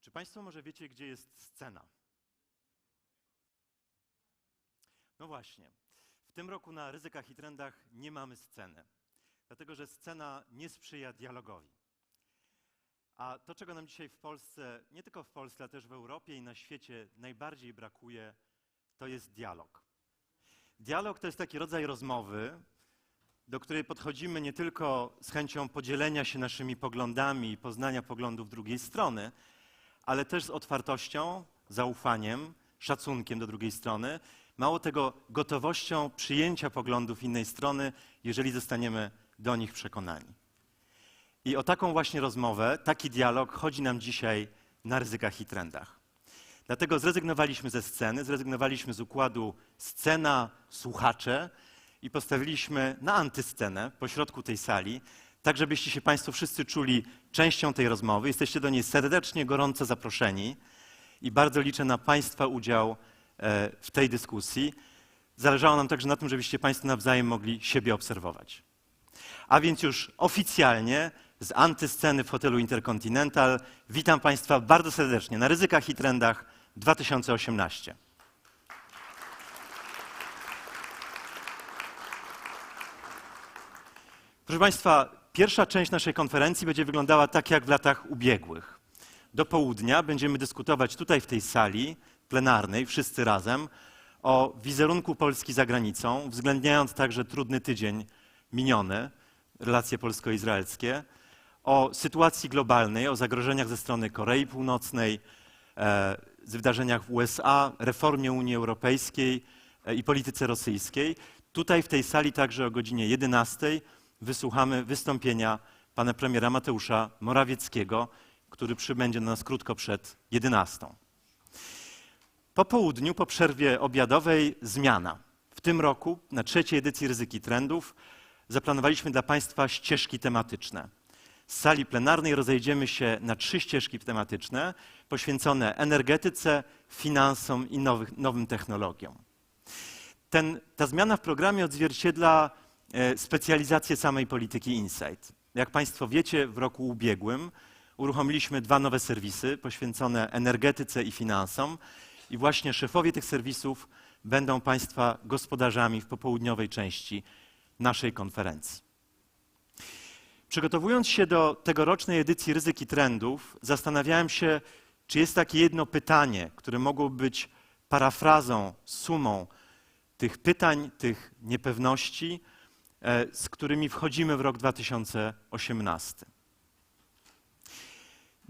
Czy Państwo może wiecie, gdzie jest scena? No właśnie. W tym roku na Ryzykach i Trendach nie mamy sceny, dlatego że scena nie sprzyja dialogowi. A to, czego nam dzisiaj w Polsce, nie tylko w Polsce, ale też w Europie i na świecie najbardziej brakuje, to jest dialog. Dialog to jest taki rodzaj rozmowy, do której podchodzimy nie tylko z chęcią podzielenia się naszymi poglądami i poznania poglądów drugiej strony, ale też z otwartością, zaufaniem, szacunkiem do drugiej strony, mało tego, gotowością przyjęcia poglądów innej strony, jeżeli zostaniemy do nich przekonani. I o taką właśnie rozmowę, taki dialog chodzi nam dzisiaj na Ryzykach i Trendach. Dlatego zrezygnowaliśmy ze sceny, zrezygnowaliśmy z układu scena, słuchacze i postawiliśmy na antyscenę pośrodku tej sali, tak żebyście się Państwo wszyscy czuli częścią tej rozmowy. Jesteście do niej serdecznie, gorąco zaproszeni i bardzo liczę na Państwa udział w tej dyskusji. Zależało nam także na tym, żebyście Państwo nawzajem mogli siebie obserwować. A więc już oficjalnie z antysceny w hotelu Intercontinental witam Państwa bardzo serdecznie na Ryzykach i Trendach 2018. Proszę Państwa, pierwsza część naszej konferencji będzie wyglądała tak jak w latach ubiegłych. Do południa będziemy dyskutować tutaj w tej sali plenarnej, wszyscy razem, o wizerunku Polski za granicą, uwzględniając także trudny tydzień miniony, relacje polsko-izraelskie, o sytuacji globalnej, o zagrożeniach ze strony Korei Północnej, z wydarzeniach w USA, reformie Unii Europejskiej i polityce rosyjskiej. Tutaj w tej sali także o godzinie 11 wysłuchamy wystąpienia pana premiera Mateusza Morawieckiego, który przybędzie do nas krótko przed 11. Po południu, po przerwie obiadowej, zmiana. W tym roku, na trzeciej edycji Ryzyk i Trendów, zaplanowaliśmy dla Państwa ścieżki tematyczne. Z sali plenarnej rozejdziemy się na 3 ścieżki tematyczne poświęcone energetyce, finansom i nowym technologiom. Ta zmiana w programie odzwierciedla specjalizację samej Polityki Insight. Jak Państwo wiecie, w roku ubiegłym uruchomiliśmy 2 nowe serwisy poświęcone energetyce i finansom i właśnie szefowie tych serwisów będą Państwa gospodarzami w popołudniowej części naszej konferencji. Przygotowując się do tegorocznej edycji Ryzyk i Trendów, zastanawiałem się, czy jest takie jedno pytanie, które mogłoby być parafrazą, sumą tych pytań, tych niepewności, z którymi wchodzimy w rok 2018.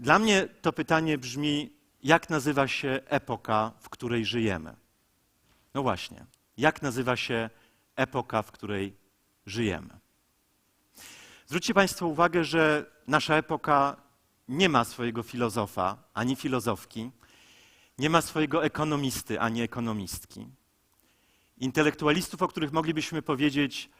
Dla mnie to pytanie brzmi, jak nazywa się epoka, w której żyjemy? No właśnie, jak nazywa się epoka, w której żyjemy? Zwróćcie Państwo uwagę, że nasza epoka nie ma swojego filozofa ani filozofki, nie ma swojego ekonomisty ani ekonomistki. Intelektualistów, o których moglibyśmy powiedzieć,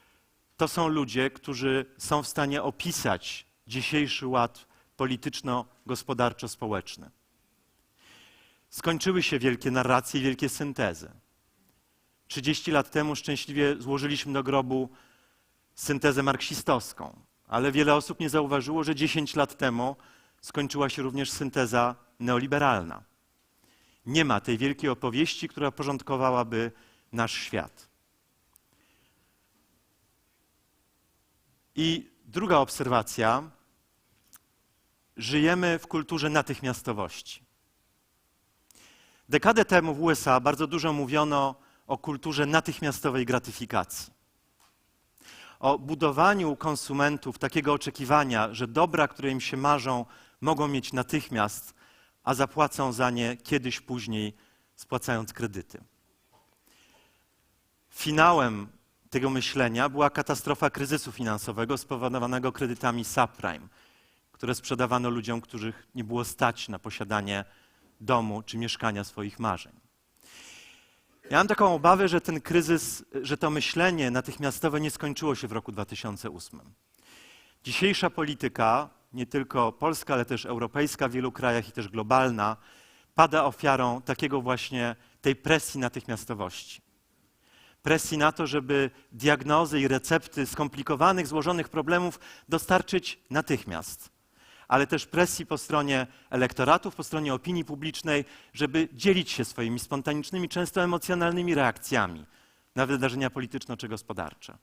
to są ludzie, którzy są w stanie opisać dzisiejszy ład polityczno-gospodarczo-społeczny. Skończyły się wielkie narracje i wielkie syntezy. 30 lat temu szczęśliwie złożyliśmy do grobu syntezę marksistowską, ale wiele osób nie zauważyło, że 10 lat temu skończyła się również synteza neoliberalna. Nie ma tej wielkiej opowieści, która porządkowałaby nasz świat. I druga obserwacja. Żyjemy w kulturze natychmiastowości. Dekadę temu w USA bardzo dużo mówiono o kulturze natychmiastowej gratyfikacji. O budowaniu u konsumentów takiego oczekiwania, że dobra, które im się marzą, mogą mieć natychmiast, a zapłacą za nie kiedyś później, spłacając kredyty. Finałem tego myślenia była katastrofa kryzysu finansowego spowodowanego kredytami subprime, które sprzedawano ludziom, których nie było stać na posiadanie domu czy mieszkania swoich marzeń. Ja mam taką obawę, że ten kryzys, że to myślenie natychmiastowe nie skończyło się w roku 2008. Dzisiejsza polityka, nie tylko polska, ale też europejska w wielu krajach i też globalna, pada ofiarą takiego właśnie tej presji natychmiastowości. Presji na to, żeby diagnozy i recepty skomplikowanych, złożonych problemów dostarczyć natychmiast. ale też presji po stronie elektoratów, po stronie opinii publicznej, żeby dzielić się swoimi spontanicznymi, często emocjonalnymi reakcjami na wydarzenia polityczne czy gospodarcze.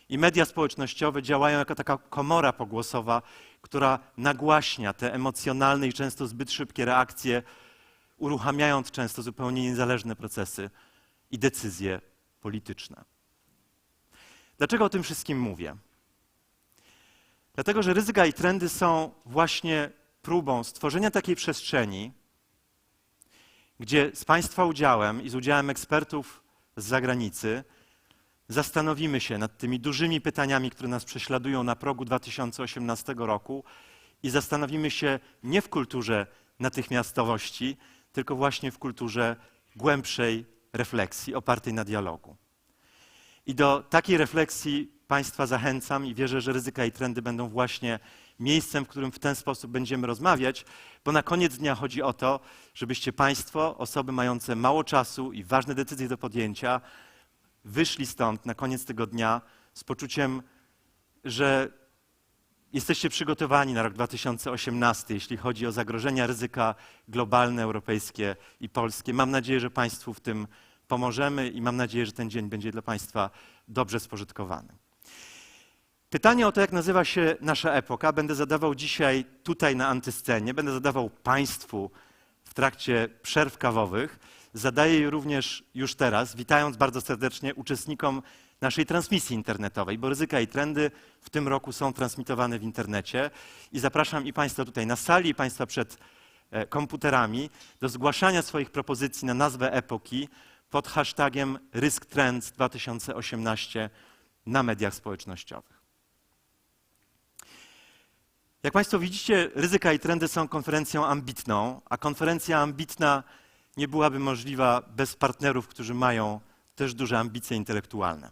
I media społecznościowe działają jako taka komora pogłosowa, która nagłaśnia te emocjonalne i często zbyt szybkie reakcje, uruchamiając często zupełnie niezależne procesy i decyzje polityczne. Dlaczego o tym wszystkim mówię? Dlatego, że Ryzyka i trendy są właśnie próbą stworzenia takiej przestrzeni, gdzie z Państwa udziałem i z udziałem ekspertów z zagranicy zastanowimy się nad tymi dużymi pytaniami, które nas prześladują na progu 2018 roku i zastanowimy się nie w kulturze natychmiastowości, tylko właśnie w kulturze głębszej refleksji opartej na dialogu. I do takiej refleksji Państwa zachęcam i wierzę, że Ryzyka i trendy będą właśnie miejscem, w którym w ten sposób będziemy rozmawiać, bo na koniec dnia chodzi o to, żebyście Państwo, osoby mające mało czasu i ważne decyzje do podjęcia, wyszli stąd na koniec tego dnia z poczuciem, że jesteście przygotowani na rok 2018, jeśli chodzi o zagrożenia, ryzyka globalne, europejskie i polskie. Mam nadzieję, że Państwu w tym pomożemy i mam nadzieję, że ten dzień będzie dla Państwa dobrze spożytkowany. Pytanie o to, jak nazywa się nasza epoka, będę zadawał dzisiaj tutaj na antyscenie, będę zadawał Państwu w trakcie przerw kawowych. Zadaję je również już teraz, witając bardzo serdecznie uczestnikom naszej transmisji internetowej, bo Ryzyka i trendy w tym roku są transmitowane w internecie i zapraszam i Państwa tutaj na sali, i Państwa przed komputerami do zgłaszania swoich propozycji na nazwę epoki pod hashtagiem RyskTrends 2018 na mediach społecznościowych. Jak Państwo widzicie, Ryzyka i trendy są konferencją ambitną, a konferencja ambitna nie byłaby możliwa bez partnerów, którzy mają też duże ambicje intelektualne.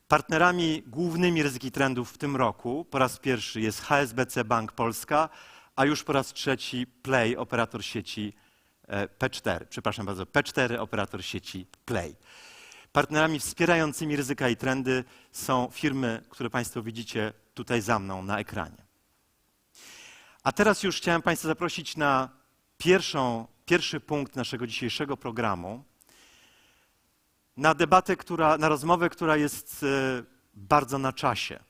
Partnerami głównymi Ryzyki Trendów w tym roku po raz pierwszy jest HSBC Bank Polska, a już po raz trzeci Play, operator sieci P4. Przepraszam bardzo, P4, operator sieci Play. Partnerami wspierającymi Ryzyka i trendy są firmy, które Państwo widzicie tutaj za mną na ekranie. A teraz już chciałem Państwa zaprosić na pierwszy punkt naszego dzisiejszego programu, na debatę, na rozmowę, która jest bardzo na czasie,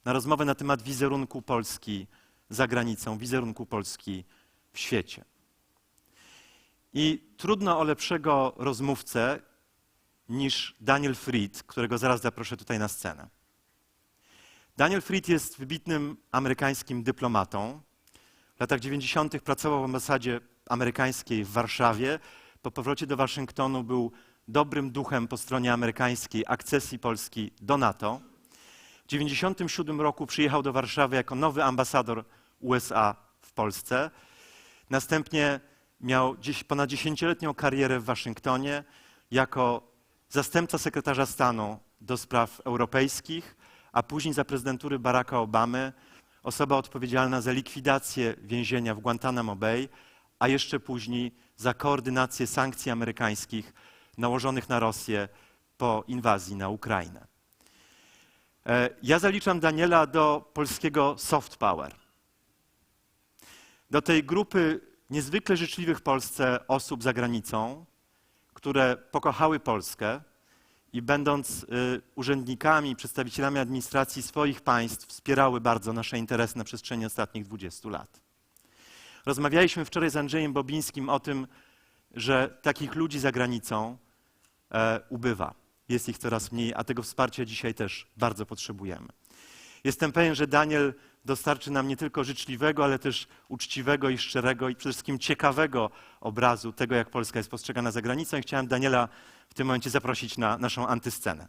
na rozmowę na temat wizerunku Polski za granicą, wizerunku Polski w świecie. I trudno o lepszego rozmówcę niż Daniel Fried, którego zaraz zaproszę tutaj na scenę. Daniel Fried jest wybitnym amerykańskim dyplomatą. W latach 90. pracował w ambasadzie amerykańskiej w Warszawie. Po powrocie do Waszyngtonu był dobrym duchem po stronie amerykańskiej akcesji Polski do NATO. W 1997 roku przyjechał do Warszawy jako nowy ambasador USA w Polsce. Następnie miał ponad 10-letnią karierę w Waszyngtonie jako zastępca sekretarza stanu do spraw europejskich, a później za prezydentury Baracka Obamy osoba odpowiedzialna za likwidację więzienia w Guantanamo Bay, a jeszcze później za koordynację sankcji amerykańskich nałożonych na Rosję po inwazji na Ukrainę. Ja zaliczam Daniela do polskiego soft power. Do tej grupy niezwykle życzliwych Polsce osób za granicą, które pokochały Polskę i będąc urzędnikami, przedstawicielami administracji swoich państw wspierały bardzo nasze interesy na przestrzeni ostatnich 20 lat. Rozmawialiśmy wczoraj z Andrzejem Bobińskim o tym, że takich ludzi za granicą ubywa. Jest ich coraz mniej, a tego wsparcia dzisiaj też bardzo potrzebujemy. Jestem pewien, że Daniel dostarczy nam nie tylko życzliwego, ale też uczciwego i szczerego i przede wszystkim ciekawego obrazu tego, jak Polska jest postrzegana za granicą i chciałem Daniela w tym momencie zaprosić na naszą antyscenę.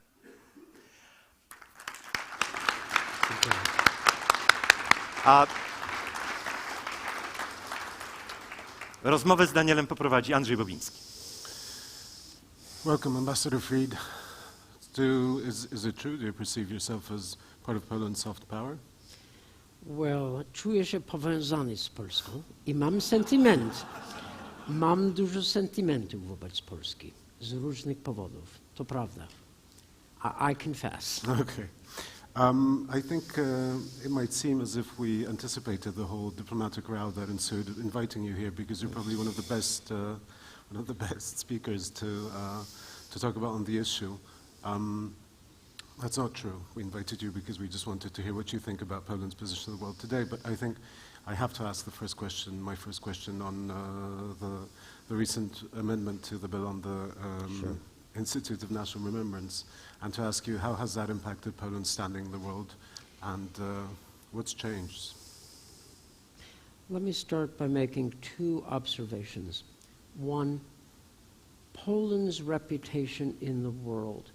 A rozmowę z Danielem poprowadzi Andrzej Bobiński. Welcome, Ambassador Fried. Is it true? Do you perceive yourself as part of Poland's soft power? Well, czuję się powiązany z Polską i mam sentyment. Mam dużo sentymentów wobec Polski z różnych powodów. To prawda. I confess. Okay. I think it might seem as if we anticipated the whole diplomatic row that ensued, inviting you here because you're probably one of the best speakers to talk about on the issue. That's not true. We invited you because we just wanted to hear what you think about Poland's position in the world today. But I think I have to ask my first question on the recent amendment to the bill on the Sure. Institute of National Remembrance, and to ask you how has that impacted Poland's standing in the world, and what's changed? Let me start by making two observations. One, Poland's reputation in the world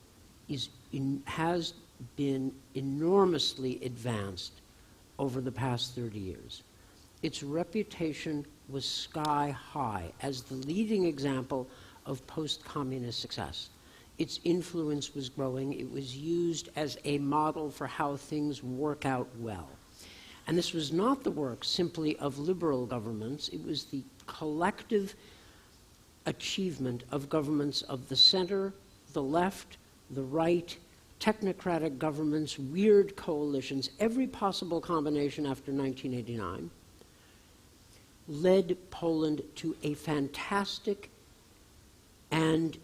has been enormously advanced over the past 30 years. Its reputation was sky high as the leading example of post-communist success. Its influence was growing. It was used as a model for how things work out well. And this was not the work simply of liberal governments. It was the collective achievement of governments of the center, the left, the right, technocratic governments, weird coalitions, every possible combination after 1989, led Poland to a fantastic and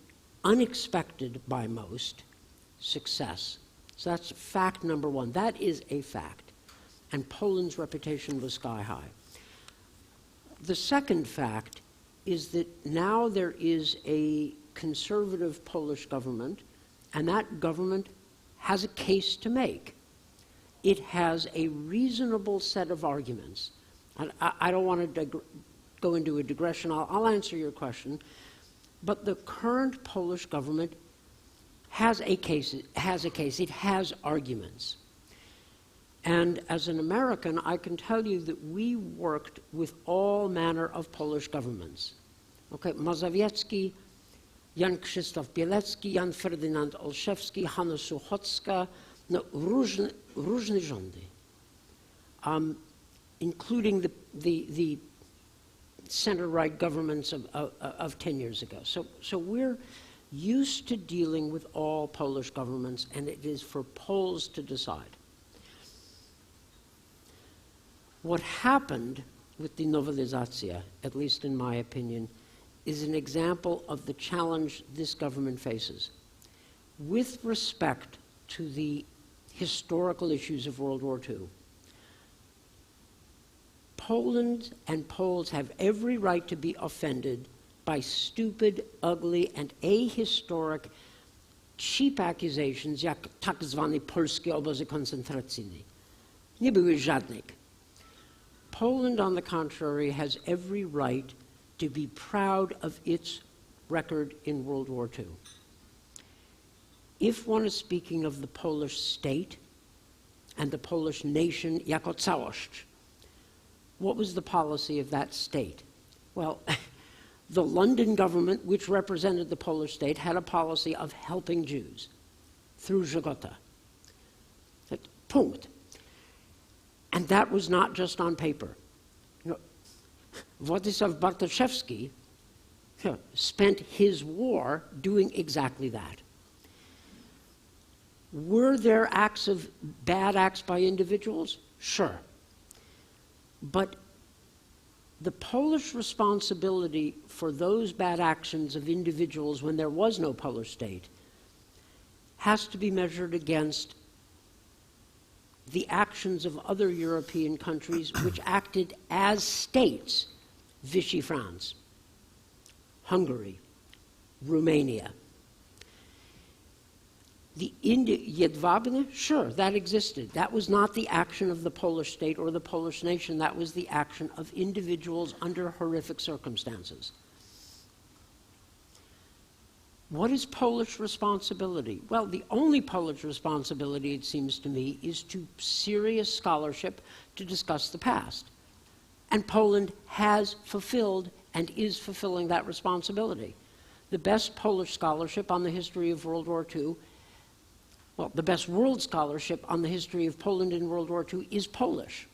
unexpected by most success. So that's fact number one. That is a fact. And Poland's reputation was sky high. The second fact is that now there is a conservative Polish government, and that government has a case to make. It has a reasonable set of arguments. I don't want to go into a digression. I'll answer your question. But the current Polish government has a case. It has arguments. And as an American, I can tell you that we worked with all manner of Polish governments. Okay, Mazowiecki, Jan Krzysztof Bielecki, Jan Ferdynand Olszewski, Hanna Suchocka, no, różne rządy, including the center-right governments of 10 years ago. So we're used to dealing with all Polish governments, and it is for Poles to decide. What happened with the nowelizacja, at least in my opinion, is an example of the challenge this government faces. With respect to the historical issues of World War II, Poland and Poles have every right to be offended by stupid, ugly, and ahistoric, cheap accusations, jak tak zwane polskie obozy koncentracyjne. Nie były żadnych. Poland, on the contrary, has every right to be proud of its record in World War II. If one is speaking of the Polish state and the Polish nation jako całość, what was the policy of that state? Well, the London government, which represented the Polish state, had a policy of helping Jews through Żegota. Punkt. And that was not just on paper. You know, Władysław Bartoszewski spent his war doing exactly that. Were there bad acts by individuals? Sure. But the Polish responsibility for those bad actions of individuals when there was no Polish state has to be measured against the actions of other European countries which acted as states. Vichy France, Hungary, Romania. The Jedwabne, sure, that existed. That was not the action of the Polish state or the Polish nation. That was the action of individuals under horrific circumstances. What is Polish responsibility? Well, the only Polish responsibility, it seems to me, is to serious scholarship to discuss the past. And Poland has fulfilled and is fulfilling that responsibility. The best Polish scholarship on the history of World War II, well, the best world scholarship on the history of Poland in World War II is Polish.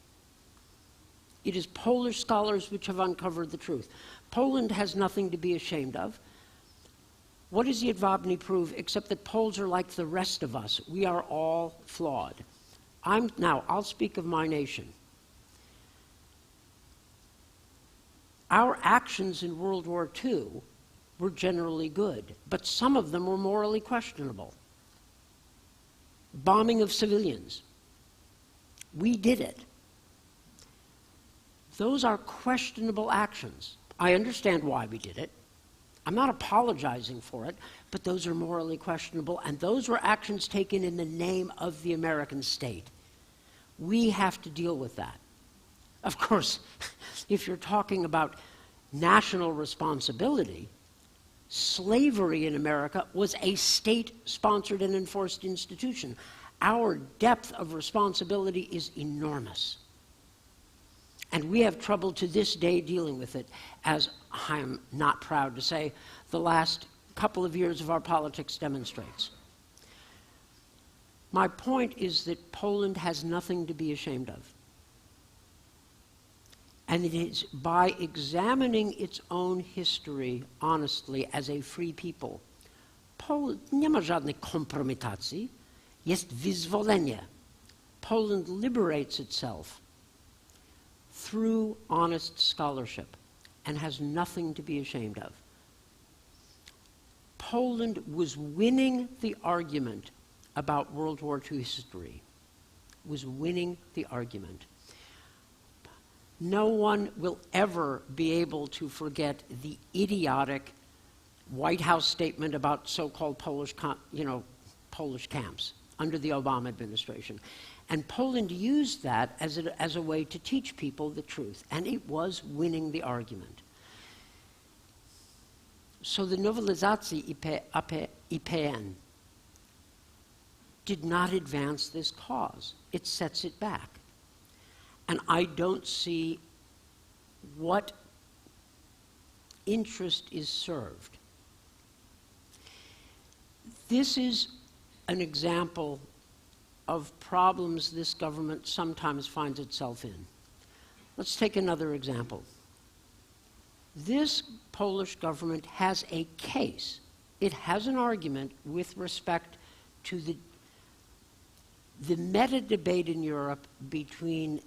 It is Polish scholars which have uncovered the truth. Poland has nothing to be ashamed of. What does Jedwabne prove except that Poles are like the rest of us? We are all flawed. Now, I'll speak of my nation. Our actions in World War II were generally good, but some of them were morally questionable. Bombing of civilians. We did it. Those are questionable actions. I understand why we did it. I'm not apologizing for it, but those are morally questionable, and those were actions taken in the name of the American state. We have to deal with that. Of course, if you're talking about national responsibility, slavery in America was a state-sponsored and enforced institution. Our depth of responsibility is enormous. And we have trouble to this day dealing with it, as I'm not proud to say the last couple of years of our politics demonstrates. My point is that Poland has nothing to be ashamed of. And it is by examining its own history honestly as a free people. Nie ma żadnej kompromitacji, jest wyzwolenie. Poland liberates itself through honest scholarship and has nothing to be ashamed of. Poland was winning the argument about World War II history, was winning the argument. No one will ever be able to forget the idiotic White House statement about so-called Polish camps under the Obama administration. And Poland used that as a way to teach people the truth, and it was winning the argument. So the nowelizacji IPN did not advance this cause. It sets it back. And I don't see what interest is served. This is an example of problems this government sometimes finds itself in. Let's take another example. This Polish government has a case. It has an argument with respect to the meta-debate in Europe between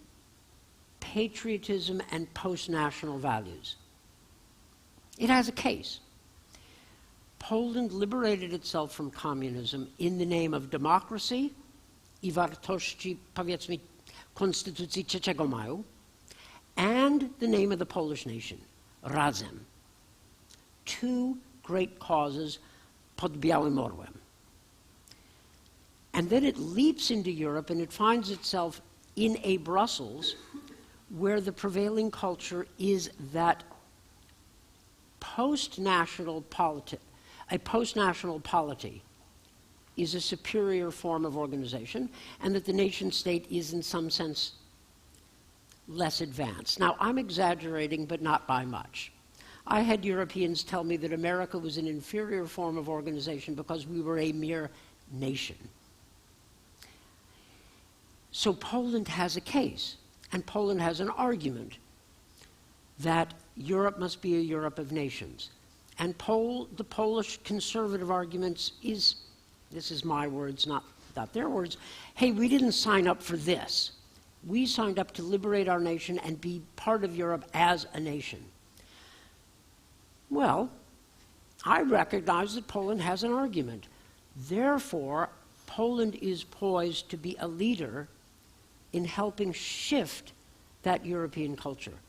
patriotism and post-national values. It has a case. Poland liberated itself from communism in the name of democracy I wartości, powiedzmy, Konstytucji 3 Maju, and the name of the Polish nation, Razem. Two great causes pod Białym Orłem. And then it leaps into Europe and it finds itself in a Brussels where the prevailing culture is that post-national polity is a superior form of organization, and that the nation-state is in some sense less advanced. Now, I'm exaggerating, but not by much. I had Europeans tell me that America was an inferior form of organization because we were a mere nation. So Poland has a case, and Poland has an argument that Europe must be a Europe of nations. And the Polish conservative arguments is, this is my words, not their words, hey, we didn't sign up for this. We signed up to liberate our nation and be part of Europe as a nation. Well, I recognize that Poland has an argument. Therefore, Poland is poised to be a leader in helping shift that European culture.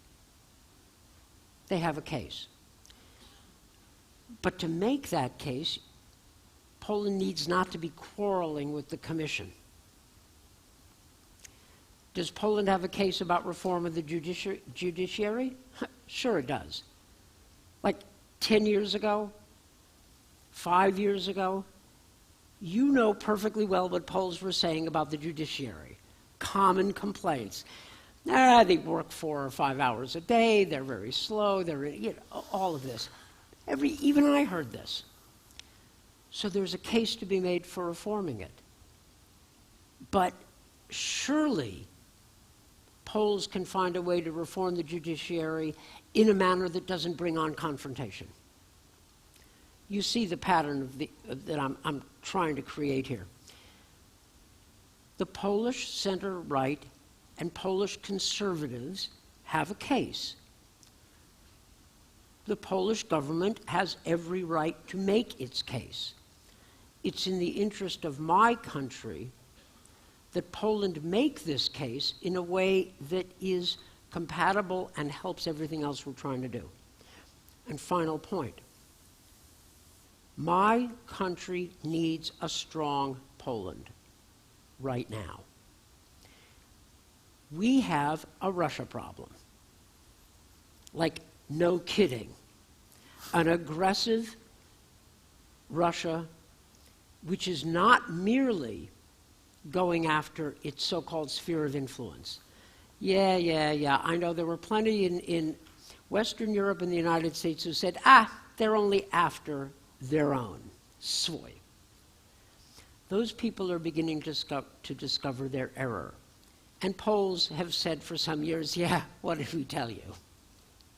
They have a case. But to make that case, Poland needs not to be quarreling with the Commission. Does Poland have a case about reform of the judiciary? Sure it does. Like 10 years ago, 5 years ago, you know perfectly well what Poles were saying about the judiciary. Common complaints. They work 4 or 5 hours a day, they're very slow, all of this. Even I heard this. So there's a case to be made for reforming it. But surely Poles can find a way to reform the judiciary in a manner that doesn't bring on confrontation. You see the pattern that I'm trying to create here. The Polish center-right and Polish conservatives have a case. The Polish government has every right to make its case. It's in the interest of my country that Poland make this case in a way that is compatible and helps everything else we're trying to do. And final point. My country needs a strong Poland right now. We have a Russia problem. Like, no kidding. An aggressive Russia, which is not merely going after its so-called sphere of influence. Yeah. I know there were plenty in Western Europe and the United States who said, they're only after their own soy. Those people are beginning to discover their error. And Poles have said for some years, what did we tell you?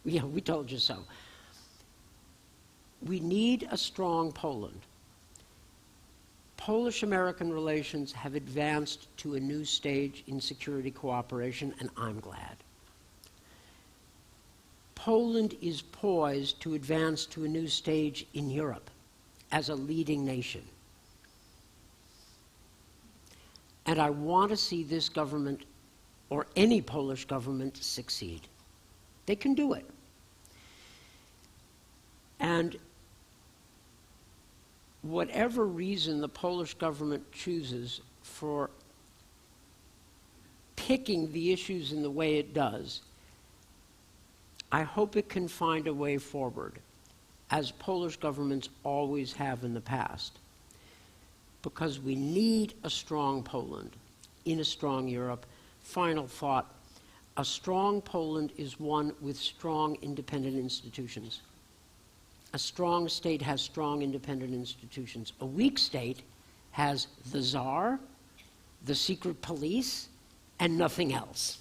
Yeah, we told you so. We need a strong Poland. Polish-American relations have advanced to a new stage in security cooperation, and I'm glad. Poland is poised to advance to a new stage in Europe as a leading nation. And I want to see this government, or any Polish government, succeed. They can do it. And whatever reason the Polish government chooses for picking the issues in the way it does, I hope it can find a way forward, as Polish governments always have in the past, because we need a strong Poland in a strong Europe. Final thought, a strong Poland is one with strong independent institutions. A strong state has strong independent institutions. A weak state has the Tsar, the secret police, and nothing else.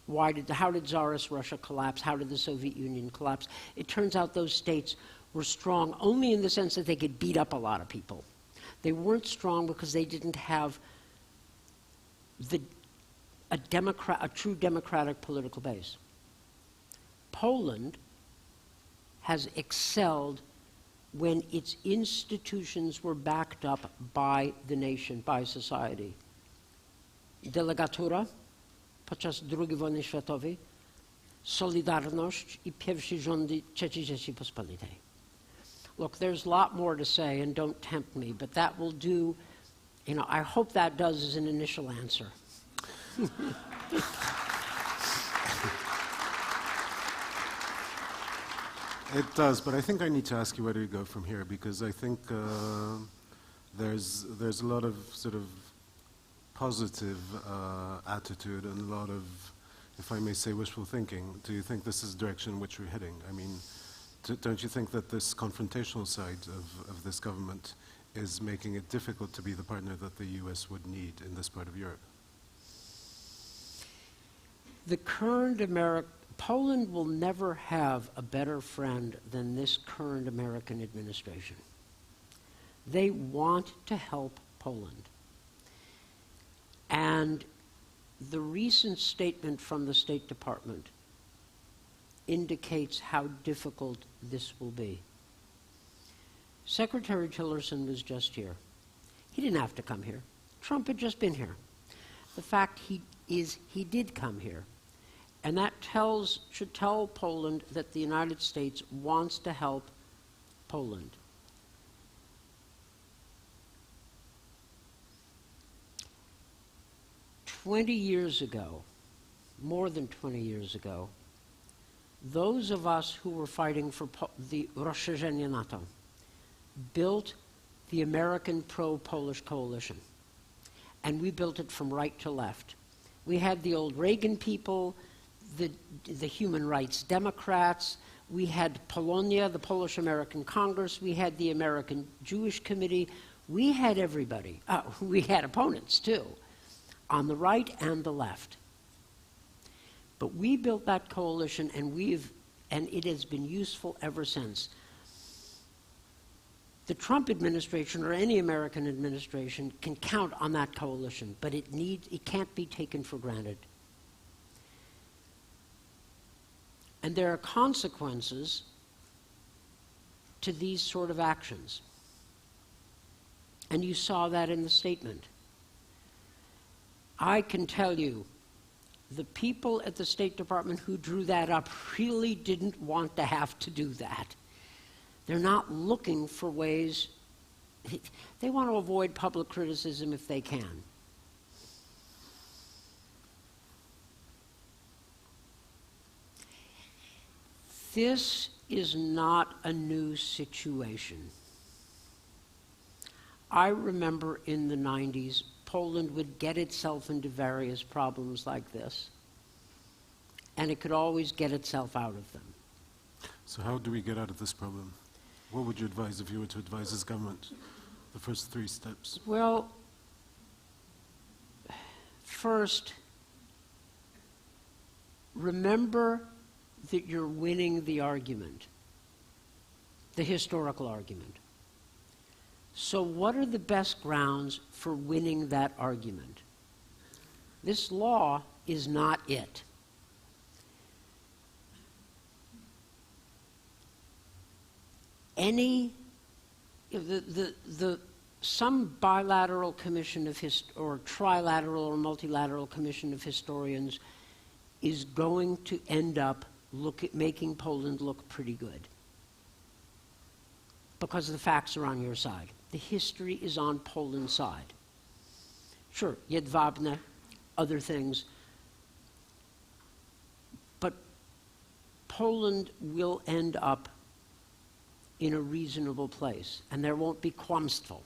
How did Tsarist Russia collapse? How did the Soviet Union collapse? It turns out those states were strong only in the sense that they could beat up a lot of people. They weren't strong because they didn't have a true democratic political base. Poland has excelled when its institutions were backed up by the nation, by society. Delegatura podczas II wojny światowej, Solidarność I pierwsze rządy III Rzeczypospolitej. Look, there's a lot more to say, and don't tempt me, but that will do, I hope that does as an initial answer. It does, but I think I need to ask you where do we go from here, because I think there's a lot of sort of positive attitude and a lot of, if I may say, wishful thinking. Do you think this is the direction in which we're heading? I mean, don't you think that this confrontational side of this government is making it difficult to be the partner that the US would need in this part of Europe? The current Poland will never have a better friend than this current American administration. They want to help Poland. And the recent statement from the State Department indicates how difficult this will be. Secretary Tillerson was just here. He didn't have to come here. Trump had just been here. The fact he did come here. And that should tell Poland that the United States wants to help Poland. More than 20 years ago, those of us who were fighting for the rozszerzenie NATO built the American pro-Polish coalition. And we built it from right to left. We had the old Reagan people, the human rights Democrats, we had Polonia, the Polish-American Congress, we had the American Jewish Committee, we had everybody. We had opponents too, on the right and the left. But we built that coalition, and it has been useful ever since. The Trump administration or any American administration can count on that coalition, but it can't be taken for granted. And there are consequences to these sort of actions. And you saw that in the statement. I can tell you, the people at the State Department who drew that up really didn't want to have to do that. They're not looking for ways, they want to avoid public criticism if they can. This is not a new situation. I remember in the 90s, Poland would get itself into various problems like this, and it could always get itself out of them. So how do we get out of this problem? What would you advise if you were to advise this government? The first 3 steps. Well, first, remember that you're winning the argument, the historical argument. So what are the best grounds for winning that argument? This law is not it. Some bilateral commission of or trilateral or multilateral commission of historians is going to end up making Poland look pretty good, because the facts are on your side. The history is on Poland's side. Sure, Jedwabne, other things, but Poland will end up in a reasonable place, and there won't be kłamstwo.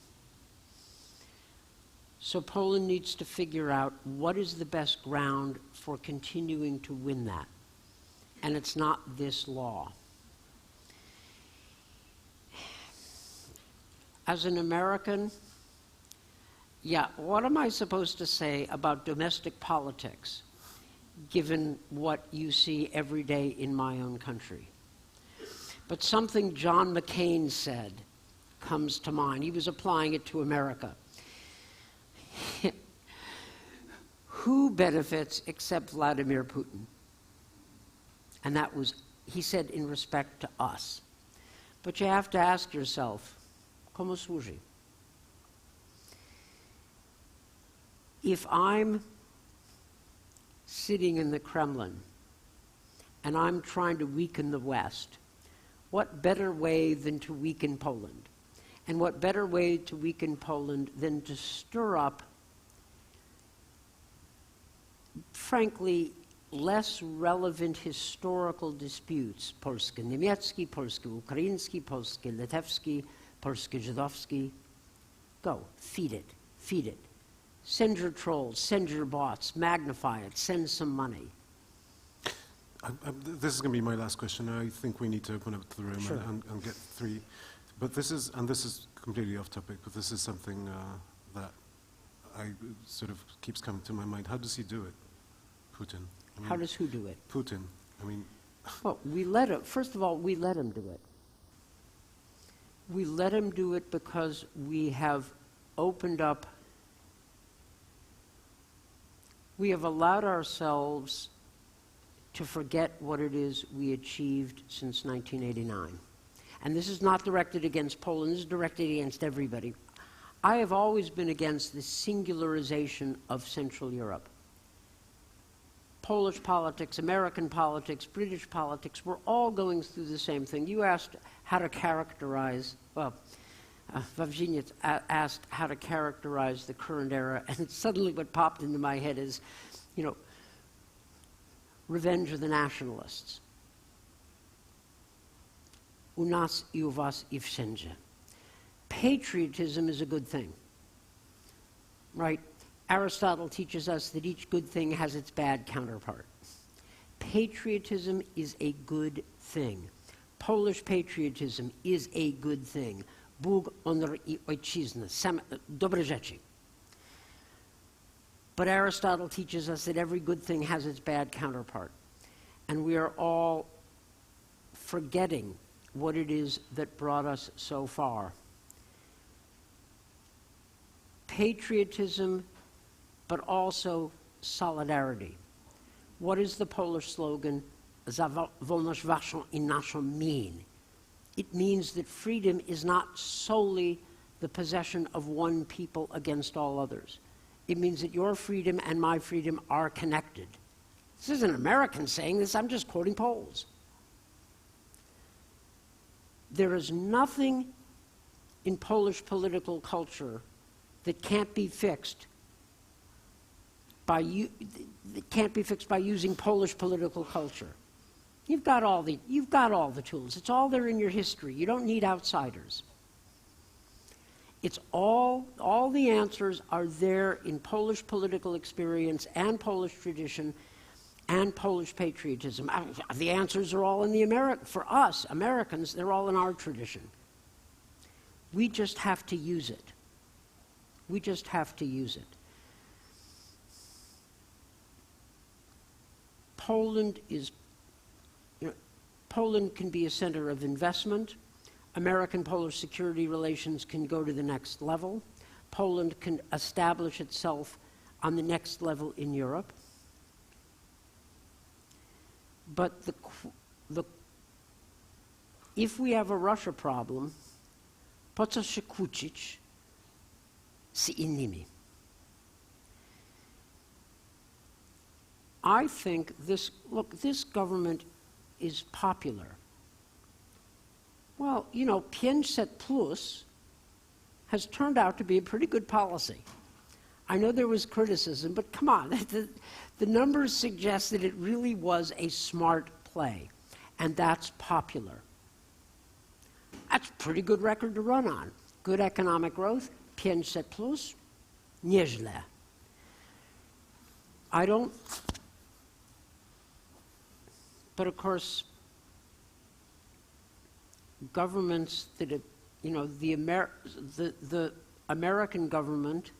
So Poland needs to figure out what is the best ground for continuing to win that. And it's not this law. As an American, yeah, what am I supposed to say about domestic politics, given what you see every day in my own country? But something John McCain said comes to mind. He was applying it to America. Who benefits except Vladimir Putin? And that was, he said, in respect to us. But you have to ask yourself, komu służy? If I'm sitting in the Kremlin and I'm trying to weaken the West, what better way than to weaken Poland? And what better way to weaken Poland than to stir up, frankly, less relevant historical disputes, polsko-niemiecki, polsko-ukraiński, polsko-litewski, polsko-żydowski. Go, feed it, feed it. Send your trolls, send your bots, magnify it, send some money. This is going to be my last question. I think we need to open up the room Sure. and get 3. But this is completely off topic, but this is something that sort of keeps coming to my mind. How does he do it, Putin? I mean, How does who do it? Putin. I mean, Well, we let him, first of all, we let him do it. We let him do it because we have opened up, we have allowed ourselves to forget what it is we achieved since 1989. And this is not directed against Poland, this is directed against everybody. I have always been against the singularization of Central Europe. Polish politics, American politics, British politics, we're all going through the same thing. You asked how to characterize, well, Wawrzyniec asked how to characterize the current era, and suddenly what popped into my head is, you know, revenge of the nationalists. U nas I u was I wszędzie. Patriotism is a good thing, right? Aristotle teaches us that each good thing has its bad counterpart. Patriotism is a good thing. Polish patriotism is a good thing. Bóg, honor I ojczyznę, dobre rzeczy. But Aristotle teaches us that every good thing has its bad counterpart. And we are all forgetting what it is that brought us so far. patriotism, but also solidarity. What does the Polish slogan, za wolność waszą i naszą, mean? It means that freedom is not solely the possession of one people against all others. It means that your freedom and my freedom are connected. This isn't an American saying this, I'm just quoting Poles. There is nothing in Polish political culture that can't be fixed by using Polish political culture. You've got all the tools. It's all there in your history. You don't need outsiders. It's all the answers are there in Polish political experience and Polish tradition and Polish patriotism. The answers are all in for us, Americans, they're all in our tradition. We just have to use it. We just have to use it. Poland can be a center of investment. American-Polish security relations can go to the next level. Poland can establish itself on the next level in Europe. But if we have a Russia problem, po co się kłócić z innymi? I think this government is popular. Well, you know, 500 plus has turned out to be a pretty good policy. I know there was criticism, but come on, the numbers suggest that it really was a smart play, and that's popular. That's a pretty good record to run on. Good economic growth, 500 plus, nieźle. But of course, governments that have, you know, the American government,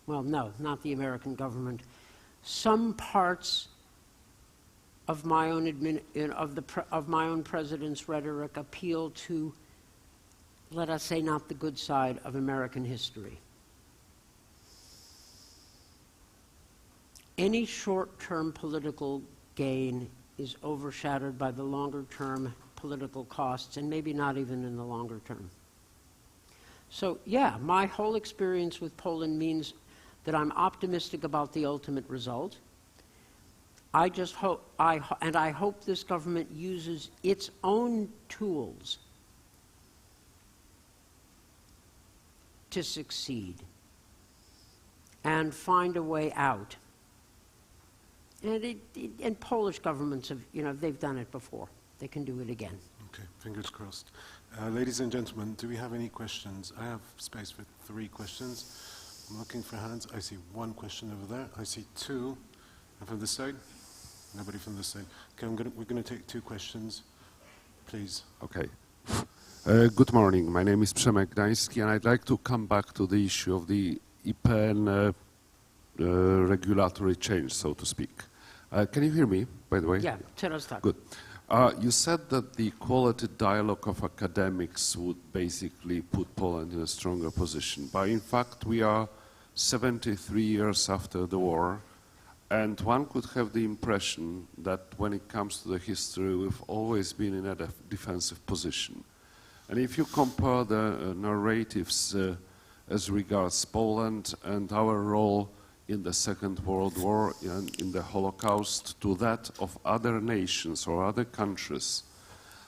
well, no, not the American government, some parts of my own president's rhetoric appeal to, let us say, not the good side of American history. Any short-term political gain is overshadowed by the longer-term political costs, and maybe not even in the longer term. So, yeah, my whole experience with Poland means that I'm optimistic about the ultimate result. I just hope, I hope this government uses its own tools to succeed and find a way out. And Polish governments have, you know, they've done it before. They can do it again. Okay, fingers crossed. Ladies and gentlemen, do we have any questions? I have space for 3 questions. I'm looking for hands. I see 1 question over there. I see 2. And from this side? Nobody from this side. Okay, we're going to take 2 questions. Please. Okay. Good morning. My name is Przemek Gdański, and I'd like to come back to the issue of the IPN regulatory change, so to speak. Can you hear me, by the way? Yeah, teraz tak. Good. You said that the quality dialogue of academics would basically put Poland in a stronger position. But in fact, we are 73 years after the war, and one could have the impression that when it comes to the history, we've always been in a defensive position. And if you compare the narratives as regards Poland and our role in the Second World War and in the Holocaust to that of other nations or other countries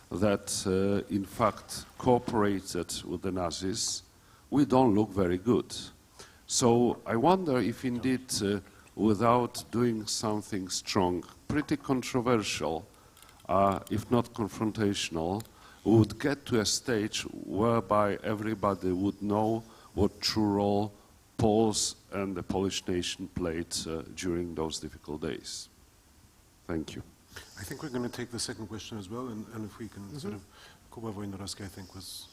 that in fact cooperated with the Nazis, we don't look very good. So I wonder if indeed without doing something strong, pretty controversial, if not confrontational, we would get to a stage whereby everybody would know what true role Poles and the Polish nation played during those difficult days. Thank you. I think we're going to take the second question as well, and if we can sort of, Kuba Wojnarowski, I think, was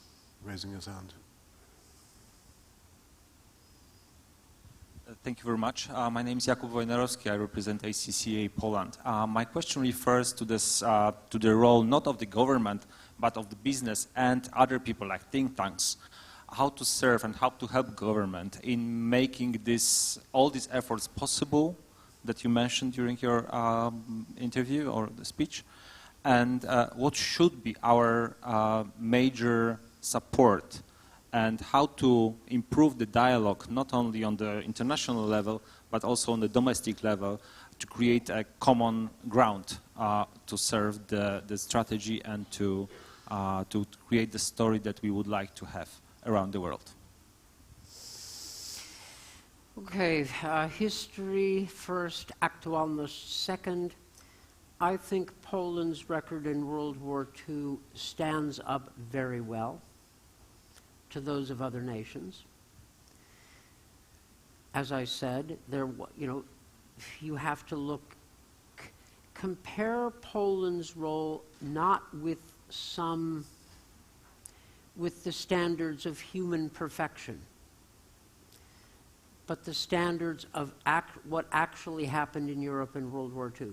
raising his hand. Thank you very much. My name is Jakub Wojnarowski. I represent ACCA Poland. My question refers to this, to the role not of the government, but of the business and other people like think tanks. how to serve and how to help government in making all these efforts possible that you mentioned during your interview or the speech, and what should be our major support, and how to improve the dialogue not only on the international level but also on the domestic level to create a common ground to serve the strategy and to create the story that we would like to have around the world. Okay, history first, aktualność second. I think Poland's record in World War II stands up very well to those of other nations. As I said, you have to look, compare Poland's role not with the standards of human perfection, but the standards of what actually happened in Europe in World War II.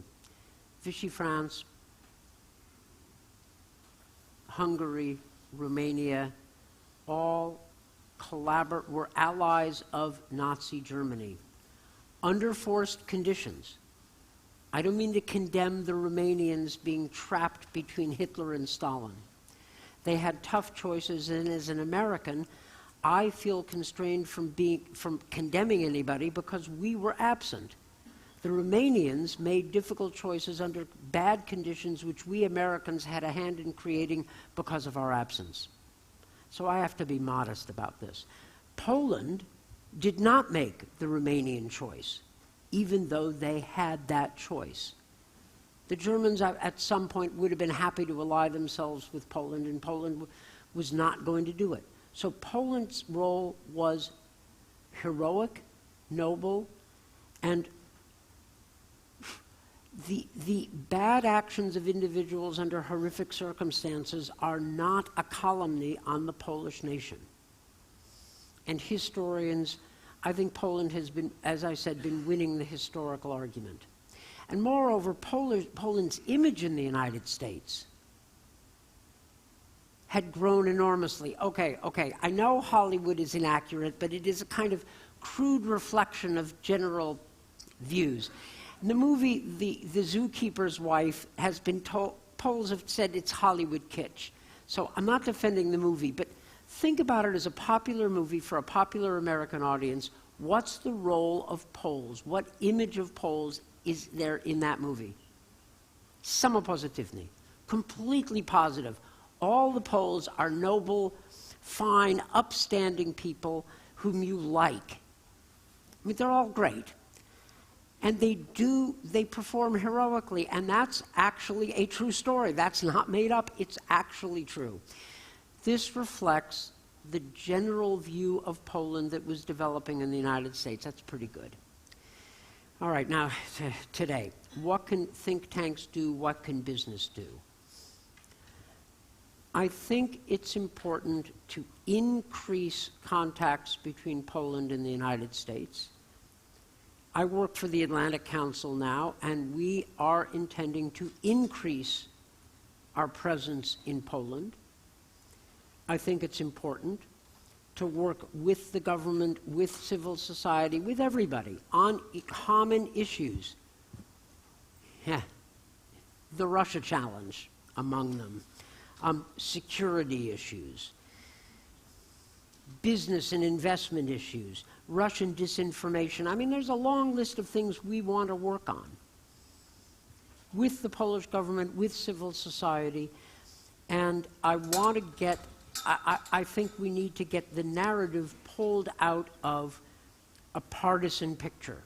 Vichy France, Hungary, Romania, all were allies of Nazi Germany under forced conditions. I don't mean to condemn the Romanians being trapped between Hitler and Stalin. They had tough choices, and as an American, I feel constrained from condemning anybody because we were absent. The Romanians made difficult choices under bad conditions which we Americans had a hand in creating because of our absence. So I have to be modest about this. Poland did not make the Romanian choice, even though they had that choice. The Germans at some point would have been happy to ally themselves with Poland, and Poland was not going to do it. So Poland's role was heroic, noble, and the bad actions of individuals under horrific circumstances are not a calumny on the Polish nation. And historians, I think Poland has been, as I said, been winning the historical argument. And moreover, Poland's image in the United States had grown enormously. Okay, I know Hollywood is inaccurate, but it is a kind of crude reflection of general views. In the movie, the zookeeper's wife has been told, Poles have said it's Hollywood kitsch. So I'm not defending the movie, but think about it as a popular movie for a popular American audience. What's the role of Poles? What image of Poles is there in that movie? Samopozytywny, completely positive. All the Poles are noble, fine, upstanding people whom you like. I mean, they're all great. And they perform heroically, and that's actually a true story. That's not made up, it's actually true. This reflects the general view of Poland that was developing in the United States. That's pretty good. All right, now today, what can think tanks do? What can business do? I think it's important to increase contacts between Poland and the United States. I work for the Atlantic Council now, and we are intending to increase our presence in Poland. I think it's important to work with the government, with civil society, with everybody on common issues. The Russia challenge among them, security issues, business and investment issues, Russian disinformation. I mean, there's a long list of things we want to work on with the Polish government, with civil society, and I want to get, I think we need to get the narrative pulled out of a partisan picture.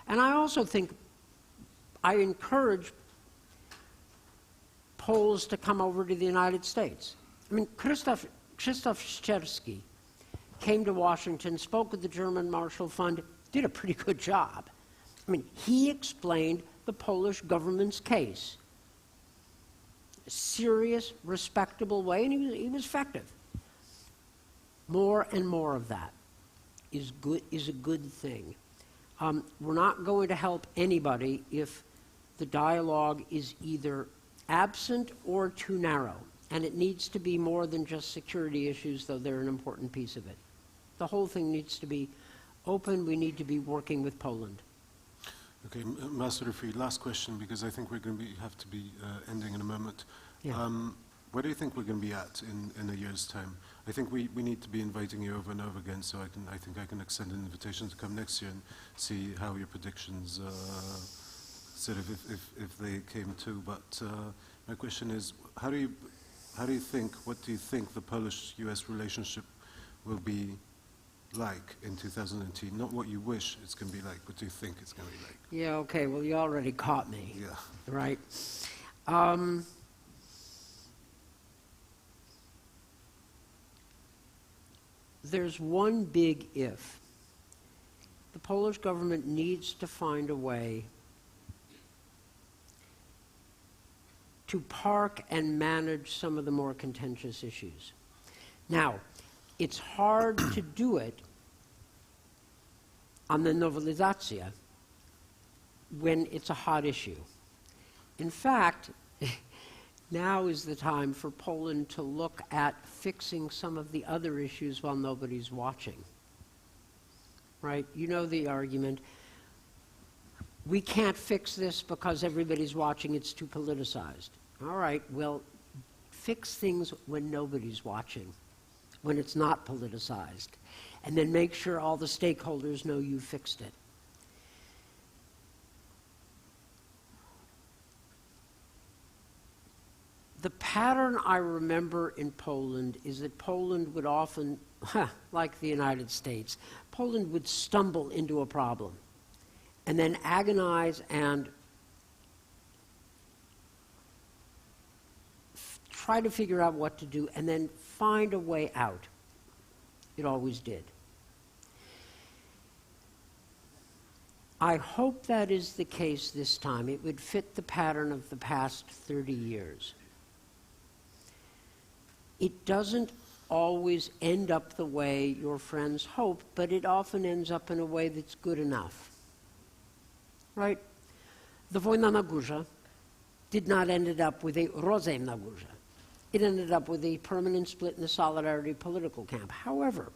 And I also think, I encourage Poles to come over to the United States. I mean, Krzysztof Szczerski came to Washington, spoke with the German Marshall Fund, did a pretty good job. I mean, he explained the Polish government's case. A serious, respectable way, and he was effective. More and more of that is a good thing. We're not going to help anybody if the dialogue is either absent or too narrow. And it needs to be more than just security issues, though they're an important piece of it. The whole thing needs to be open. We need to be working with Poland. Okay, Ambassador Fried, last question, because I think we're going to have to be ending in a moment. Yeah. Where do you think we're going to be at in a year's time? I think we need to be inviting you over and over again, so I think I can extend an invitation to come next year and see how your predictions, sort of if they came true. But my question is, what do you think the Polish-US relationship will be like in 2018? Not what you wish it's going to be like, what do you think it's going to be like? Yeah, okay, well, you already caught me. Yeah. Right. There's one big if. The Polish government needs to find a way to park and manage some of the more contentious issues. Now, it's hard to do it on the nowelizacja when it's a hot issue. In fact, now is the time for Poland to look at fixing some of the other issues while nobody's watching. Right? You know the argument. We can't fix this because everybody's watching, it's too politicized. All right, well, fix things when nobody's watching, when it's not politicized, and then make sure all the stakeholders know you fixed it. The pattern I remember in Poland is that Poland would often, like the United States, Poland would stumble into a problem and then agonize and try to figure out what to do and then find a way out. It always did. I hope that is the case this time. It would fit the pattern of the past 30 years. It doesn't always end up the way your friends hope, but it often ends up in a way that's good enough. Right? The wojna na górze did not end up with a rozejm na górze. It ended up with a permanent split in the Solidarity political camp. However,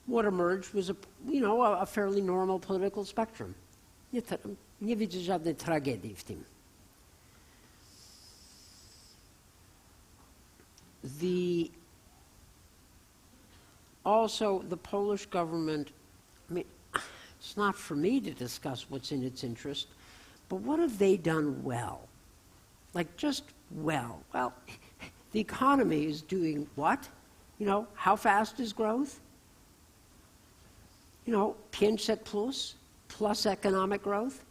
what emerged was a fairly normal political spectrum. Nie widzę żadnej tragedii w tym. Also, the Polish government, I mean, it's not for me to discuss what's in its interest, but what have they done well? Like, just well. Well, the economy is doing what? How fast is growth? 500 plus economic growth.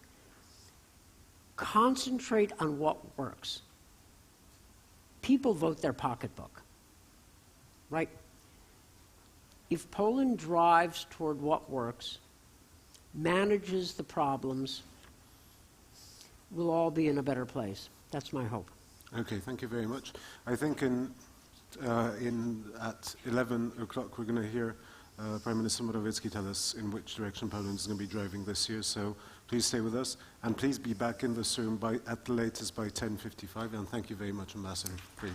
Concentrate on what works. People vote their pocketbook, right? If Poland drives toward what works, manages the problems, we'll all be in a better place. That's my hope. Okay, thank you very much. I think at 11 o'clock we're going to hear Prime Minister Morawiecki tell us in which direction Poland is going to be driving this year. So please stay with us, and please be back in this room at the latest by 10:55. And thank you very much, Ambassador Fried.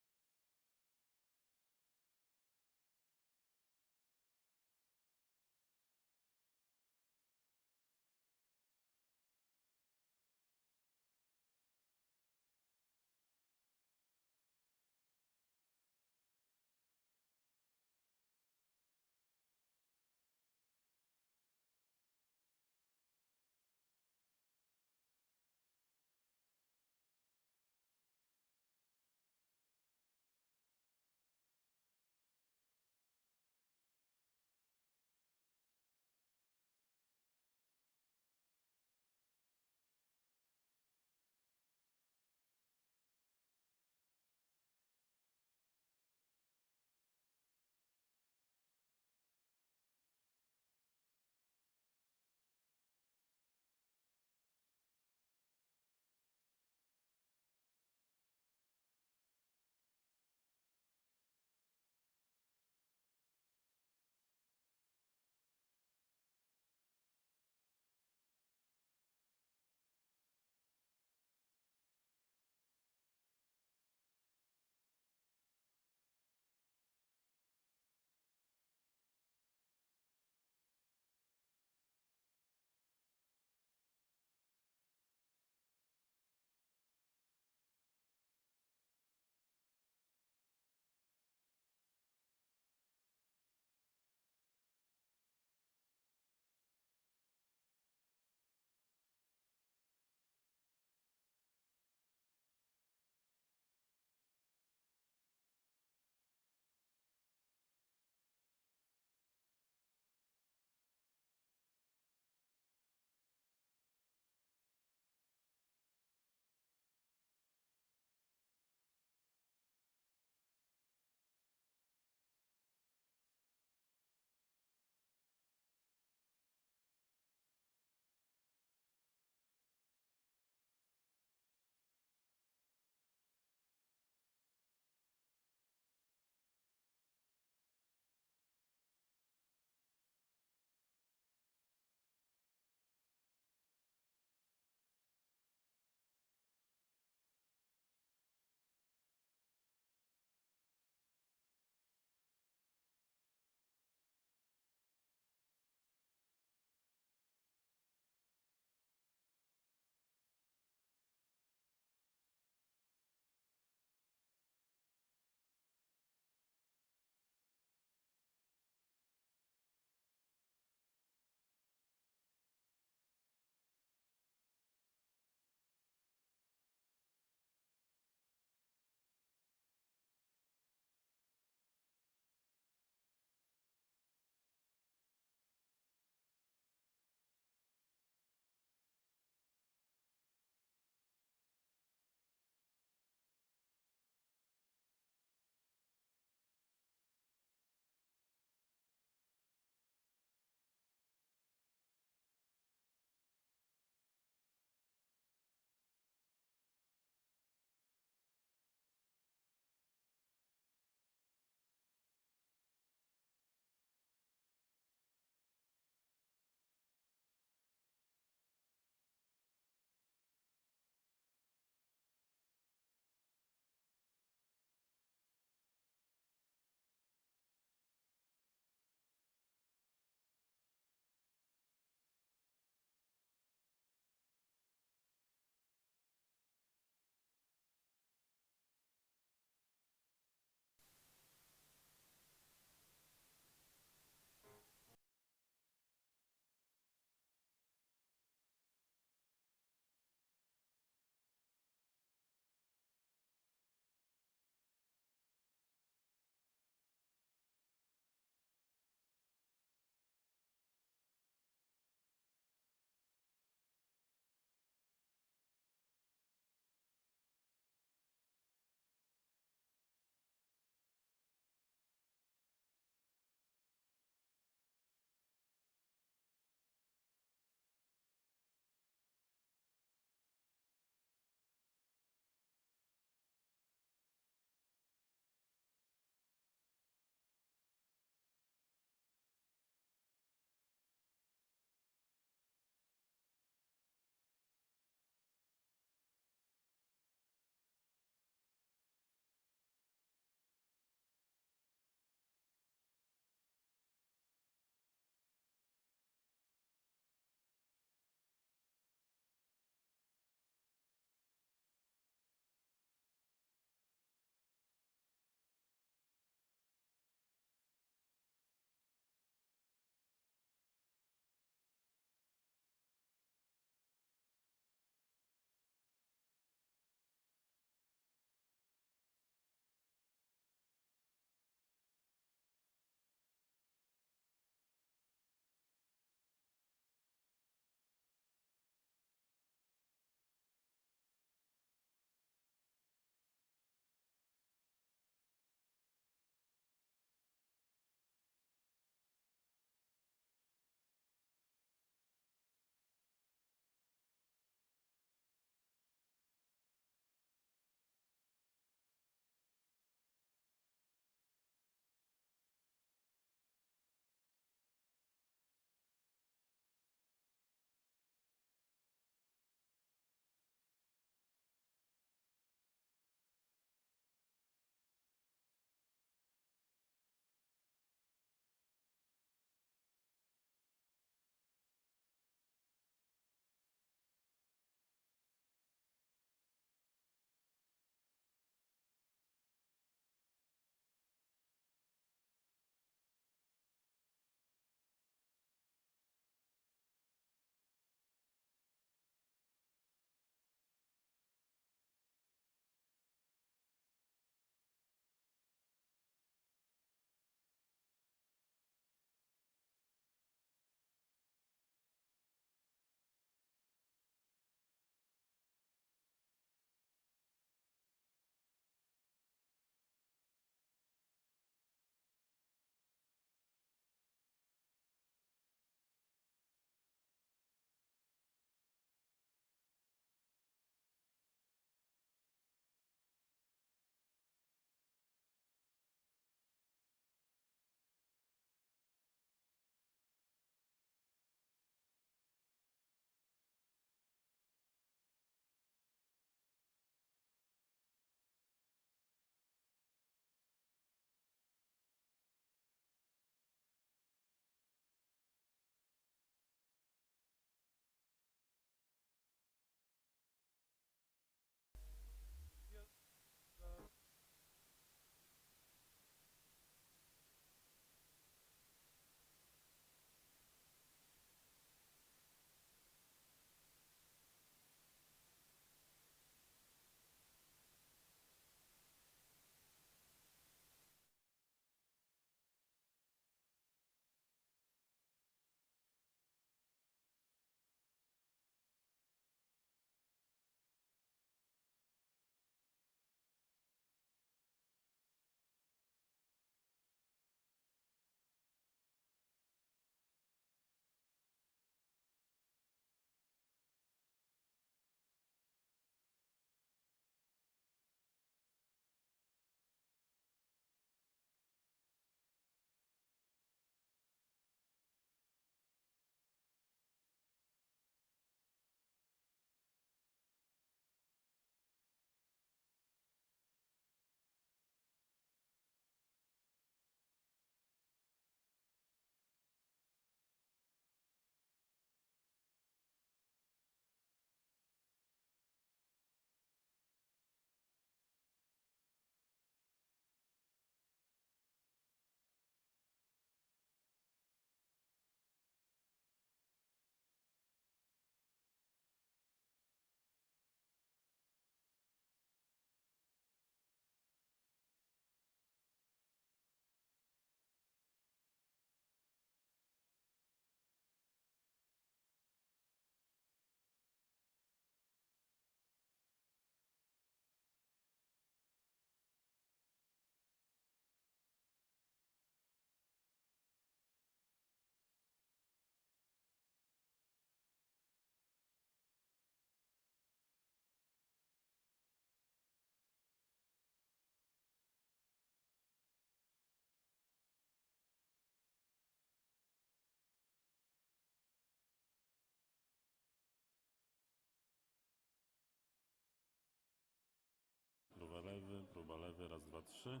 2, 3.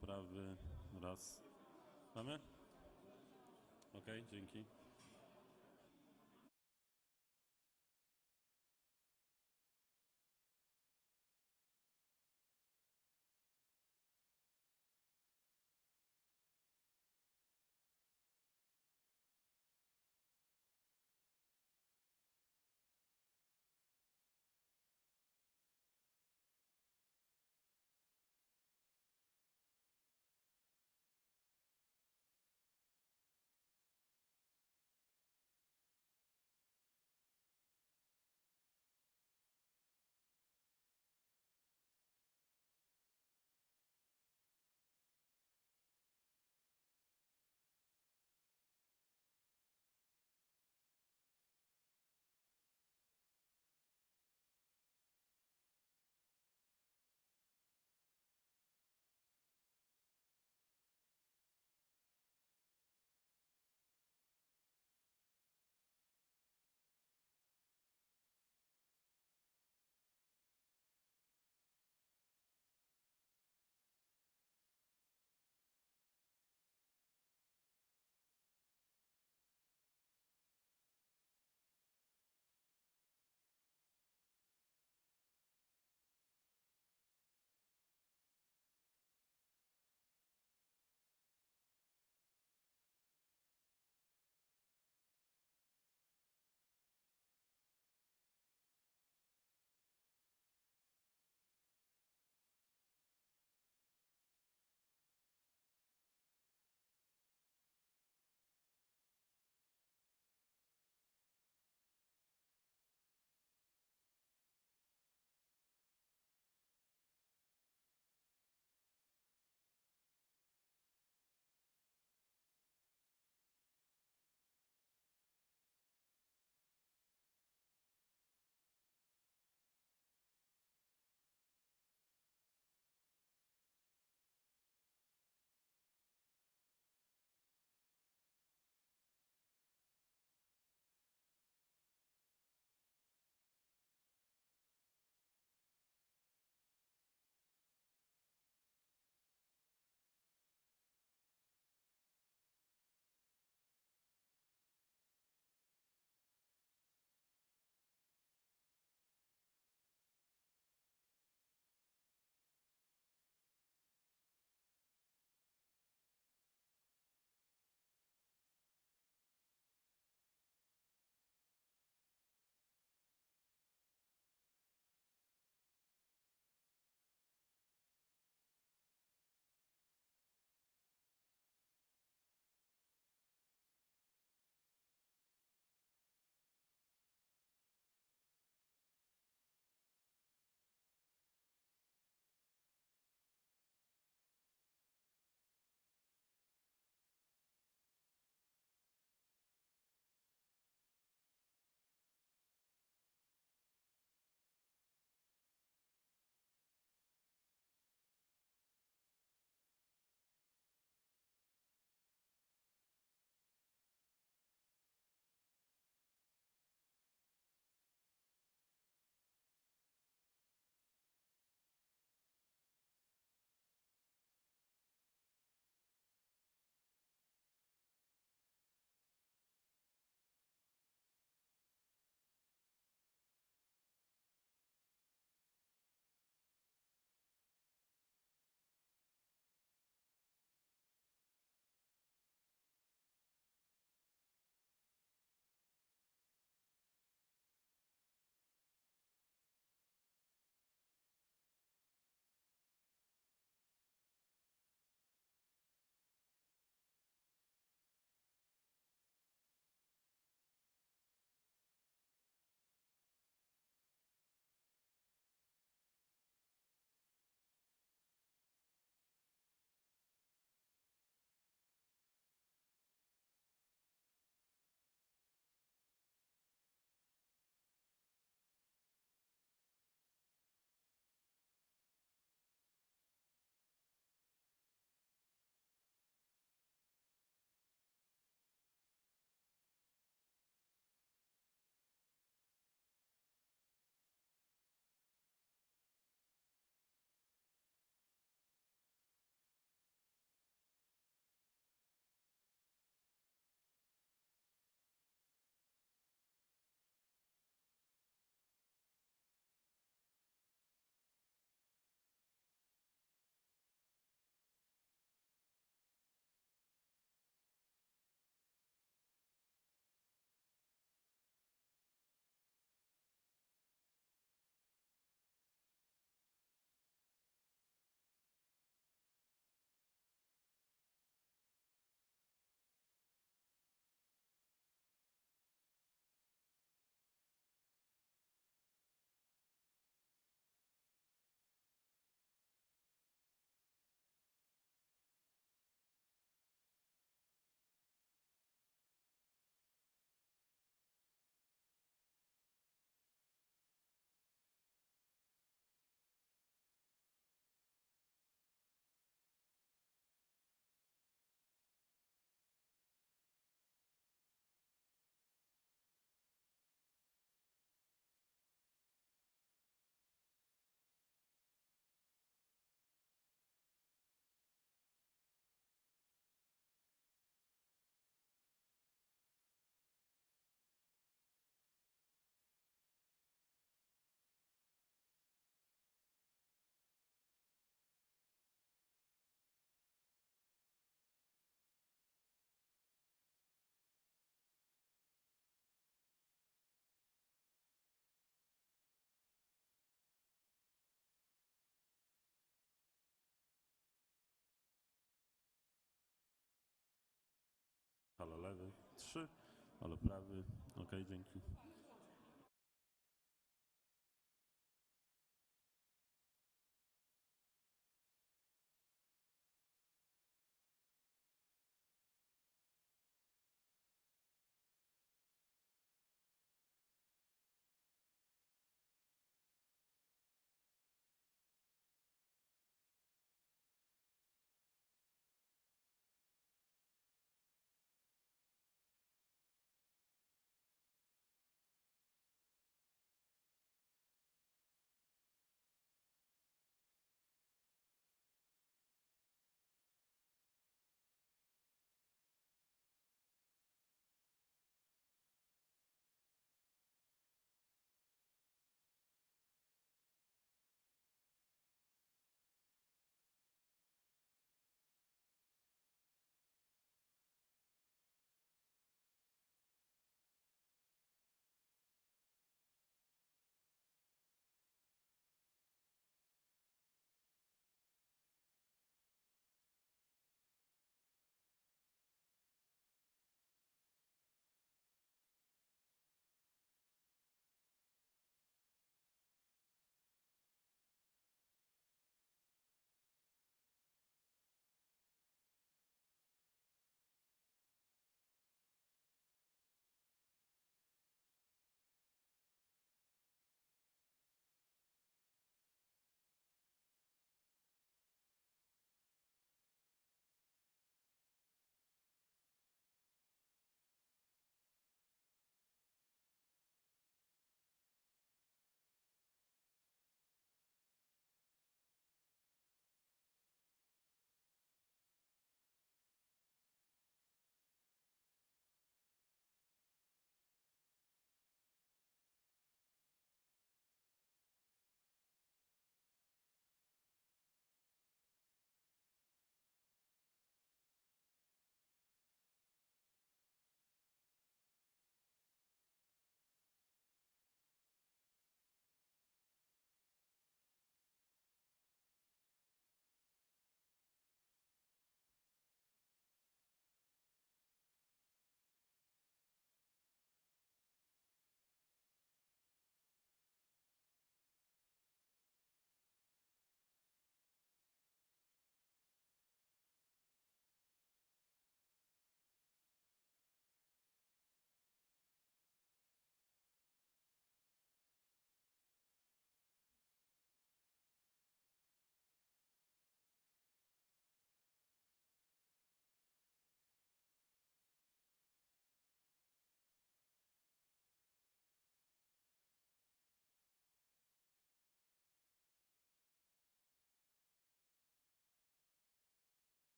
Prawy, raz. Mamy? Okej, dzięki. 3, ale prawy. Okej, dzięki.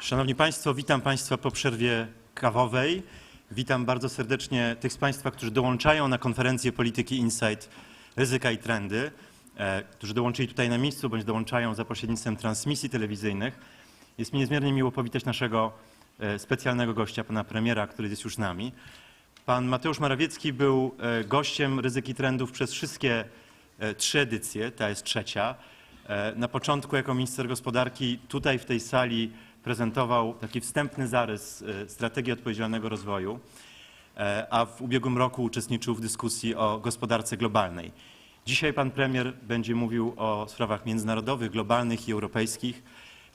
Szanowni Państwo, witam Państwa po przerwie kawowej. Witam bardzo serdecznie tych z Państwa, którzy dołączają na konferencję Polityki Insight, Ryzyka i Trendy, którzy dołączyli tutaj na miejscu, bądź dołączają za pośrednictwem transmisji telewizyjnych. Jest mi niezmiernie miło powitać naszego specjalnego gościa, pana premiera, który jest już z nami. Pan Mateusz Morawiecki był gościem Ryzyki Trendów przez wszystkie 3 edycje, ta jest 3. Na początku jako minister gospodarki tutaj w tej sali prezentował taki wstępny zarys strategii odpowiedzialnego rozwoju, a w ubiegłym roku uczestniczył w dyskusji o gospodarce globalnej. Dzisiaj pan premier będzie mówił o sprawach międzynarodowych, globalnych i europejskich.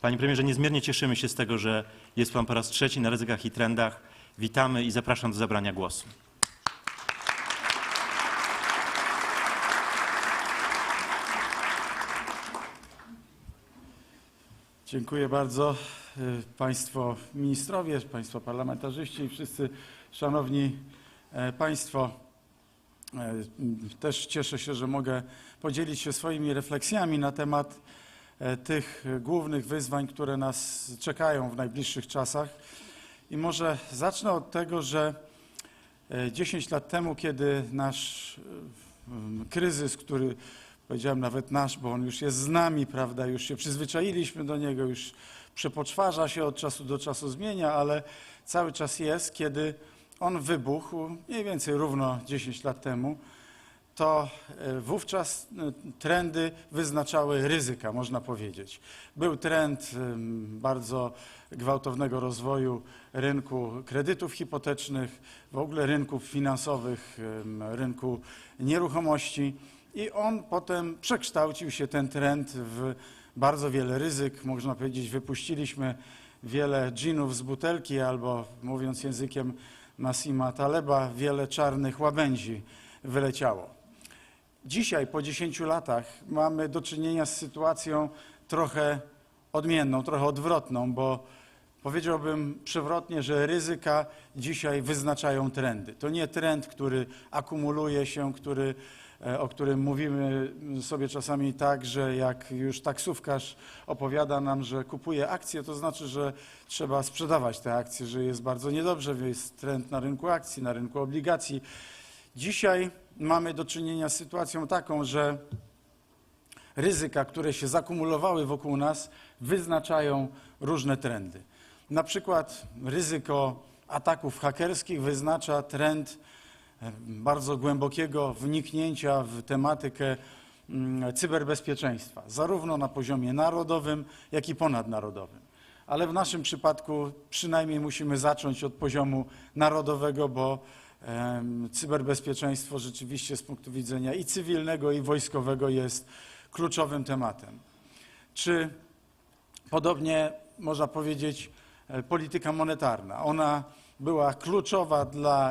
Panie premierze, niezmiernie cieszymy się z tego, że jest pan po raz 3 na Ryzykach i Trendach. Witamy i zapraszam do zabrania głosu. Dziękuję bardzo. Państwo ministrowie, Państwo parlamentarzyści i wszyscy szanowni Państwo. Też cieszę się, że mogę podzielić się swoimi refleksjami na temat tych głównych wyzwań, które nas czekają w najbliższych czasach. I może zacznę od tego, że 10 lat temu, kiedy nasz kryzys, który powiedziałem nawet nasz, bo on już jest z nami, prawda, już się przyzwyczailiśmy do niego, już przepoczwarza się od czasu do czasu, zmienia, ale cały czas jest, kiedy on wybuchł, mniej więcej równo 10 lat temu, to wówczas trendy wyznaczały ryzyka, można powiedzieć. Był trend bardzo gwałtownego rozwoju rynku kredytów hipotecznych, w ogóle rynków finansowych, rynku nieruchomości i on potem przekształcił się, ten trend, w bardzo wiele ryzyk. Można powiedzieć, wypuściliśmy wiele dżinów z butelki albo, mówiąc językiem Nassima Taleba, wiele czarnych łabędzi wyleciało. Dzisiaj, po 10 latach, mamy do czynienia z sytuacją trochę odmienną, trochę odwrotną, bo powiedziałbym przewrotnie, że ryzyka dzisiaj wyznaczają trendy. To nie trend, który akumuluje się, o którym mówimy sobie czasami tak, że jak już taksówkarz opowiada nam, że kupuje akcje, to znaczy, że trzeba sprzedawać te akcje, że jest bardzo niedobrze, jest trend na rynku akcji, na rynku obligacji. Dzisiaj mamy do czynienia z sytuacją taką, że ryzyka, które się zakumulowały wokół nas, wyznaczają różne trendy. Na przykład ryzyko ataków hakerskich wyznacza trend bardzo głębokiego wniknięcia w tematykę cyberbezpieczeństwa, zarówno na poziomie narodowym, jak i ponadnarodowym. Ale w naszym przypadku przynajmniej musimy zacząć od poziomu narodowego, bo cyberbezpieczeństwo rzeczywiście z punktu widzenia i cywilnego, i wojskowego jest kluczowym tematem. Czy podobnie można powiedzieć polityka monetarna? Ona była kluczowa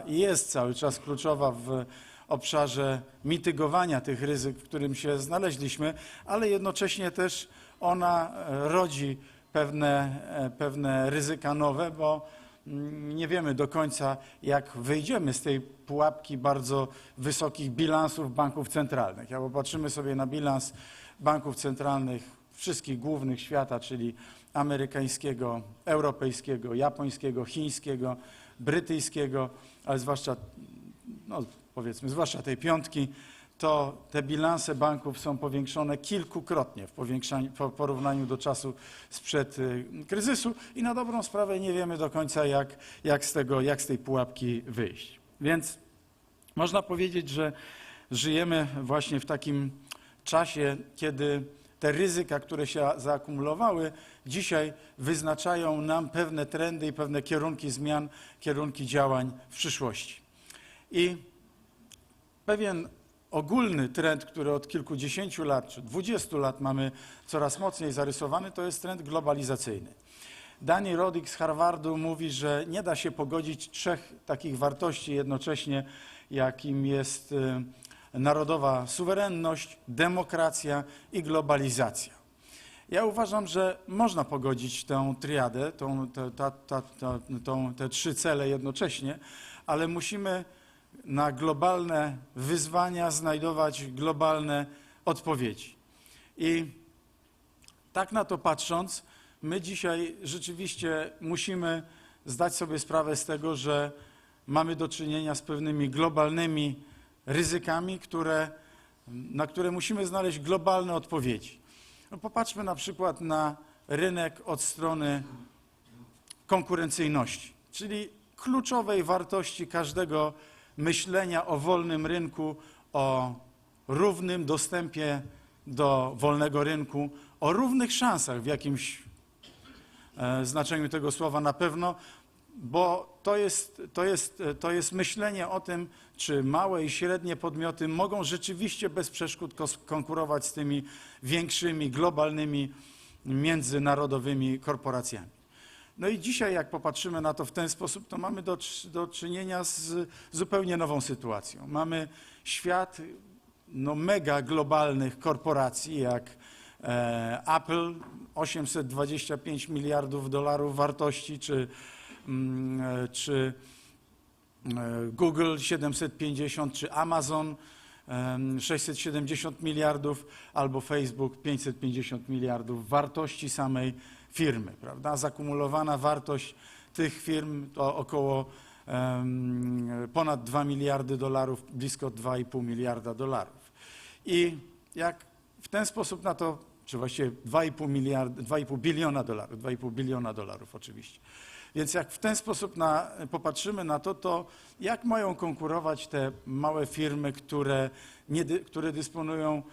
i jest cały czas kluczowa w obszarze mitygowania tych ryzyk, w którym się znaleźliśmy, ale jednocześnie też ona rodzi pewne ryzyka nowe, bo nie wiemy do końca, jak wyjdziemy z tej pułapki bardzo wysokich bilansów banków centralnych. Jak popatrzymy sobie na bilans banków centralnych wszystkich głównych świata, czyli amerykańskiego, europejskiego, japońskiego, chińskiego, brytyjskiego, ale zwłaszcza, powiedzmy, zwłaszcza tej 5, to te bilanse banków są powiększone kilkukrotnie w porównaniu do czasu sprzed kryzysu i na dobrą sprawę nie wiemy do końca, jak z tej pułapki wyjść. Więc można powiedzieć, że żyjemy właśnie w takim czasie, kiedy te ryzyka, które się zaakumulowały, dzisiaj wyznaczają nam pewne trendy i pewne kierunki zmian, kierunki działań w przyszłości. I pewien ogólny trend, który od kilkudziesięciu lat czy 20 lat mamy coraz mocniej zarysowany, to jest trend globalizacyjny. Daniel Roddick z Harvardu mówi, że nie da się pogodzić 3 takich wartości jednocześnie, jakim jest narodowa suwerenność, demokracja i globalizacja. Ja uważam, że można pogodzić tę triadę, te 3 cele jednocześnie, ale musimy na globalne wyzwania znajdować globalne odpowiedzi. I tak na to patrząc, my dzisiaj rzeczywiście musimy zdać sobie sprawę z tego, że mamy do czynienia z pewnymi globalnymi ryzykami, na które musimy znaleźć globalne odpowiedzi. No popatrzmy na przykład na rynek od strony konkurencyjności, czyli kluczowej wartości każdego myślenia o wolnym rynku, o równym dostępie do wolnego rynku, o równych szansach w jakimś znaczeniu tego słowa na pewno, bo to jest myślenie o tym, czy małe i średnie podmioty mogą rzeczywiście bez przeszkód konkurować z tymi większymi, globalnymi, międzynarodowymi korporacjami. No i dzisiaj, jak popatrzymy na to w ten sposób, to mamy do czynienia z zupełnie nową sytuacją. Mamy świat mega globalnych korporacji, jak Apple, 825 miliardów dolarów wartości, czy Google 750, czy Amazon 670 miliardów, albo Facebook 550 miliardów wartości samej firmy, prawda? Zakumulowana wartość tych firm to około ponad 2 miliardy dolarów, blisko 2,5 miliarda dolarów. I jak w ten sposób na to, czy właściwie 2,5 biliona dolarów oczywiście. Więc jak w ten sposób popatrzymy na to, to jak mają konkurować te małe firmy, które dysponują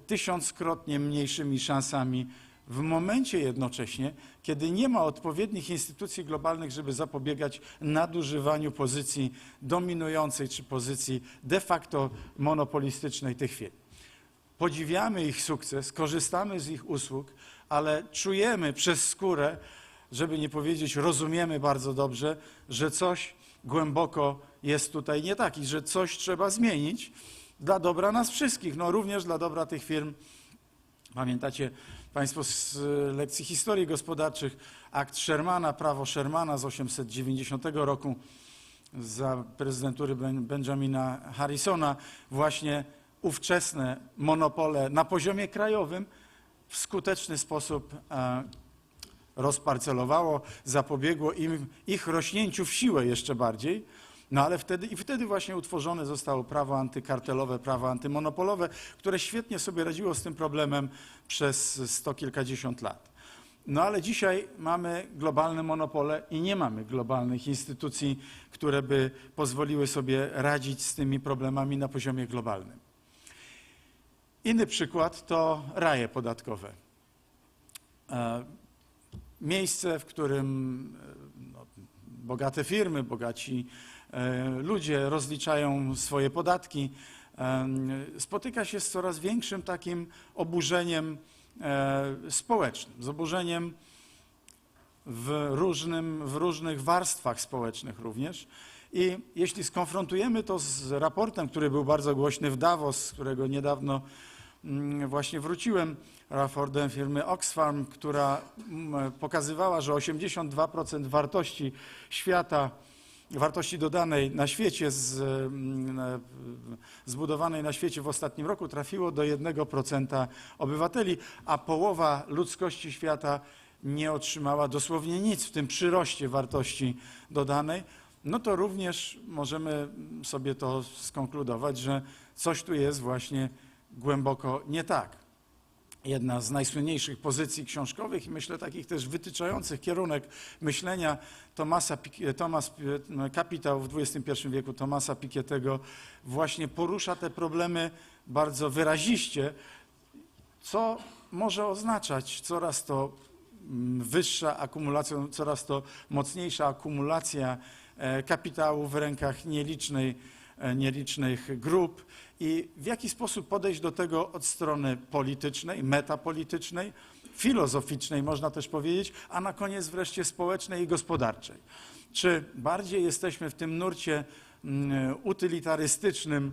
tysiąckrotnie mniejszymi szansami w momencie jednocześnie, kiedy nie ma odpowiednich instytucji globalnych, żeby zapobiegać nadużywaniu pozycji dominującej czy pozycji de facto monopolistycznej tych firm. Podziwiamy ich sukces, korzystamy z ich usług, ale czujemy przez skórę, żeby nie powiedzieć rozumiemy bardzo dobrze, że coś głęboko jest tutaj nie tak i że coś trzeba zmienić dla dobra nas wszystkich, no również dla dobra tych firm. Pamiętacie Państwo z lekcji historii gospodarczych akt Shermana, prawo Shermana z 1890 roku za prezydentury Benjamina Harrisona, właśnie ówczesne monopole na poziomie krajowym w skuteczny sposób rozparcelowało, zapobiegło ich rośnięciu w siłę jeszcze bardziej, no ale wtedy właśnie utworzone zostało prawo antykartelowe, prawo antymonopolowe, które świetnie sobie radziło z tym problemem przez 100 kilkadziesiąt lat. No ale dzisiaj mamy globalne monopole i nie mamy globalnych instytucji, które by pozwoliły sobie radzić z tymi problemami na poziomie globalnym. Inny przykład to raje podatkowe. Miejsce, w którym bogate firmy, bogaci ludzie rozliczają swoje podatki, spotyka się z coraz większym takim oburzeniem społecznym, z oburzeniem w różnych warstwach społecznych również. I jeśli skonfrontujemy to z raportem, który był bardzo głośny w Davos, z którego niedawno właśnie wróciłem, raportem firmy Oxfam, która pokazywała, że 82% wartości świata, wartości dodanej na świecie, zbudowanej na świecie w ostatnim roku trafiło do 1% obywateli, a połowa ludzkości świata nie otrzymała dosłownie nic w tym przyroście wartości dodanej, no to również możemy sobie to skonkludować, że coś tu jest właśnie głęboko nie tak. Jedna z najsłynniejszych pozycji książkowych i myślę takich też wytyczających kierunek myślenia Kapitał w XXI wieku Thomasa Piketty'ego właśnie porusza te problemy bardzo wyraziście, co może oznaczać coraz to wyższa akumulacja, coraz to mocniejsza akumulacja kapitału w rękach nielicznych grup i w jaki sposób podejść do tego od strony politycznej, metapolitycznej, filozoficznej można też powiedzieć, a na koniec wreszcie społecznej i gospodarczej. Czy bardziej jesteśmy w tym nurcie utylitarystycznym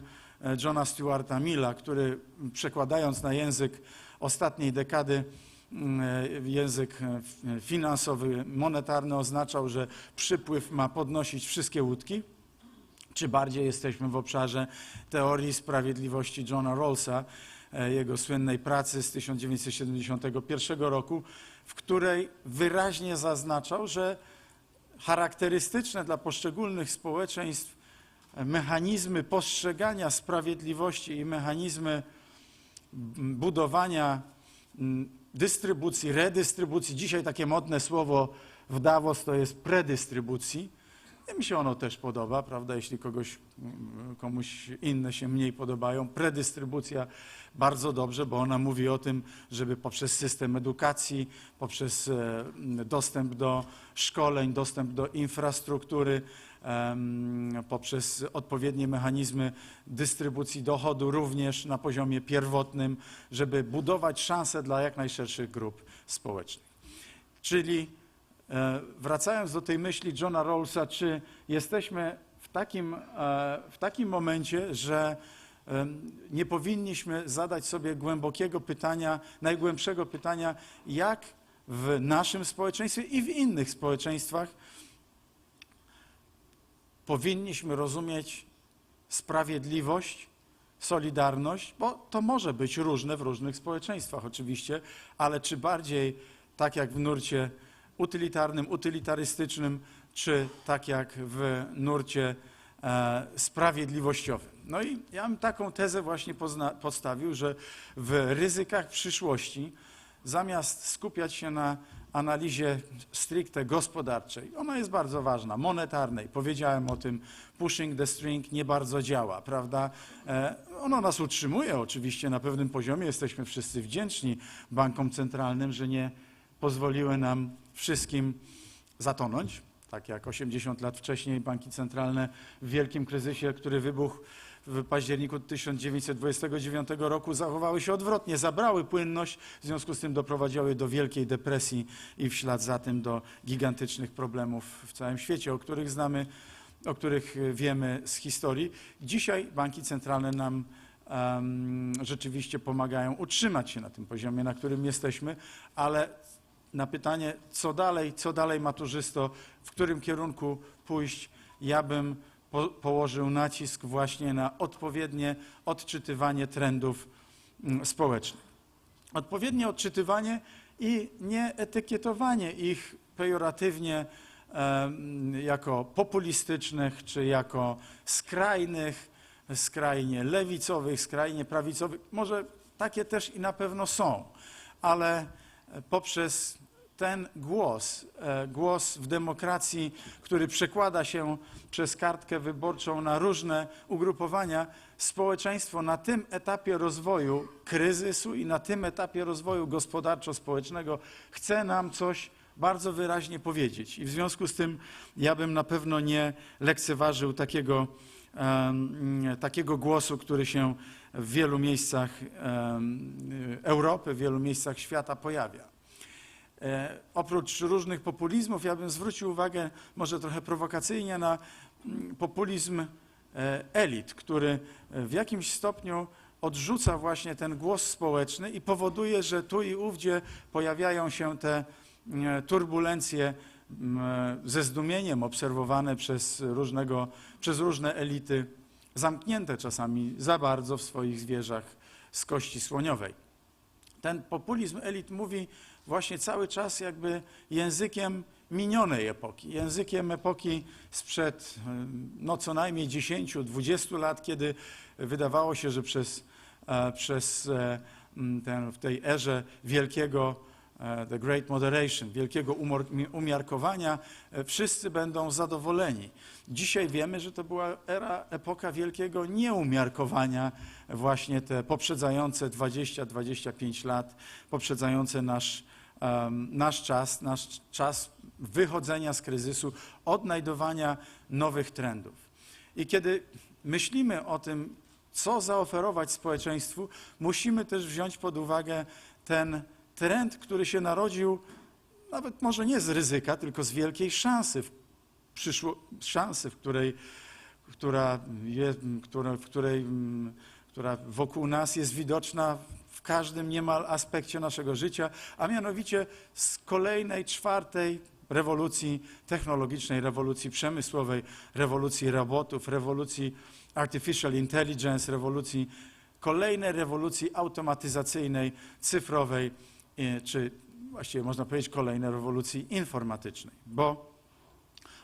Johna StuartaIlla, który przekładając na język ostatniej dekady, język finansowy, monetarny oznaczał, że przypływ ma podnosić wszystkie łódki, czy bardziej jesteśmy w obszarze teorii sprawiedliwości Johna Rawlsa, jego słynnej pracy z 1971 roku, w której wyraźnie zaznaczał, że charakterystyczne dla poszczególnych społeczeństw mechanizmy postrzegania sprawiedliwości i mechanizmy budowania dystrybucji, redystrybucji, dzisiaj takie modne słowo w Davos to jest predystrybucji. I mi się ono też podoba, prawda, jeśli komuś inne się mniej podobają. Predystrybucja bardzo dobrze, bo ona mówi o tym, żeby poprzez system edukacji, poprzez dostęp do szkoleń, dostęp do infrastruktury, poprzez odpowiednie mechanizmy dystrybucji dochodu również na poziomie pierwotnym, żeby budować szanse dla jak najszerszych grup społecznych. Czyli wracając do tej myśli Johna Rawlsa, czy jesteśmy w takim momencie, że nie powinniśmy zadać sobie głębokiego pytania, najgłębszego pytania, jak w naszym społeczeństwie i w innych społeczeństwach powinniśmy rozumieć sprawiedliwość, solidarność, bo to może być różne w różnych społeczeństwach oczywiście, ale czy bardziej tak jak w nurcie utylitarnym, utylitarystycznym, czy tak jak w nurcie sprawiedliwościowym. No i ja bym taką tezę właśnie postawił, że w ryzykach przyszłości, zamiast skupiać się na analizie stricte gospodarczej, ona jest bardzo ważna, monetarnej, powiedziałem o tym, pushing the string nie bardzo działa, prawda? Ono nas utrzymuje oczywiście na pewnym poziomie, jesteśmy wszyscy wdzięczni bankom centralnym, że nie pozwoliły nam wszystkim zatonąć, tak jak 80 lat wcześniej banki centralne w wielkim kryzysie, który wybuchł w październiku 1929 roku, zachowały się odwrotnie, zabrały płynność, w związku z tym doprowadziły do wielkiej depresji i w ślad za tym do gigantycznych problemów w całym świecie, o których znamy, o których wiemy z historii. Dzisiaj banki centralne nam rzeczywiście pomagają utrzymać się na tym poziomie, na którym jesteśmy, ale na pytanie, co dalej maturzysto, w którym kierunku pójść, ja bym położył nacisk właśnie na odpowiednie odczytywanie trendów społecznych. Odpowiednie odczytywanie i nie etykietowanie ich pejoratywnie jako populistycznych, czy jako skrajnych, skrajnie lewicowych, skrajnie prawicowych. Może takie też i na pewno są, ale poprzez ten głos w demokracji, który przekłada się przez kartkę wyborczą na różne ugrupowania, społeczeństwo na tym etapie rozwoju kryzysu i na tym etapie rozwoju gospodarczo-społecznego chce nam coś bardzo wyraźnie powiedzieć. I w związku z tym ja bym na pewno nie lekceważył takiego głosu, który się w wielu miejscach Europy, w wielu miejscach świata pojawia. Oprócz różnych populizmów, ja bym zwrócił uwagę, może trochę prowokacyjnie, na populizm elit, który w jakimś stopniu odrzuca właśnie ten głos społeczny i powoduje, że tu i ówdzie pojawiają się te turbulencje ze zdumieniem obserwowane przez różne elity, zamknięte czasami za bardzo w swoich zwierzach z kości słoniowej. Ten populizm elit mówi właśnie cały czas jakby językiem minionej epoki, językiem epoki sprzed no co najmniej 10-20 lat, kiedy wydawało się, że w tej erze wielkiego the great moderation, wielkiego umiarkowania, wszyscy będą zadowoleni. Dzisiaj wiemy, że to była epoka wielkiego nieumiarkowania, właśnie te poprzedzające 20-25 lat, poprzedzające nasz czas wychodzenia z kryzysu, odnajdowania nowych trendów. I kiedy myślimy o tym, co zaoferować społeczeństwu, musimy też wziąć pod uwagę ten trend, który się narodził nawet może nie z ryzyka, tylko z wielkiej szansy, która wokół nas jest widoczna w każdym niemal aspekcie naszego życia, a mianowicie z kolejnej, czwartej rewolucji technologicznej, rewolucji przemysłowej, rewolucji robotów, rewolucji artificial intelligence, rewolucji kolejnej rewolucji automatyzacyjnej, cyfrowej, czy właściwie można powiedzieć kolejnej rewolucji informatycznej, bo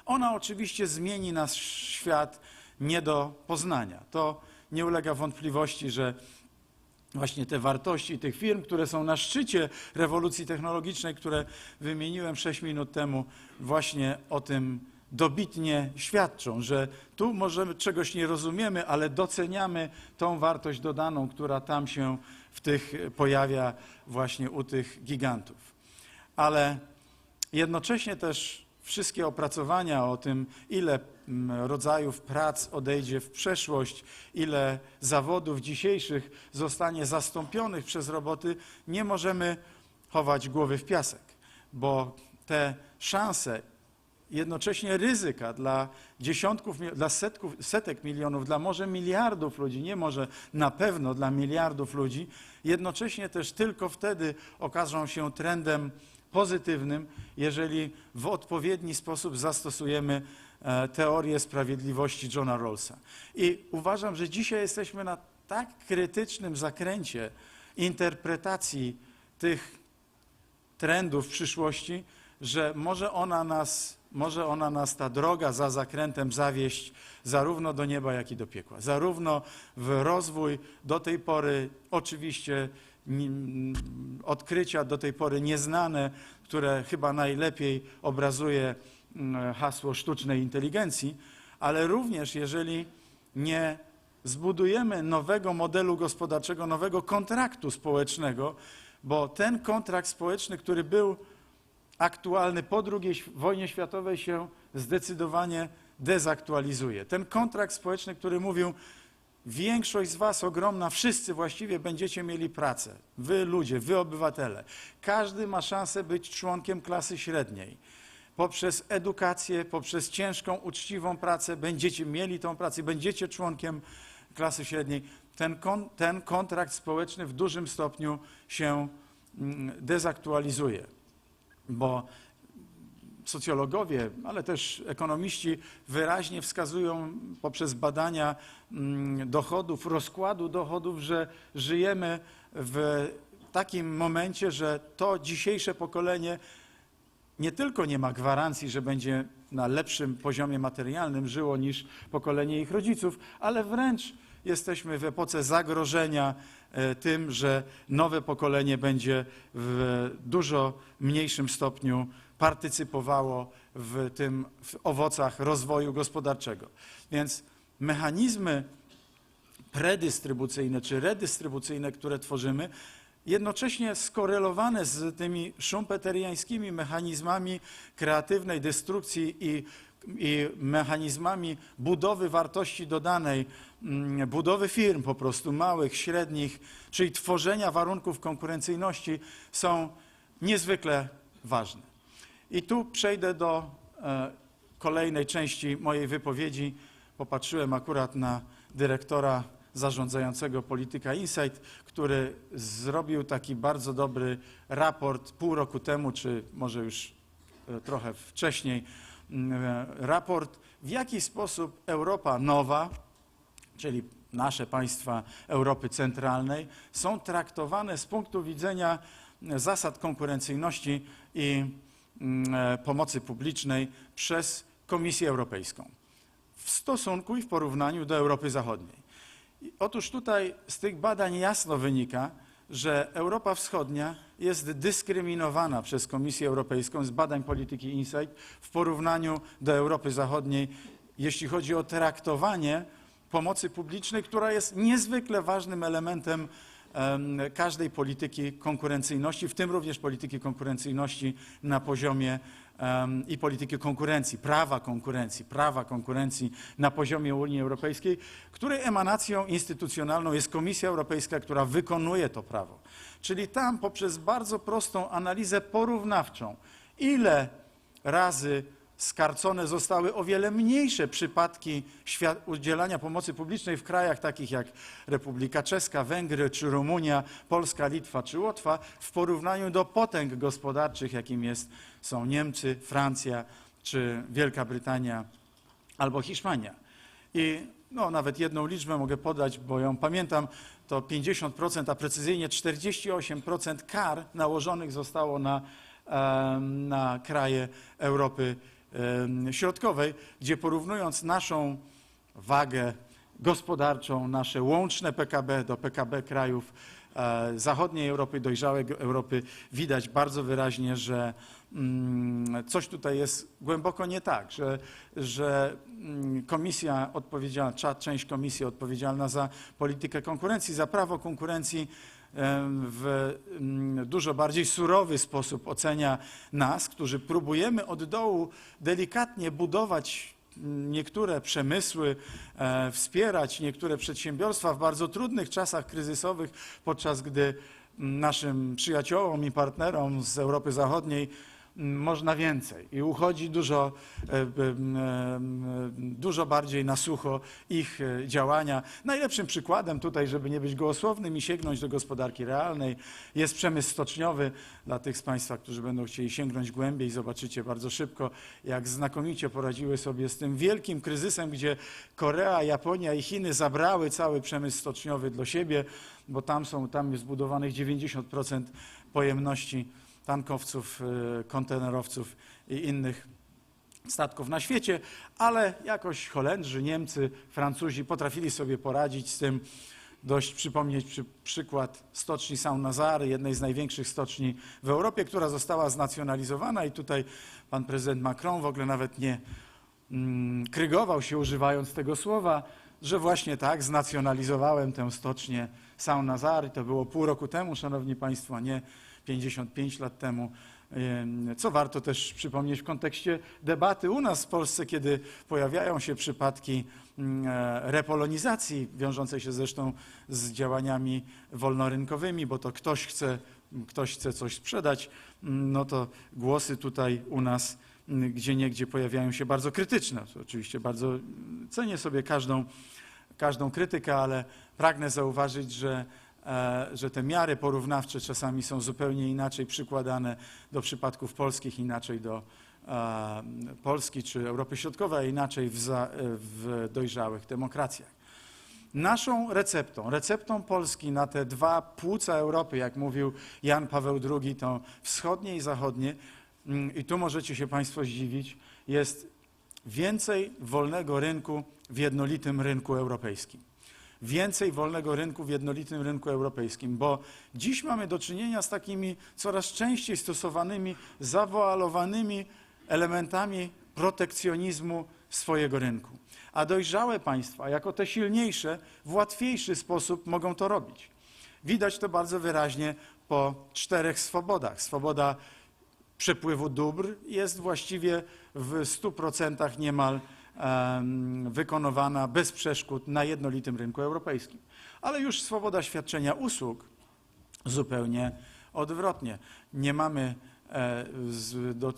ona oczywiście zmieni nasz świat nie do poznania. To nie ulega wątpliwości, że właśnie te wartości tych firm, które są na szczycie rewolucji technologicznej, które wymieniłem 6 minut temu, właśnie o tym dobitnie świadczą, że tu może czegoś nie rozumiemy, ale doceniamy tą wartość dodaną, która tam się pojawia właśnie u tych gigantów. Ale jednocześnie też wszystkie opracowania o tym, ile rodzajów prac odejdzie w przeszłość, ile zawodów dzisiejszych zostanie zastąpionych przez roboty, nie możemy chować głowy w piasek, bo te szanse, jednocześnie ryzyka dla dziesiątków, dla setek milionów, dla może miliardów ludzi, nie może, na pewno dla miliardów ludzi, jednocześnie też tylko wtedy okażą się trendem pozytywnym, jeżeli w odpowiedni sposób zastosujemy teorię sprawiedliwości Johna Rawlsa. I uważam, że dzisiaj jesteśmy na tak krytycznym zakręcie interpretacji tych trendów w przyszłości, że może ona nas, ta droga za zakrętem zawieść zarówno do nieba, jak i do piekła. Zarówno w rozwój do tej pory, oczywiście odkrycia do tej pory nieznane, które chyba najlepiej obrazuje hasło sztucznej inteligencji, ale również jeżeli nie zbudujemy nowego modelu gospodarczego, nowego kontraktu społecznego, bo ten kontrakt społeczny, który był aktualny po II wojnie światowej, się zdecydowanie dezaktualizuje. Ten kontrakt społeczny, który mówił: większość z was, ogromna, wszyscy właściwie będziecie mieli pracę. Wy ludzie, wy obywatele. Każdy ma szansę być członkiem klasy średniej. Poprzez edukację, poprzez ciężką, uczciwą pracę będziecie mieli tą pracę, będziecie członkiem klasy średniej. Ten kontrakt społeczny w dużym stopniu się dezaktualizuje, bo socjologowie, ale też ekonomiści wyraźnie wskazują poprzez badania dochodów, rozkładu dochodów, że żyjemy w takim momencie, że to dzisiejsze pokolenie nie tylko nie ma gwarancji, że będzie na lepszym poziomie materialnym żyło niż pokolenie ich rodziców, ale wręcz jesteśmy w epoce zagrożenia tym, że nowe pokolenie będzie w dużo mniejszym stopniu partycypowało w owocach rozwoju gospodarczego. Więc mechanizmy predystrybucyjne czy redystrybucyjne, które tworzymy, jednocześnie skorelowane z tymi schumpeteriańskimi mechanizmami kreatywnej destrukcji i mechanizmami budowy wartości dodanej, budowy firm po prostu małych, średnich, czyli tworzenia warunków konkurencyjności, są niezwykle ważne. I tu przejdę do kolejnej części mojej wypowiedzi. Popatrzyłem akurat na dyrektora zarządzającego Polityka Insight, który zrobił taki bardzo dobry raport pół roku temu, czy może już trochę wcześniej, raport, w jaki sposób Europa nowa, czyli nasze państwa Europy Centralnej, są traktowane z punktu widzenia zasad konkurencyjności i pomocy publicznej przez Komisję Europejską w stosunku i w porównaniu do Europy Zachodniej. Otóż tutaj z tych badań jasno wynika, że Europa Wschodnia jest dyskryminowana przez Komisję Europejską z badań Polityki Insight w porównaniu do Europy Zachodniej, jeśli chodzi o traktowanie pomocy publicznej, która jest niezwykle ważnym elementem każdej polityki konkurencyjności, w tym również polityki konkurencyjności na poziomie i polityki konkurencji, prawa konkurencji na poziomie Unii Europejskiej, której emanacją instytucjonalną jest Komisja Europejska, która wykonuje to prawo. Czyli tam poprzez bardzo prostą analizę porównawczą, ile razy skarcone zostały o wiele mniejsze przypadki udzielania pomocy publicznej w krajach takich jak Republika Czeska, Węgry czy Rumunia, Polska, Litwa czy Łotwa w porównaniu do potęg gospodarczych, jakim są Niemcy, Francja czy Wielka Brytania albo Hiszpania. I no, nawet jedną liczbę mogę podać, bo ją pamiętam, to 50%, a precyzyjnie 48% kar nałożonych zostało na kraje Europy Środkowej, gdzie porównując naszą wagę gospodarczą, nasze łączne PKB do PKB krajów zachodniej Europy, dojrzałej Europy, widać bardzo wyraźnie, że coś tutaj jest głęboko nie tak, że komisja odpowiedzialna, część komisji odpowiedzialna za politykę konkurencji, za prawo konkurencji w dużo bardziej surowy sposób ocenia nas, którzy próbujemy od dołu delikatnie budować niektóre przemysły, wspierać niektóre przedsiębiorstwa w bardzo trudnych czasach kryzysowych, podczas gdy naszym przyjaciołom i partnerom z Europy Zachodniej można więcej i uchodzi dużo bardziej na sucho ich działania. Najlepszym przykładem tutaj, żeby nie być gołosłownym i sięgnąć do gospodarki realnej, jest przemysł stoczniowy. Dla tych z Państwa, którzy będą chcieli sięgnąć głębiej, zobaczycie bardzo szybko, jak znakomicie poradziły sobie z tym wielkim kryzysem, gdzie Korea, Japonia i Chiny zabrały cały przemysł stoczniowy do siebie, bo tam jest zbudowanych 90% pojemności tankowców, kontenerowców i innych statków na świecie, ale jakoś Holendrzy, Niemcy, Francuzi potrafili sobie poradzić z tym. Dość przypomnieć przykład stoczni Saint-Nazaire, jednej z największych stoczni w Europie, która została znacjonalizowana i tutaj pan prezydent Macron w ogóle nawet nie krygował się, używając tego słowa, że właśnie tak, znacjonalizowałem tę stocznię Saint-Nazaire i to było pół roku temu, szanowni państwo, a nie 55 lat temu, co warto też przypomnieć w kontekście debaty u nas w Polsce, kiedy pojawiają się przypadki repolonizacji, wiążącej się zresztą z działaniami wolnorynkowymi, bo to ktoś chce coś sprzedać, no to głosy tutaj u nas gdzieniegdzie pojawiają się bardzo krytyczne. Oczywiście bardzo cenię sobie każdą krytykę, ale pragnę zauważyć, że te miary porównawcze czasami są zupełnie inaczej przykładane do przypadków polskich, inaczej do Polski czy Europy Środkowej, a inaczej w dojrzałych demokracjach. Naszą receptą Polski na te dwa płuca Europy, jak mówił Jan Paweł II, to wschodnie i zachodnie, i tu możecie się Państwo zdziwić, jest więcej wolnego rynku w jednolitym rynku europejskim. Więcej wolnego rynku w jednolitym rynku europejskim, bo dziś mamy do czynienia z takimi coraz częściej stosowanymi, zawoalowanymi elementami protekcjonizmu swojego rynku. A dojrzałe państwa, jako te silniejsze, w łatwiejszy sposób mogą to robić. Widać to bardzo wyraźnie po 4 swobodach. Swoboda przepływu dóbr jest właściwie w 100% niemal wykonywana bez przeszkód na jednolitym rynku europejskim. Ale już swoboda świadczenia usług zupełnie odwrotnie. Nie mamy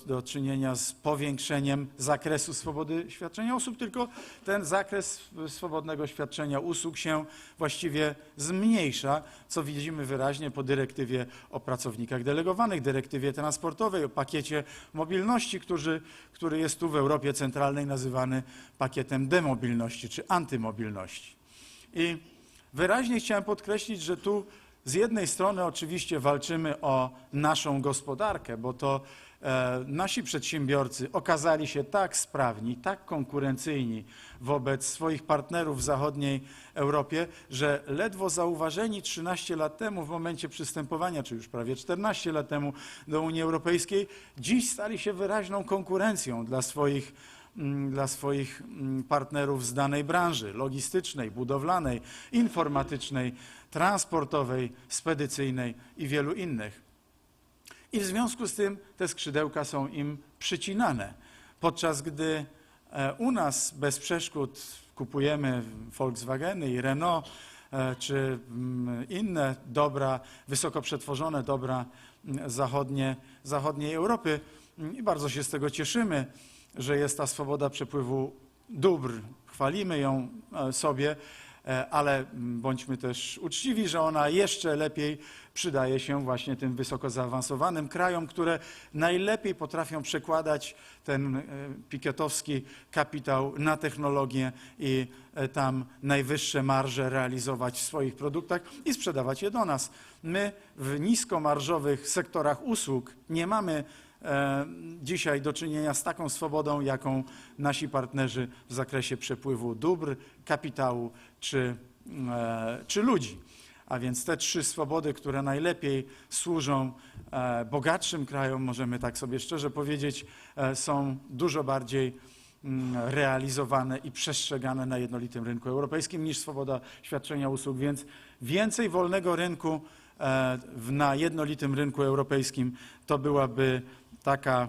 do czynienia z powiększeniem zakresu swobody świadczenia usług, tylko ten zakres swobodnego świadczenia usług się właściwie zmniejsza, co widzimy wyraźnie po dyrektywie o pracownikach delegowanych, dyrektywie transportowej, o pakiecie mobilności, który jest tu w Europie Centralnej nazywany pakietem demobilności czy antymobilności. I wyraźnie chciałem podkreślić, że tu z jednej strony oczywiście walczymy o naszą gospodarkę, bo to nasi przedsiębiorcy okazali się tak sprawni, tak konkurencyjni wobec swoich partnerów w zachodniej Europie, że ledwo zauważeni 13 lat temu w momencie przystępowania, czy już prawie 14 lat temu do Unii Europejskiej, dziś stali się wyraźną konkurencją dla swoich partnerów z danej branży logistycznej, budowlanej, informatycznej, transportowej, spedycyjnej i wielu innych. I w związku z tym te skrzydełka są im przycinane, podczas gdy u nas bez przeszkód kupujemy Volkswageny i Renault, czy inne dobra, wysoko przetworzone dobra zachodniej Europy i bardzo się z tego cieszymy, że jest ta swoboda przepływu dóbr. Chwalimy ją sobie, ale bądźmy też uczciwi, że ona jeszcze lepiej przydaje się właśnie tym wysoko zaawansowanym krajom, które najlepiej potrafią przekładać ten pikietowski kapitał na technologię i tam najwyższe marże realizować w swoich produktach i sprzedawać je do nas. My w niskomarżowych sektorach usług nie mamy dzisiaj do czynienia z taką swobodą, jaką nasi partnerzy w zakresie przepływu dóbr, kapitału czy ludzi. A więc te 3 swobody, które najlepiej służą bogatszym krajom, możemy tak sobie szczerze powiedzieć, są dużo bardziej realizowane i przestrzegane na jednolitym rynku europejskim niż swoboda świadczenia usług, więc więcej wolnego rynku na jednolitym rynku europejskim to byłaby taka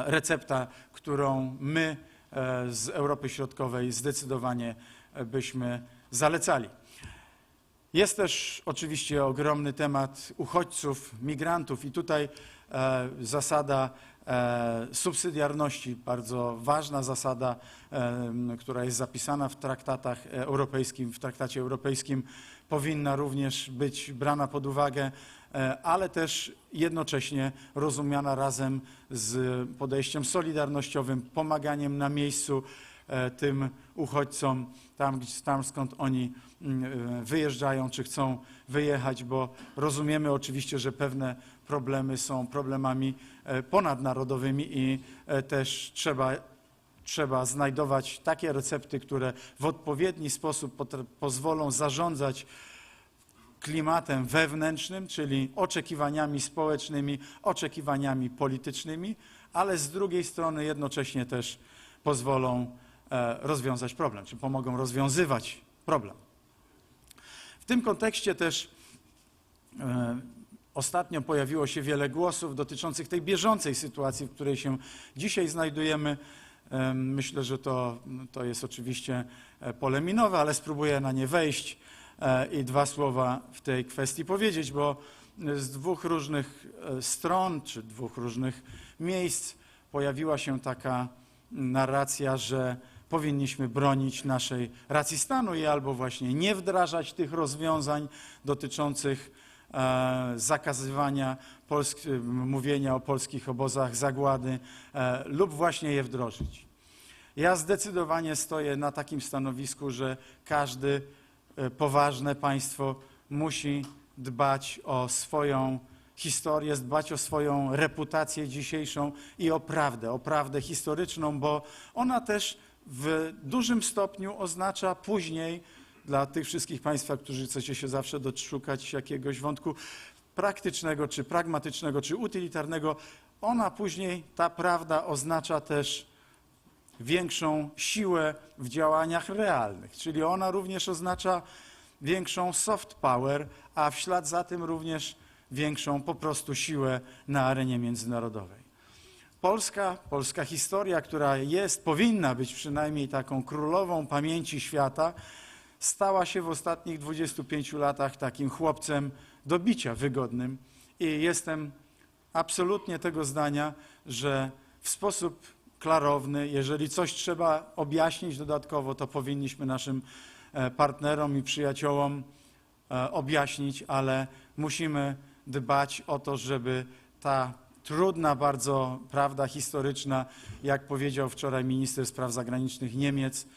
recepta, którą my z Europy Środkowej zdecydowanie byśmy zalecali. Jest też oczywiście ogromny temat uchodźców, migrantów i tutaj zasada subsydiarności, bardzo ważna zasada, która jest zapisana w traktatach europejskim, w traktacie europejskim, powinna również być brana pod uwagę, ale też jednocześnie rozumiana razem z podejściem solidarnościowym, pomaganiem na miejscu tym uchodźcom, tam skąd oni wyjeżdżają, czy chcą wyjechać, bo rozumiemy oczywiście, że pewne problemy są problemami ponadnarodowymi i też trzeba znajdować takie recepty, które w odpowiedni sposób pozwolą zarządzać klimatem wewnętrznym, czyli oczekiwaniami społecznymi, oczekiwaniami politycznymi, ale z drugiej strony jednocześnie też pozwolą rozwiązać problem, czy pomogą rozwiązywać problem. W tym kontekście też ostatnio pojawiło się wiele głosów dotyczących tej bieżącej sytuacji, w której się dzisiaj znajdujemy. Myślę, że to jest oczywiście pole minowe, ale spróbuję na nie wejść i 2 słowa w tej kwestii powiedzieć, bo z 2 różnych stron, czy 2 różnych miejsc pojawiła się taka narracja, że powinniśmy bronić naszej racji stanu i albo właśnie nie wdrażać tych rozwiązań dotyczących zakazywania mówienia o polskich obozach zagłady lub właśnie je wdrożyć. Ja zdecydowanie stoję na takim stanowisku, że każde poważne państwo musi dbać o swoją historię, dbać o swoją reputację dzisiejszą i o prawdę historyczną, bo ona też w dużym stopniu oznacza później dla tych wszystkich państwa, którzy chcecie się zawsze doszukać jakiegoś wątku praktycznego, czy pragmatycznego, czy utylitarnego, ona później, ta prawda oznacza też większą siłę w działaniach realnych, czyli ona również oznacza większą soft power, a w ślad za tym również większą po prostu siłę na arenie międzynarodowej. Polska historia, która powinna być przynajmniej taką królową pamięci świata, stała się w ostatnich 25 latach takim chłopcem do bicia wygodnym i jestem absolutnie tego zdania, że w sposób klarowny, jeżeli coś trzeba objaśnić dodatkowo, to powinniśmy naszym partnerom i przyjaciołom objaśnić, ale musimy dbać o to, żeby ta trudna bardzo prawda historyczna, jak powiedział wczoraj minister spraw zagranicznych Niemiec,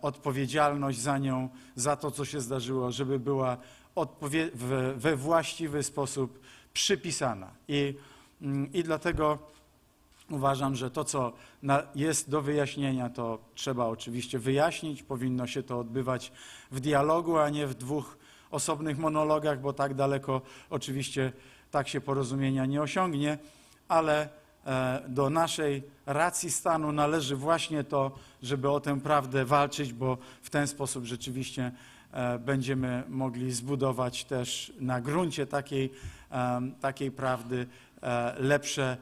odpowiedzialność za nią, za to, co się zdarzyło, żeby była we właściwy sposób przypisana. I dlatego uważam, że to, co jest do wyjaśnienia, to trzeba oczywiście wyjaśnić. Powinno się to odbywać w dialogu, a nie w 2 osobnych monologach, bo tak daleko oczywiście tak się porozumienia nie osiągnie, ale do naszej racji stanu należy właśnie to, żeby o tę prawdę walczyć, bo w ten sposób rzeczywiście będziemy mogli zbudować też na gruncie takiej prawdy lepsze,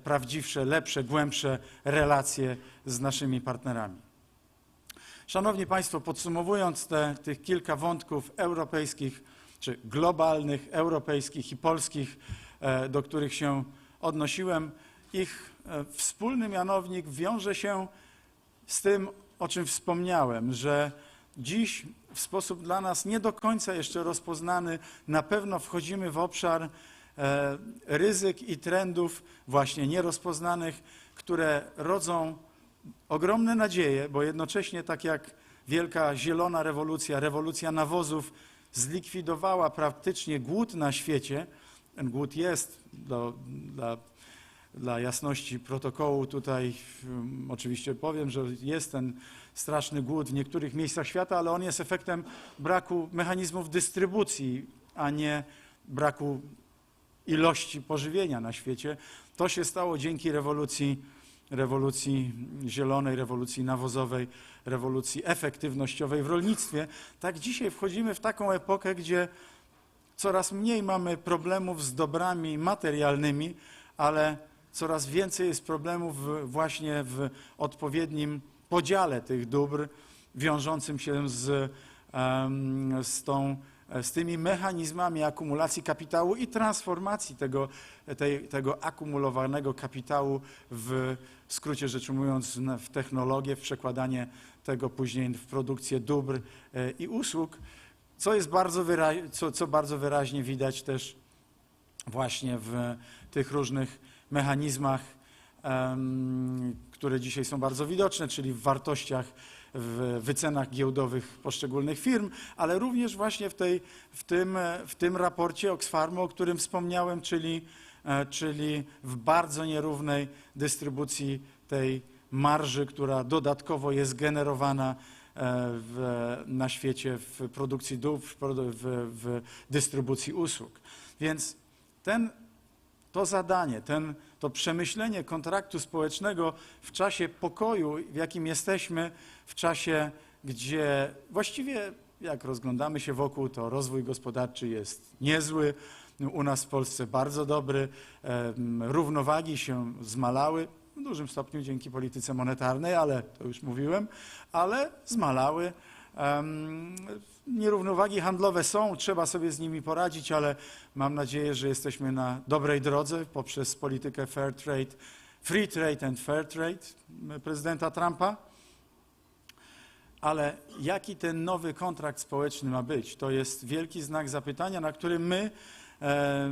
prawdziwsze, lepsze, głębsze relacje z naszymi partnerami. Szanowni Państwo, podsumowując tych kilka wątków europejskich, czy globalnych, europejskich i polskich, do których się odnosiłem, ich wspólny mianownik wiąże się z tym, o czym wspomniałem, że dziś w sposób dla nas nie do końca jeszcze rozpoznany na pewno wchodzimy w obszar ryzyk i trendów właśnie nierozpoznanych, które rodzą ogromne nadzieje, bo jednocześnie tak jak wielka zielona rewolucja, rewolucja nawozów zlikwidowała praktycznie głód na świecie, ten głód jest dla jasności protokołu tutaj oczywiście powiem, że jest ten straszny głód w niektórych miejscach świata, ale on jest efektem braku mechanizmów dystrybucji, a nie braku ilości pożywienia na świecie. To się stało dzięki rewolucji zielonej, rewolucji nawozowej, rewolucji efektywnościowej w rolnictwie. Tak dzisiaj wchodzimy w taką epokę, gdzie coraz mniej mamy problemów z dobrami materialnymi, ale coraz więcej jest problemów właśnie w odpowiednim podziale tych dóbr, wiążącym się z tymi mechanizmami akumulacji kapitału i transformacji tego akumulowanego kapitału, w skrócie rzecz ujmując, w technologię, w przekładanie tego później w produkcję dóbr i usług, co bardzo wyraźnie widać też właśnie w tych różnych mechanizmach, które dzisiaj są bardzo widoczne, czyli w wartościach, w wycenach giełdowych poszczególnych firm, ale również właśnie w tym raporcie Oxfamu, o którym wspomniałem, czyli w bardzo nierównej dystrybucji tej marży, która dodatkowo jest generowana na świecie w produkcji dóbr, w dystrybucji usług. Więc to zadanie, to przemyślenie kontraktu społecznego w czasie pokoju, w jakim jesteśmy, w czasie, gdzie właściwie jak rozglądamy się wokół, to rozwój gospodarczy jest niezły, u nas w Polsce bardzo dobry, równowagi się zmalały, w dużym stopniu dzięki polityce monetarnej, ale to już mówiłem, ale zmalały. Nierównowagi handlowe są, trzeba sobie z nimi poradzić, ale mam nadzieję, że jesteśmy na dobrej drodze poprzez politykę fair trade, free trade and fair trade prezydenta Trumpa. Ale jaki ten nowy kontrakt społeczny ma być? To jest wielki znak zapytania, na który my,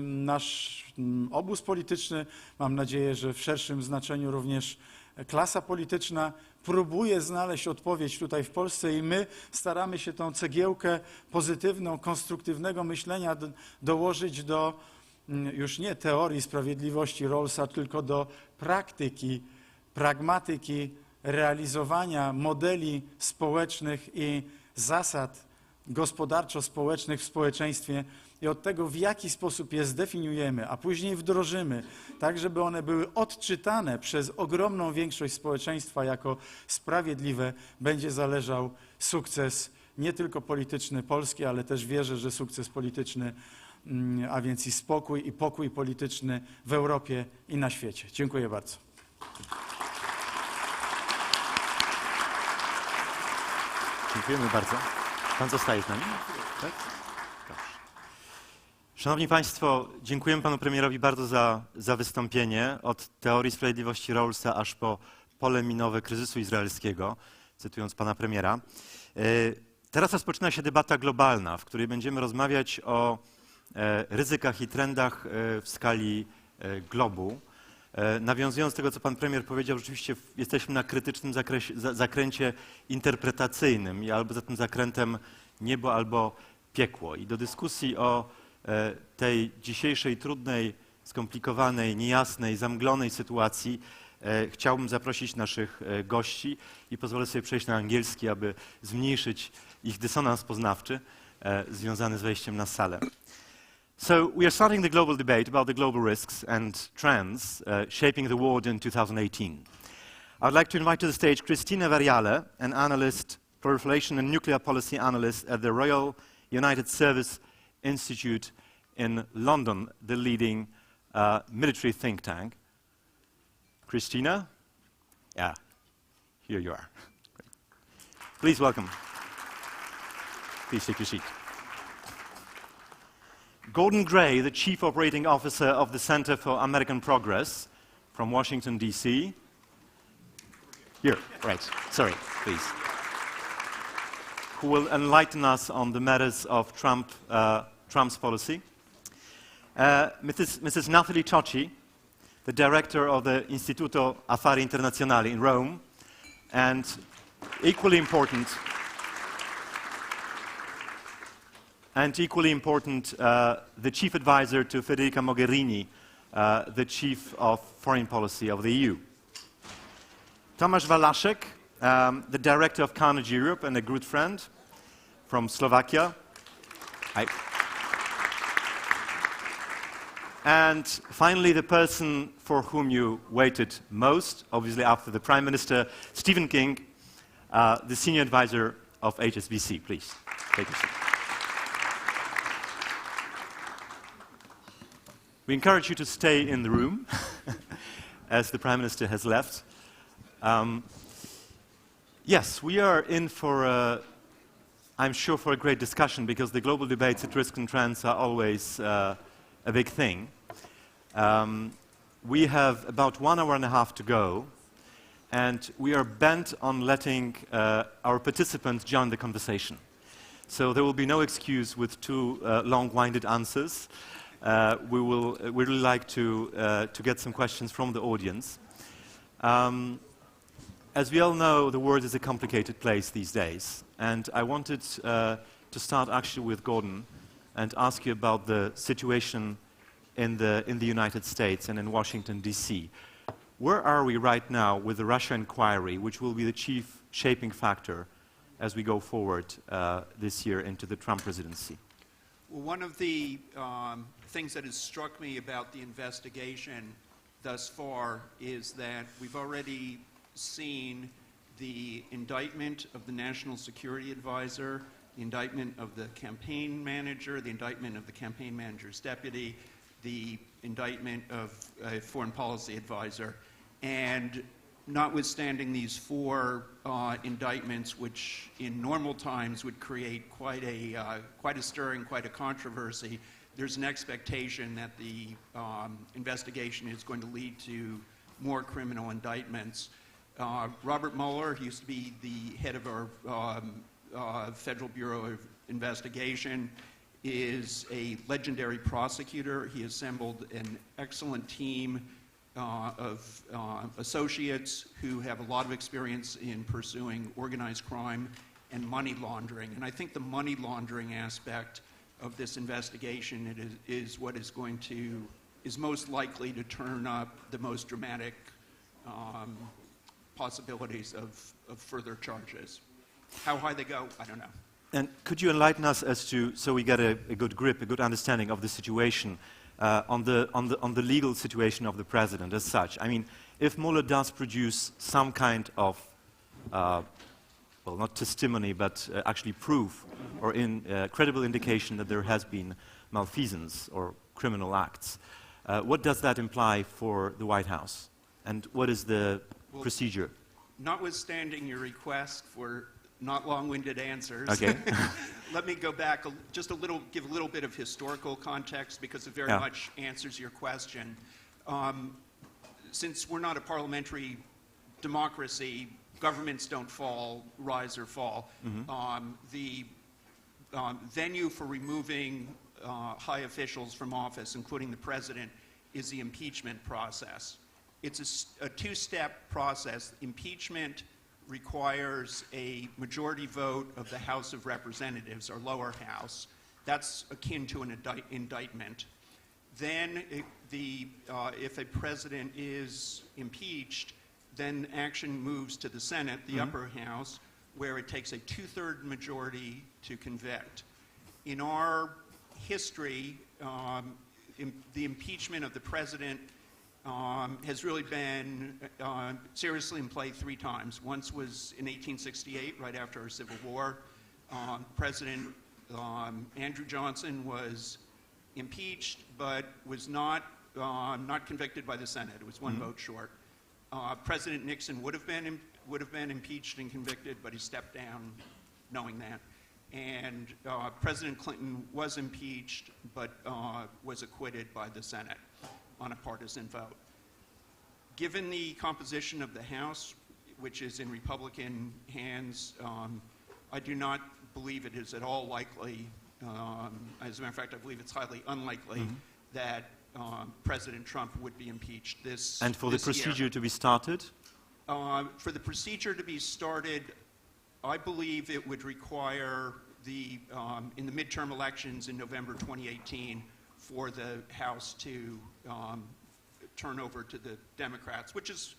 nasz obóz polityczny, mam nadzieję, że w szerszym znaczeniu również klasa polityczna próbuje znaleźć odpowiedź tutaj w Polsce i my staramy się tą cegiełkę pozytywną, konstruktywnego myślenia dołożyć do już nie teorii sprawiedliwości Rawlsa, tylko do praktyki, pragmatyki realizowania modeli społecznych i zasad gospodarczo-społecznych w społeczeństwie i od tego, w jaki sposób je zdefiniujemy, a później wdrożymy, tak żeby one były odczytane przez ogromną większość społeczeństwa jako sprawiedliwe, będzie zależał sukces nie tylko polityczny Polski, ale też wierzę, że sukces polityczny, a więc i pokój polityczny w Europie i na świecie. Dziękuję bardzo. Dziękujemy bardzo. Pan zostaje z nami? Tak? Proszę. Szanowni Państwo, dziękujemy Panu Premierowi bardzo za wystąpienie. Od teorii sprawiedliwości Rawlsa aż po pole minowe kryzysu izraelskiego, cytując Pana Premiera. Teraz rozpoczyna się debata globalna, w której będziemy rozmawiać o ryzykach i trendach w skali globu. Nawiązując do tego, co Pan Premier powiedział, rzeczywiście jesteśmy na krytycznym zakręcie interpretacyjnym i albo za tym zakrętem niebo, albo piekło. I do dyskusji o tej dzisiejszej trudnej, skomplikowanej, niejasnej, zamglonej sytuacji chciałbym zaprosić naszych gości i pozwolę sobie przejść na angielski, aby zmniejszyć ich dysonans poznawczy związany z wejściem na salę. So we are starting the global debate about the global risks and trends shaping the world in 2018. I'd like to invite to the stage Cristina Variale, an analyst, proliferation and nuclear policy analyst at the Royal United Service Institute in London, the leading military think tank. Cristina? Yeah, here you are. Great. Please welcome. Please take your seat. Gordon Gray, the Chief Operating Officer of the Center for American Progress from Washington, D.C. Here, right, sorry, please. who will enlighten us on the matters of Trump's policy. Mrs. Nathalie Ciocci, the director of the Istituto Affari Internazionali in Rome, and equally important, the chief advisor to Federica Mogherini, the chief of foreign policy of the EU. Tomasz Walaszek, the director of Carnegie Europe and a good friend from Slovakia. Hi. And finally, the person for whom you waited most, obviously after the Prime Minister, Stephen King, the senior advisor of HSBC. Please, take a seat. We encourage you to stay in the room, as the Prime Minister has left. Yes, we are in for, I'm sure, for a great discussion, because the global debates at Risks and Trends are always a big thing. We have about 1 hour and a half to go, and we are bent on letting our participants join the conversation. So there will be no excuse with too long-winded answers. We really like to get some questions from the audience. As we all know, the world is a complicated place these days, and I wanted to start actually with Gordon and ask you about the situation in the United States and in Washington, D.C. Where are we right now with the Russia inquiry, which will be the chief shaping factor as we go forward this year into the Trump presidency? Well, one of the things that has struck me about the investigation thus far is that we've already seen the indictment of the National Security Advisor, the indictment of the campaign manager, the indictment of the campaign manager's deputy, the indictment of a foreign policy advisor. And notwithstanding these 4 indictments, which in normal times would create quite a stirring, quite a controversy, there's an expectation that the investigation is going to lead to more criminal indictments. Robert Mueller, he used to be the head of our Federal Bureau of Investigation, is a legendary prosecutor. He assembled an excellent team of associates who have a lot of experience in pursuing organized crime and money laundering. And I think the money laundering aspect of this investigation is what is most likely to turn up the most dramatic possibilities of further charges. How high they go, I don't know. And could you enlighten us as to, so we get a good grip, a good understanding of the situation, on the legal situation of the president as such? I mean, if Mueller does produce some kind of, well, not testimony, but actually proof or credible indication that there has been malfeasance or criminal acts, what does that imply for the White House? And what is the procedure? Notwithstanding your request for not long-winded answers, okay. Let me go back just a little, give a little bit of historical context, because it very much answers your question. Since we're not a parliamentary democracy, governments don't rise or fall. Mm-hmm. The venue for removing high officials from office, including the president, is the impeachment process. It's a 2-step process. Impeachment requires a majority vote of the House of Representatives, or lower house. That's akin to an indictment. Then, if a president is impeached, then action moves to the Senate, the upper house, where it takes a 2/3 majority to convict. In our history, the impeachment of the president has really been seriously in play 3 times. Once was in 1868, right after our Civil War. President Andrew Johnson was impeached, but was not convicted by the Senate. It was 1 vote short. President Nixon would have been impeached and convicted, but he stepped down knowing that. And President Clinton was impeached, but was acquitted by the Senate on a partisan vote. Given the composition of the House, which is in Republican hands, I do not believe it is at all likely, as a matter of fact, I believe it's highly unlikely that President Trump would be impeached this And for the this procedure year. to be started? For the procedure to be started, I believe it would require the, in the midterm elections in November 2018, for the House to turn over to the Democrats, which is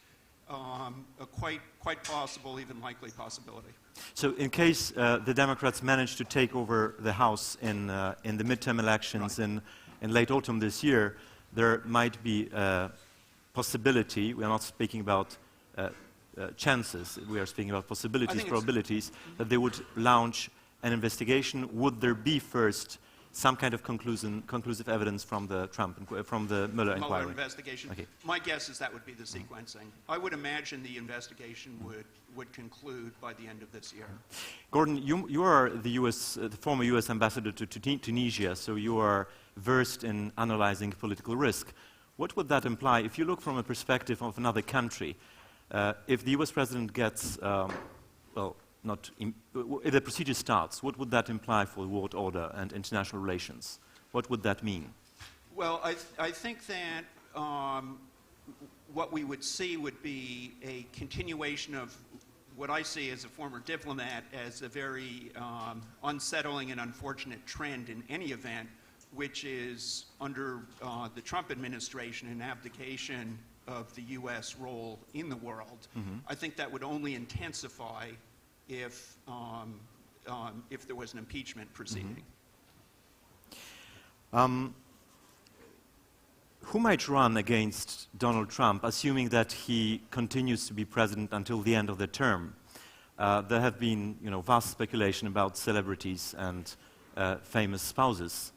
a quite possible, even likely possibility. So in case the Democrats manage to take over the House in the midterm elections in late autumn this year, there might be a possibility, we are not speaking about chances, we are speaking about possibilities, probabilities, that they would launch an investigation. Would there be first some kind of conclusive evidence from the from the Mueller inquiry? Mueller investigation. Okay. My guess is that would be the sequencing. I would imagine the investigation would conclude by the end of this year. Gordon, you are the former U.S. ambassador to Tunisia, so you are versed in analyzing political risk. What would that imply if you look from a perspective of another country? If the U.S. president gets, if the procedure starts, what would that imply for world order and international relations? What would that mean? Well, I think that what we would see would be a continuation of what I see as a former diplomat as a very unsettling and unfortunate trend in any event, which is under the Trump administration, an abdication of the U.S. role in the world. I think that would only intensify if there was an impeachment proceeding. Who might run against Donald Trump, assuming that he continues to be president until the end of the term? There have been, vast speculation about celebrities and famous spouses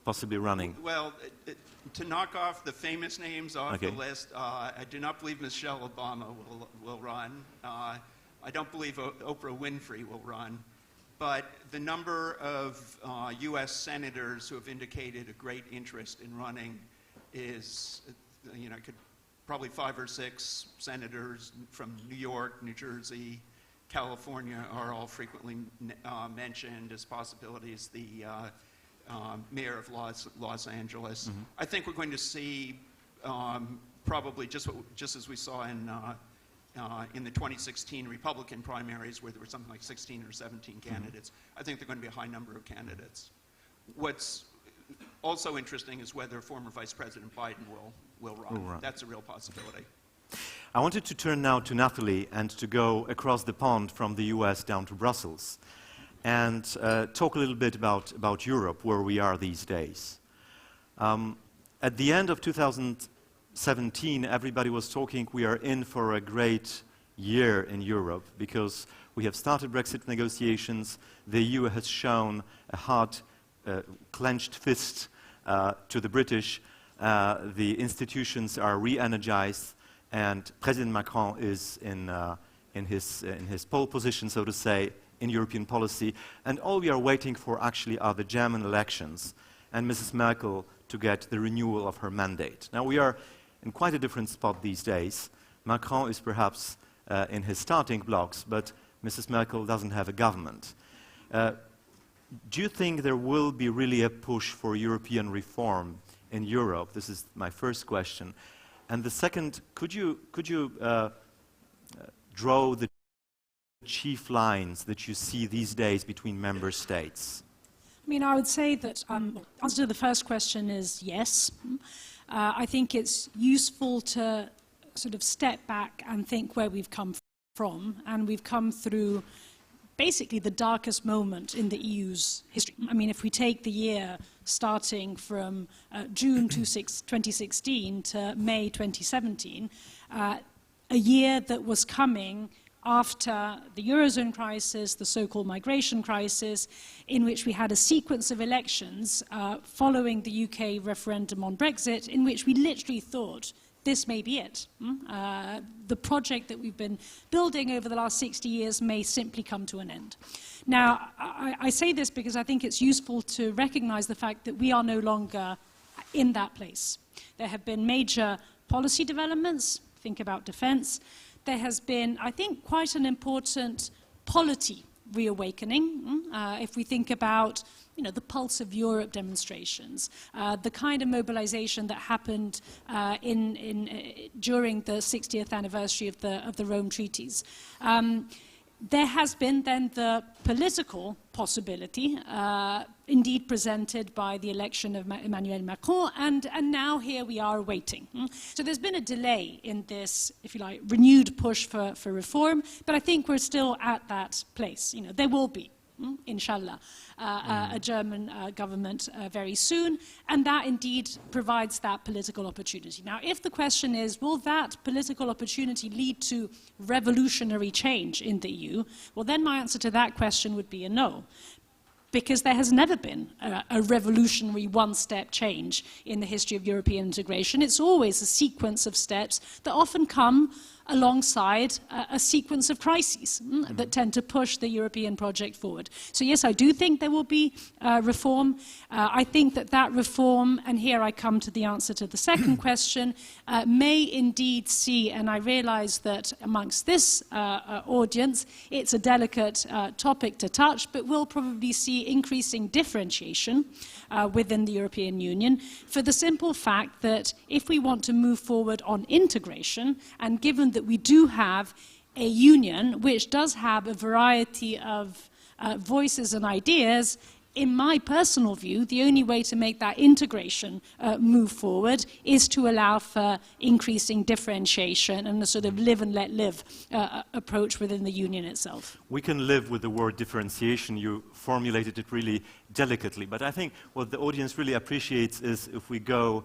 possibly running. Well, to knock off the famous names off the list, I do not believe Michelle Obama will run. I don't believe Oprah Winfrey will run. But the number of U.S. senators who have indicated a great interest in running is, probably 5 or 6 senators from New York, New Jersey, California are all frequently mentioned as possibilities. The mayor of Los Angeles. I think we're going to see probably just as we saw in the 2016 Republican primaries, where there were something like 16 or 17 candidates. I think there are going to be a high number of candidates. What's also interesting is whether former Vice President Biden will run. That's a real possibility. I wanted to turn now to Natalie and to go across the pond from the US down to Brussels and talk a little bit about Europe, where we are these days. At the end of 2017, everybody was talking we are in for a great year in Europe because we have started Brexit negotiations. The EU has shown a hard, clenched fist to the British. The institutions are re-energized, and President Macron is in his pole position, so to say, in European policy. And all we are waiting for actually are the German elections and Mrs. Merkel to get the renewal of her mandate. Now we are in quite a different spot these days. Macron is perhaps in his starting blocks, but Mrs. Merkel doesn't have a government. Do you think there will be really a push for European reform in Europe? This is my first question. And the second, could you draw the chief lines that you see these days between member states? I mean, I would say that answer to the first question is yes. I think it's useful to sort of step back and think where we've come from, and we've come through basically the darkest moment in the EU's history. I mean, if we take the year starting from June 2016 to May 2017, a year that was coming after the Eurozone crisis, the so-called migration crisis, in which we had a sequence of elections following the UK referendum on Brexit, in which we literally thought, this may be it. The project that we've been building over the last 60 years may simply come to an end. Now, I say this because I think it's useful to recognize the fact that we are no longer in that place. There have been major policy developments, think about defense. There has been, I think, quite an important polity reawakening. If we think about the Pulse of Europe demonstrations, the kind of mobilization that happened during the 60th anniversary of the Rome Treaties. There has been then the political possibility, indeed presented by the election of Emmanuel Macron, and now here we are waiting. So there's been a delay in this, if you like, renewed push for reform, but I think we're still at that place. There will be, inshallah, a German government very soon, and that indeed provides that political opportunity. Now, if the question is, will that political opportunity lead to revolutionary change in the EU? Well, then my answer to that question would be a no, because there has never been a revolutionary one-step change in the history of European integration. It's always a sequence of steps that often come alongside a sequence of crises that tend to push the European project forward. So yes, I do think there will be reform. I think that reform, and here I come to the answer to the second question, may indeed see, and I realize that amongst this audience, it's a delicate topic to touch, but we'll probably see increasing differentiation within the European Union, for the simple fact that if we want to move forward on integration, and given that we do have a union which does have a variety of voices and ideas, in my personal view, the only way to make that integration move forward is to allow for increasing differentiation and a sort of live and let live approach within the union itself. We can live with the word differentiation. You formulated it really delicately, but I think what the audience really appreciates is if we go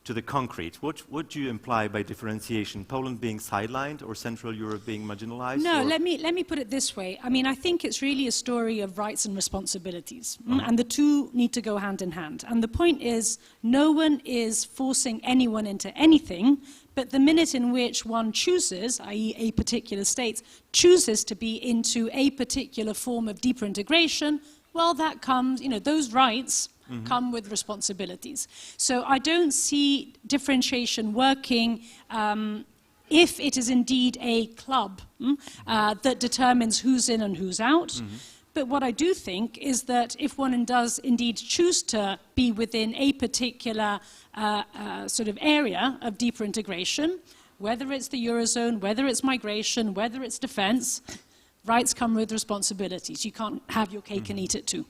to the concrete. What do you imply by differentiation? Poland being sidelined or Central Europe being marginalized? No, or? let me put it this way. I mean, I think it's really a story of rights and responsibilities, and the two need to go hand in hand. And the point is, no one is forcing anyone into anything, but the minute in which one chooses, i.e. a particular state, chooses to be into a particular form of deeper integration, well, that comes, those rights come with responsibilities. So I don't see differentiation working if it is indeed a club that determines who's in and who's out. But what I do think is that if one does indeed choose to be within a particular sort of area of deeper integration, whether it's the Eurozone, whether it's migration, whether it's defense, rights come with responsibilities. You can't have your cake and eat it too.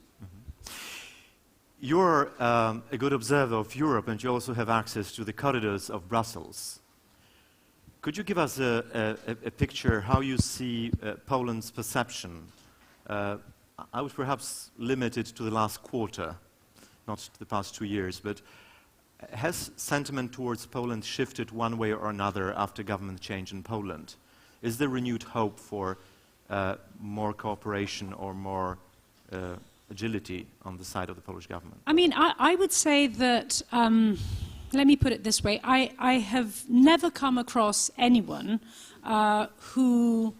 You're a good observer of Europe, and you also have access to the corridors of Brussels. Could you give us a picture how you see Poland's perception? I would perhaps limit it to the last quarter, not to the past 2 years, but has sentiment towards Poland shifted one way or another after government change in Poland? Is there renewed hope for more cooperation or more agility on the side of the Polish government? I mean, I would say that, let me put it this way, I have never come across anyone who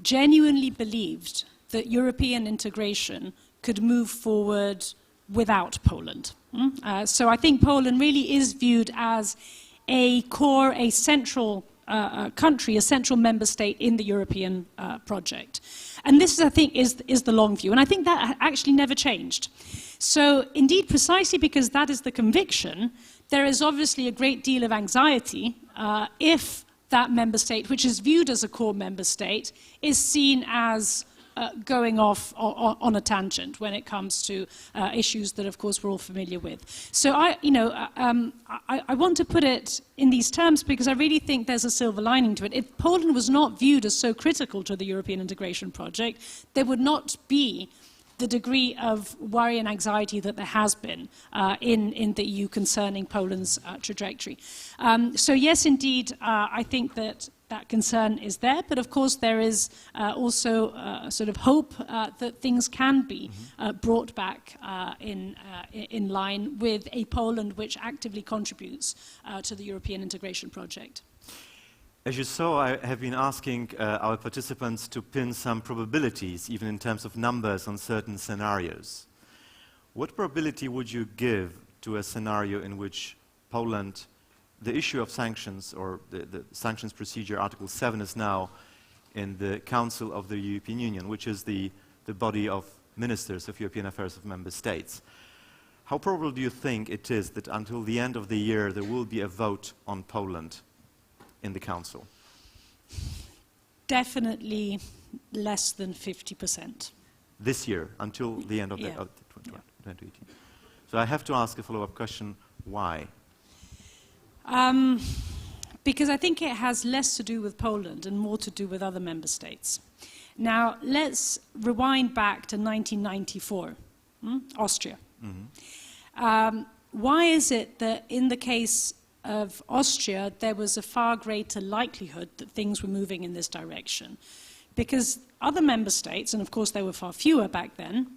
genuinely believed that European integration could move forward without Poland. So I think Poland really is viewed as a core, a central country, a central member state in the European project. And this, I think, is the long view. And I think that actually never changed. So indeed, precisely because that is the conviction, there is obviously a great deal of anxiety if that member state, which is viewed as a core member state, is seen as going off on a tangent when it comes to issues that, of course, we're all familiar with. So I want to put it in these terms because I really think there's a silver lining to it. If Poland was not viewed as so critical to the European integration project, there would not be the degree of worry and anxiety that there has been in the EU concerning Poland's trajectory. So yes, indeed, I think that concern is there, but of course there is also sort of hope that things can be brought back in line with a Poland which actively contributes to the European integration project. As you saw, I have been asking our participants to pin some probabilities, even in terms of numbers, on certain scenarios. What probability would you give to a scenario in which Poland, the issue of sanctions, or the sanctions procedure, Article 7, is now in the Council of the European Union, which is the the body of ministers of European affairs of member states. How probable do you think it is that until the end of the year there will be a vote on Poland in the Council? Definitely less than 50%. This year, until the end of Yeah. 2018. So I have to ask a follow-up question, why? Because I think it has less to do with Poland and more to do with other member states. Now, let's rewind back to 1994, Austria. Why is it that in the case of Austria, there was a far greater likelihood that things were moving in this direction? Because other member states, and of course there were far fewer back then,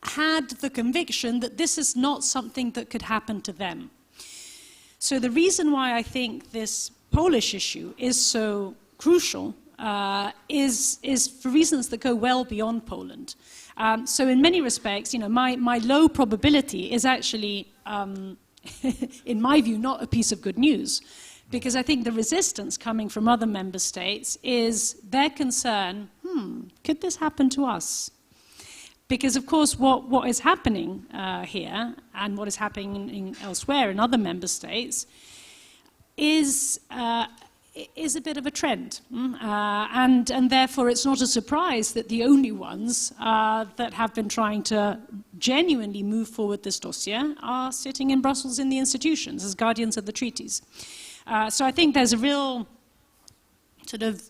had the conviction that this is not something that could happen to them. So the reason why I think this Polish issue is so crucial is for reasons that go well beyond Poland. So in many respects, you know, my low probability is actually, in my view, not a piece of good news. Because I think the resistance coming from other member states is their concern, could this happen to us? Because, of course, what is happening here and what is happening elsewhere in other member states is a bit of a trend. And therefore, it's not a surprise that the only ones that have been trying to genuinely move forward this dossier are sitting in Brussels in the institutions as guardians of the treaties. So I think there's a real sort of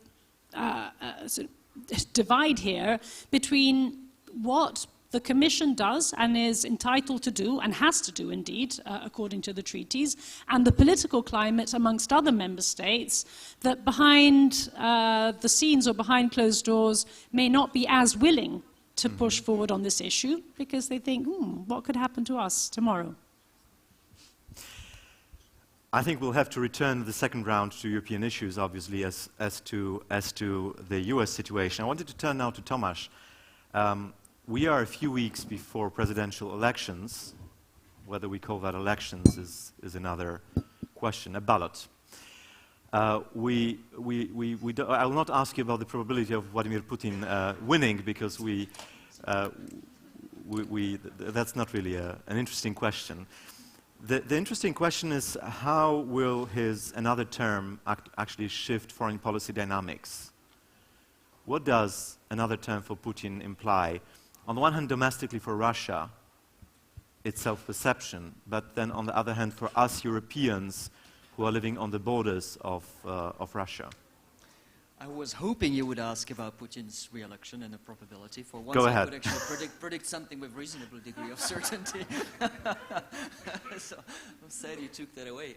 divide here between what the Commission does and is entitled to do, and has to do indeed, according to the treaties, and the political climate amongst other member states that behind the scenes or behind closed doors may not be as willing to push forward on this issue because they think, what could happen to us tomorrow? I think we'll have to return the second round to European issues, obviously, as to the US situation. I wanted to turn now to Tomasz. We are a few weeks before presidential elections. Whether we call that elections is another question, a ballot. I will not ask you about the probability of Vladimir Putin winning, because that's not really an interesting question. The interesting question is, how will his another term actually shift foreign policy dynamics? What does another term for Putin imply? On the one hand, domestically for Russia, its self-perception, but then on the other hand, for us Europeans who are living on the borders of Russia. I was hoping you would ask about Putin's re-election and the probability. For once, Go I ahead. could actually predict something with reasonable degree of certainty. So I'm sad you took that away.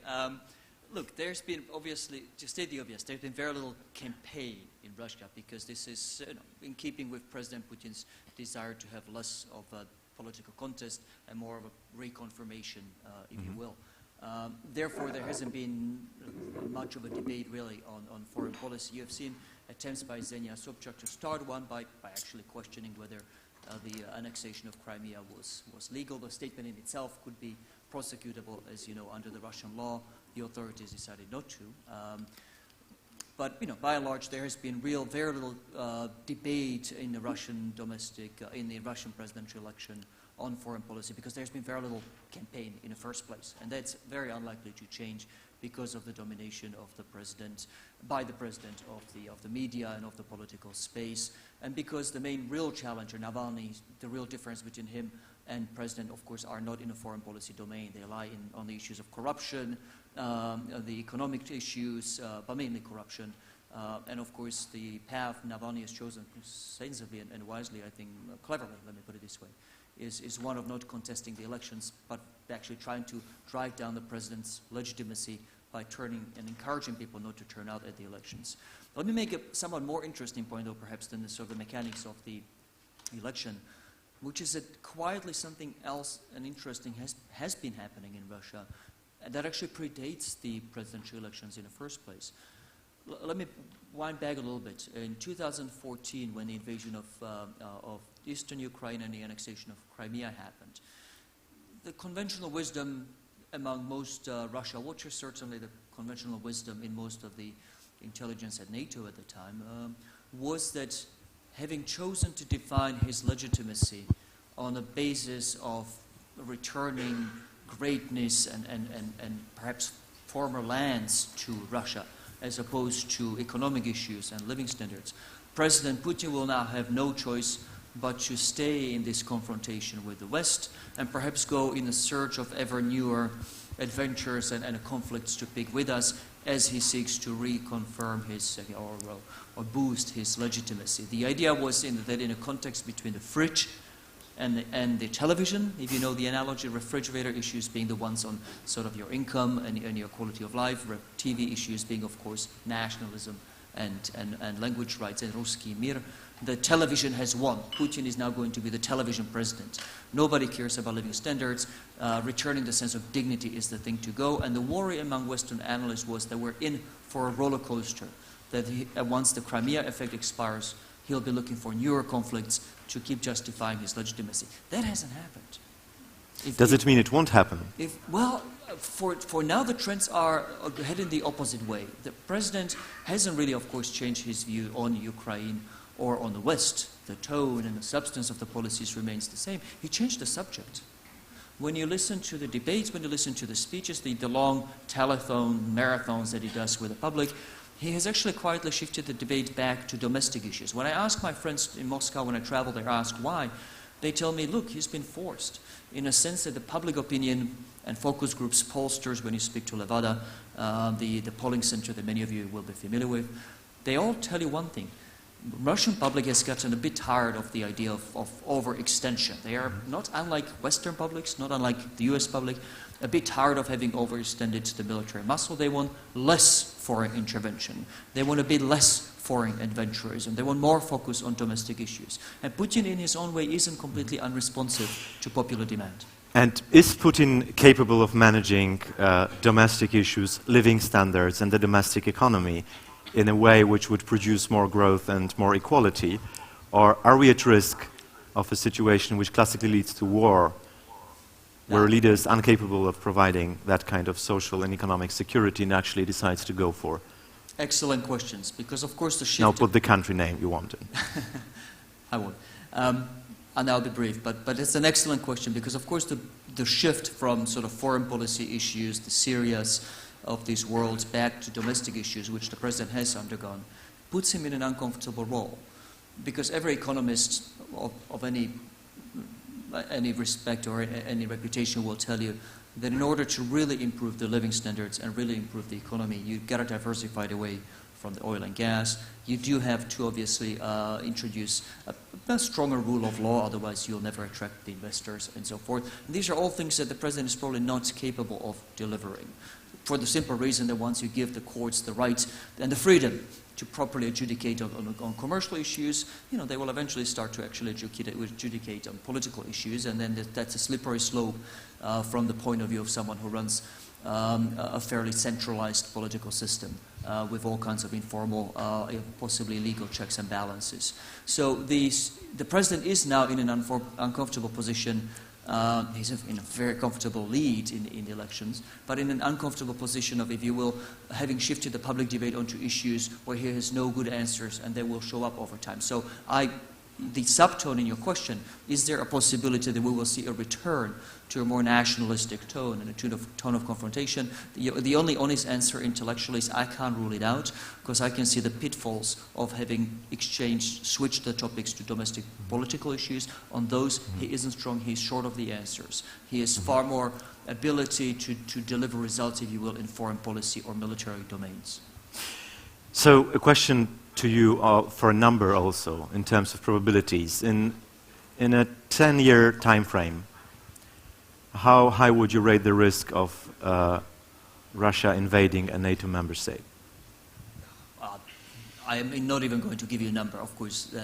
Look, there's been, obviously, to state the obvious, there's been very little campaign in Russia, because this is in keeping with President Putin's desire to have less of a political contest and more of a reconfirmation, if you will. Therefore, there hasn't been much of a debate, really, on foreign policy. You have seen attempts by Zenia Sobchak to start one by actually questioning whether the annexation of Crimea was legal. The statement in itself could be prosecutable, as you know, under the Russian law. The authorities decided not to. But, you know, by and large, there has been very little debate in the Russian in the Russian presidential election on foreign policy, because there's been very little campaign in the first place. And that's very unlikely to change because of the domination of the president, by the president of the media and of the political space. And because the main real challenger, Navalny, the real difference between him and president, of course, are not in the foreign policy domain. They lie on the issues of corruption, the economic issues, but mainly corruption. And of course, the path Navalny has chosen sensibly and wisely, I think, cleverly, let me put it this way, is one of not contesting the elections, but actually trying to drive down the president's legitimacy by turning and encouraging people not to turn out at the elections. Let me make a somewhat more interesting point, though, perhaps, than the sort of the mechanics of the election, which is that quietly something else and interesting has been happening in Russia that actually predates the presidential elections in the first place. Let me wind back a little bit. In 2014, when the invasion of eastern Ukraine and the annexation of Crimea happened, the conventional wisdom among most Russia watchers, certainly the conventional wisdom in most of the intelligence at NATO at the time, was that having chosen to define his legitimacy on the basis of returning greatness and perhaps former lands to Russia, as opposed to economic issues and living standards, President Putin will now have no choice but to stay in this confrontation with the West and perhaps go in the search of ever newer adventures and conflicts to pick with us as he seeks to reconfirm his or boost his legitimacy. The idea was that in a context between the fridge and the television, if you know the analogy, refrigerator issues being the ones on sort of your income and your quality of life, TV issues being, of course, nationalism and language rights and Ruski Mir. The television has won. Putin is now going to be the television president. Nobody cares about living standards. Returning the sense of dignity is the thing to go. And the worry among Western analysts was that we're in for a roller coaster, that once the Crimea effect expires, he'll be looking for newer conflicts to keep justifying his legitimacy. That hasn't happened. Does it mean it won't happen? Well, for now the trends are heading the opposite way. The president hasn't really, of course, changed his view on Ukraine or on the West. The tone and the substance of the policies remains the same. He changed the subject. When you listen to the debates, when you listen to the speeches, the long telephone marathons that he does with the public, he has actually quietly shifted the debate back to domestic issues. When I ask my friends in Moscow, when I travel there, ask why, they tell me, look, he's been forced. In a sense that the public opinion and focus groups, pollsters, when you speak to Levada, the polling center that many of you will be familiar with, they all tell you one thing. Russian public has gotten a bit tired of the idea of overextension. They are not unlike Western publics, not unlike the US public, a bit tired of having overextended the military muscle. They want less foreign intervention. They want a bit less foreign adventurism. They want more focus on domestic issues. And Putin, in his own way, isn't completely unresponsive to popular demand. And is Putin capable of managing domestic issues, living standards, and the domestic economy in a way which would produce more growth and more equality? Or are we at risk of a situation which classically leads to war, where a leader is incapable of providing that kind of social and economic security and actually decides to go for? Excellent questions, because of course the shift... Now put the country name you wanted. I won't. And I'll be brief, but it's an excellent question, because of course the shift from sort of foreign policy issues, the Syrias of these worlds, back to domestic issues, which the president has undergone, puts him in an uncomfortable role. Because every economist of any respect or any reputation will tell you that in order to really improve the living standards and really improve the economy, you've got to diversify away from the oil and gas. You do have to obviously introduce a stronger rule of law, otherwise you'll never attract the investors and so forth. And these are all things that the president is probably not capable of delivering, for the simple reason that once you give the courts the right and the freedom to properly adjudicate on commercial issues, you know, they will eventually start to actually adjudicate on political issues, and then that's a slippery slope from the point of view of someone who runs a fairly centralized political system with all kinds of informal, possibly illegal checks and balances. So the president is now in an uncomfortable position. He's in a very comfortable lead in the elections, but in an uncomfortable position of, if you will, having shifted the public debate onto issues where he has no good answers, and they will show up over time. So the subtone in your question, is there a possibility that we will see a return to a more nationalistic tone and a tone of confrontation? The only honest answer intellectually is I can't rule it out, because I can see the pitfalls of having switched the topics to domestic political issues. On those, he isn't strong, he's short of the answers. He has far more ability to deliver results, if you will, in foreign policy or military domains. So a question to you for a number also, in terms of probabilities. In a 10-year time frame, how high would you rate the risk of Russia invading a NATO member state? I am not even going to give you a number, of course.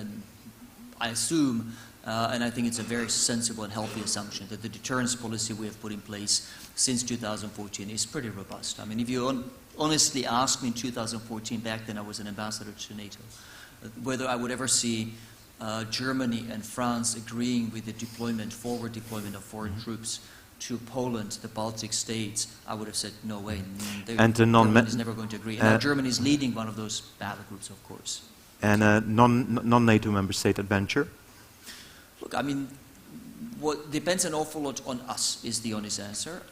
I assume, and I think it's a very sensible and healthy assumption, that the deterrence policy we have put in place since 2014 is pretty robust. I mean, if you honestly asked me in 2014, back then I was an ambassador to NATO, whether I would ever see Germany and France agreeing with the forward deployment of foreign troops to Poland, the Baltic states, I would have said, no way. Germany is never going to agree. And now Germany is leading one of those battle groups, of course. and a non-NATO member state adventure? Look, I mean, what depends an awful lot on us is the honest answer.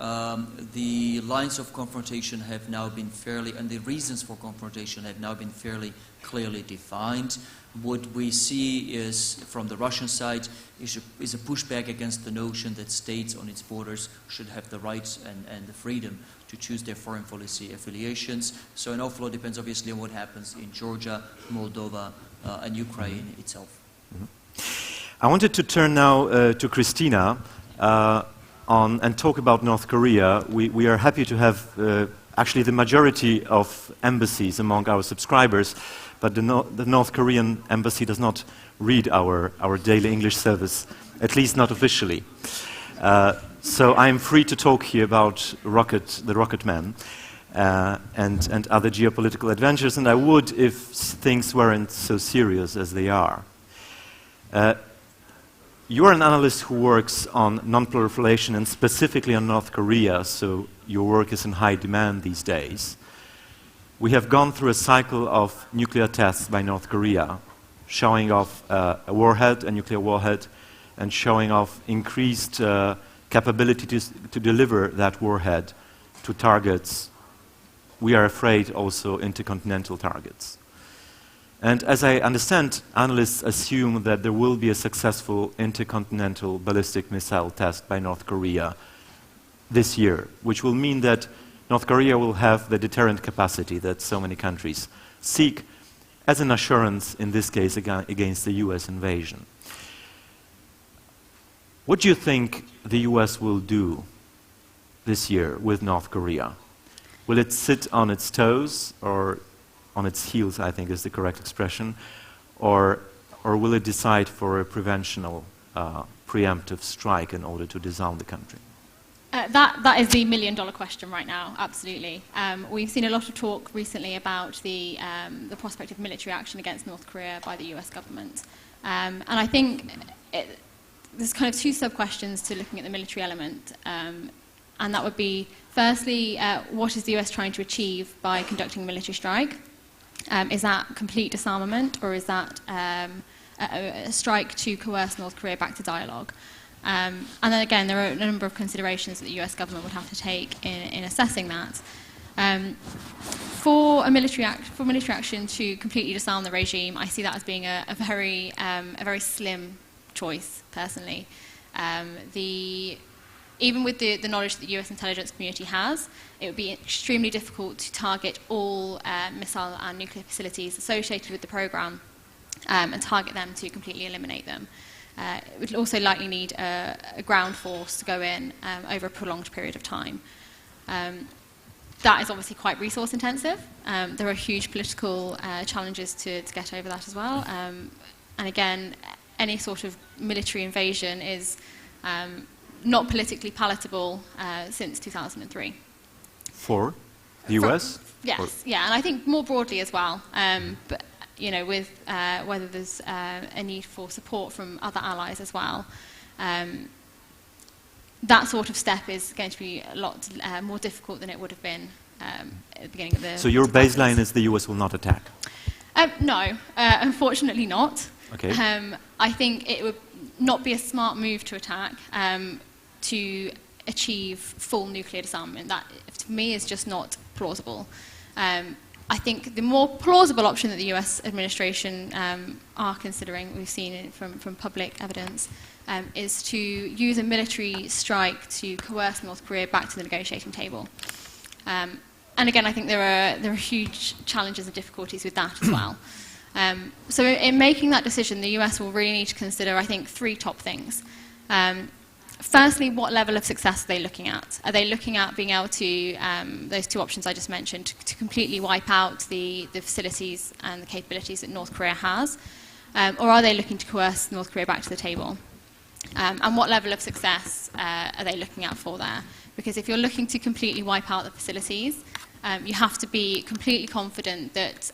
The lines of confrontation have now been fairly, and the reasons for confrontation have now been fairly clearly defined. What we see is, from the Russian side, is a pushback against the notion that states on its borders should have the rights and the freedom to choose their foreign policy affiliations. So an awful lot depends obviously on what happens in Georgia, Moldova, and Ukraine itself. I wanted to turn now to Christina and talk about North Korea. We are happy to have actually the majority of embassies among our subscribers, but the North Korean embassy does not read our daily English service, at least not officially. So I am free to talk here about the Rocket Man and other geopolitical adventures, and I would if things weren't so serious as they are. You are an analyst who works on non-proliferation and specifically on North Korea, so your work is in high demand these days. We have gone through a cycle of nuclear tests by North Korea, showing off a warhead, a nuclear warhead, and showing off increased capability to deliver that warhead to targets, we are afraid also intercontinental targets. And as I understand, analysts assume that there will be a successful intercontinental ballistic missile test by North Korea this year, which will mean that North Korea will have the deterrent capacity that so many countries seek as an assurance, in this case, against the US invasion. What do you think the US will do this year with North Korea? Will it sit on its toes, or on its heels, I think is the correct expression, or will it decide for a preventional, preemptive strike in order to disarm the country? That is the million-dollar question right now, absolutely. We've seen a lot of talk recently about the prospect of military action against North Korea by the US government. And I think there's kind of two sub-questions to looking at the military element. And that would be, firstly, what is the US trying to achieve by conducting a military strike? Is that complete disarmament, or is that a strike to coerce North Korea back to dialogue? And then again, there are a number of considerations that the US government would have to take in assessing that. For military action to completely disarm the regime, I see that as being a very slim choice, personally. Even with the knowledge that the US intelligence community has, it would be extremely difficult to target all missile and nuclear facilities associated with the program and target them to completely eliminate them. It would also likely need a ground force to go in over a prolonged period of time. That is obviously quite resource intensive. There are huge political challenges to get over that as well. And again, any sort of military invasion is not politically palatable since 2003. For the US? Yes, yeah, and I think more broadly as well. But you know, with whether there's a need for support from other allies as well, that sort of step is going to be a lot more difficult than it would have been at the beginning of the. So your baseline is the US will not attack? No, unfortunately not. Okay. I think it would not be a smart move to attack to achieve full nuclear disarmament. That, to me, is just not plausible. I think the more plausible option that the US administration are considering, we've seen it from public evidence, is to use a military strike to coerce North Korea back to the negotiating table. And again, I think there are huge challenges and difficulties with that as well. So in making that decision, the US will really need to consider, I think, three top things. Firstly, what level of success are they looking at? Are they looking at being able to, those two options I just mentioned, to completely wipe out the facilities and the capabilities that North Korea has? Or are they looking to coerce North Korea back to the table? And what level of success are they looking at for there? Because if you're looking to completely wipe out the facilities, you have to be completely confident that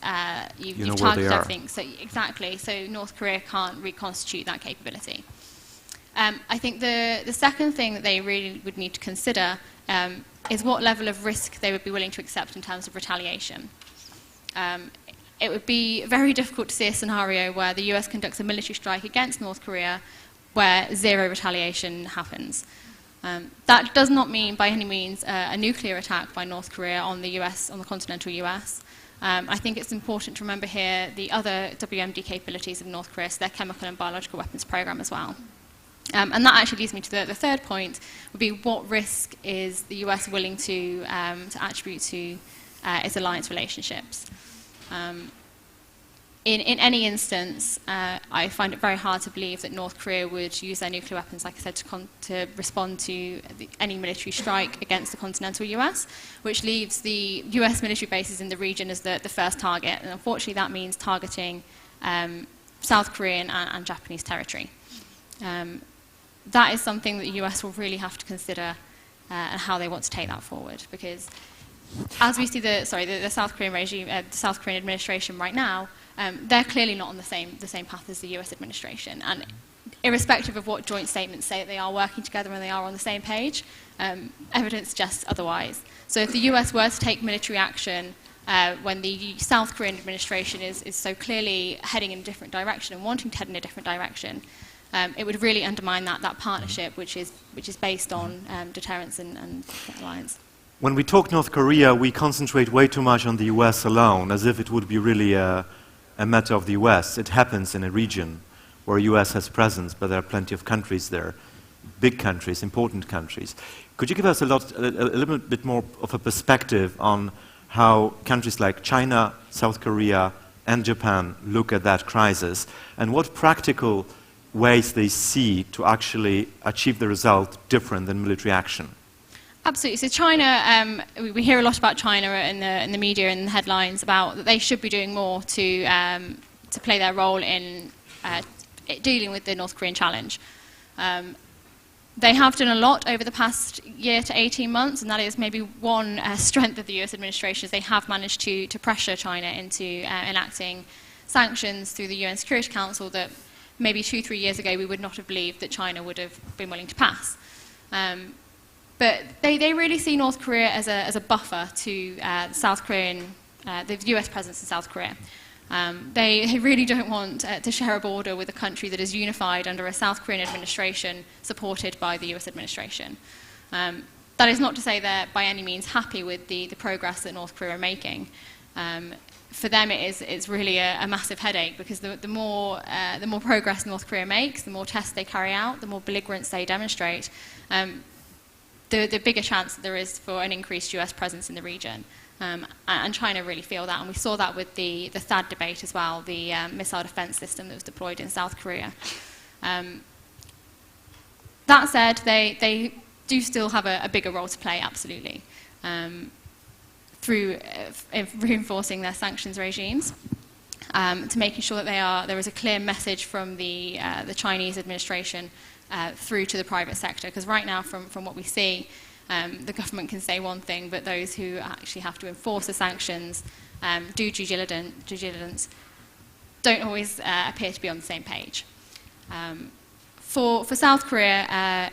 you've targeted everything. So exactly, so North Korea can't reconstitute that capability. I think the second thing that they really would need to consider is what level of risk they would be willing to accept in terms of retaliation. it would be very difficult to see a scenario where the US conducts a military strike against North Korea where zero retaliation happens. That does not mean by any means a nuclear attack by North Korea on the US, on the continental US. I think it's important to remember here the other WMD capabilities of North Korea, so their chemical and biological weapons program as well. And that actually leads me to the third point, would be what risk is the US willing to attribute to its alliance relationships. In any instance, I find it very hard to believe that North Korea would use their nuclear weapons, like I said, to respond to any military strike against the continental US, which leaves the US military bases in the region as the first target. And unfortunately, that means targeting South Korean and Japanese territory. That is something that the US will really have to consider and how they want to take that forward, because as we see the South Korean regime, the South Korean administration right now, they're clearly not on the same path as the US administration. And irrespective of what joint statements say that they are working together and they are on the same page, evidence suggests otherwise. So if the US were to take military action when the South Korean administration is so clearly heading in a different direction and wanting to head in a different direction, it would really undermine that partnership, which is based on deterrence and alliance. When we talk North Korea, we concentrate way too much on the US alone, as if it would be really a matter of the US. It happens in a region where US has presence, but there are plenty of countries there, big countries, important countries. Could you give us a little bit more of a perspective on how countries like China, South Korea, and Japan look at that crisis, and what practical ways they see to actually achieve the result different than military action? Absolutely. So China, we hear a lot about China in the media and the headlines about that they should be doing more to play their role in dealing with the North Korean challenge. They have done a lot over the past year to 18 months, and that is maybe one strength of the US administration, is they have managed to pressure China into enacting sanctions through the UN Security Council that maybe 2-3 years ago we would not have believed that China would have been willing to pass. But they really see North Korea as a buffer to South Korean, the US presence in South Korea. They really don't want to share a border with a country that is unified under a South Korean administration supported by the US administration. That is not to say they're by any means happy with the progress that North Korea are making. For them, it's really a massive headache, because the more progress North Korea makes, the more tests they carry out, the more belligerence they demonstrate, the bigger chance that there is for an increased US presence in the region. And China really feel that, and we saw that with the THAAD debate as well, the missile defense system that was deployed in South Korea. That said, they do still have a bigger role to play, absolutely, through reinforcing their sanctions regimes, to making sure that there is a clear message from the Chinese administration through to the private sector. Because right now, from what we see, the government can say one thing, but those who actually have to enforce the sanctions, do due diligence, don't always appear to be on the same page. For South Korea,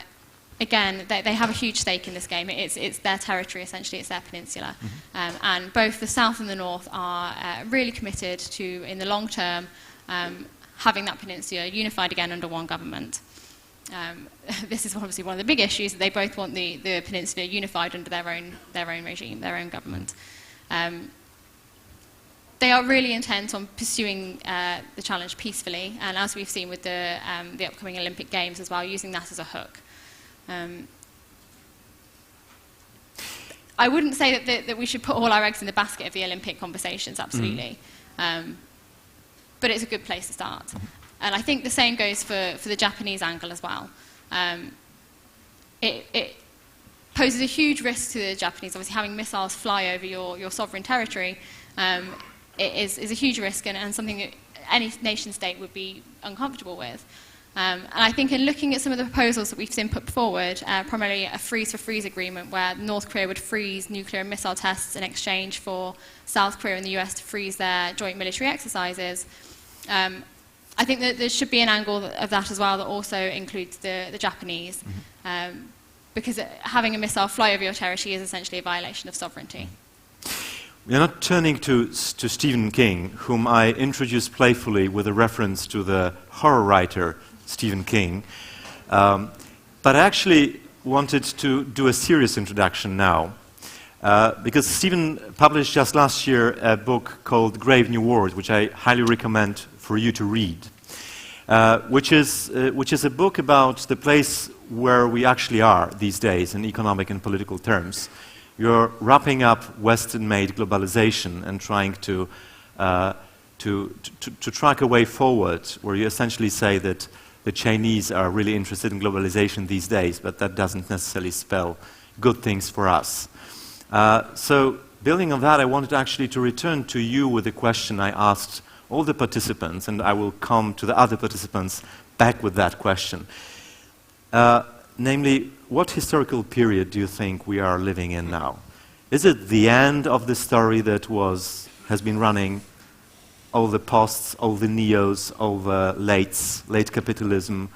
again, they have a huge stake in this game. It's their territory, essentially. It's their peninsula. And both the South and the North are really committed to, in the long term, having that peninsula unified again under one government. This is obviously one of the big issues. They both want the peninsula unified under their own regime, their own government. They are really intent on pursuing the challenge peacefully, and as we've seen with the upcoming Olympic Games as well, using that as a hook. I wouldn't say that we should put all our eggs in the basket of the Olympic conversations, absolutely. But it's a good place to start. And I think the same goes for the Japanese angle as well. It poses a huge risk to the Japanese. Obviously, having missiles fly over your sovereign territory is a huge risk, and something that any nation state would be uncomfortable with. And I think in looking at some of the proposals that we've seen put forward, primarily a freeze-for-freeze agreement where North Korea would freeze nuclear and missile tests in exchange for South Korea and the US to freeze their joint military exercises, I think that there should be an angle of that as well that also includes the Japanese, because having a missile fly over your territory is essentially a violation of sovereignty. We are not turning to Stephen King, whom I introduced playfully with a reference to the horror writer Stephen King, but I actually wanted to do a serious introduction now, because Stephen published just last year a book called Grave New World, which I highly recommend for you to read, which is a book about the place where we actually are these days in economic and political terms. You're wrapping up Western-made globalization and trying to track a way forward, where you essentially say that the Chinese are really interested in globalization these days, but that doesn't necessarily spell good things for us. So building on that, I wanted actually to return to you with a question I asked all the participants, and I will come to the other participants back with that question. Namely, what historical period do you think we are living in now? Is it the end of the story that has been running, all the posts, all the neos, all the lates, late capitalism,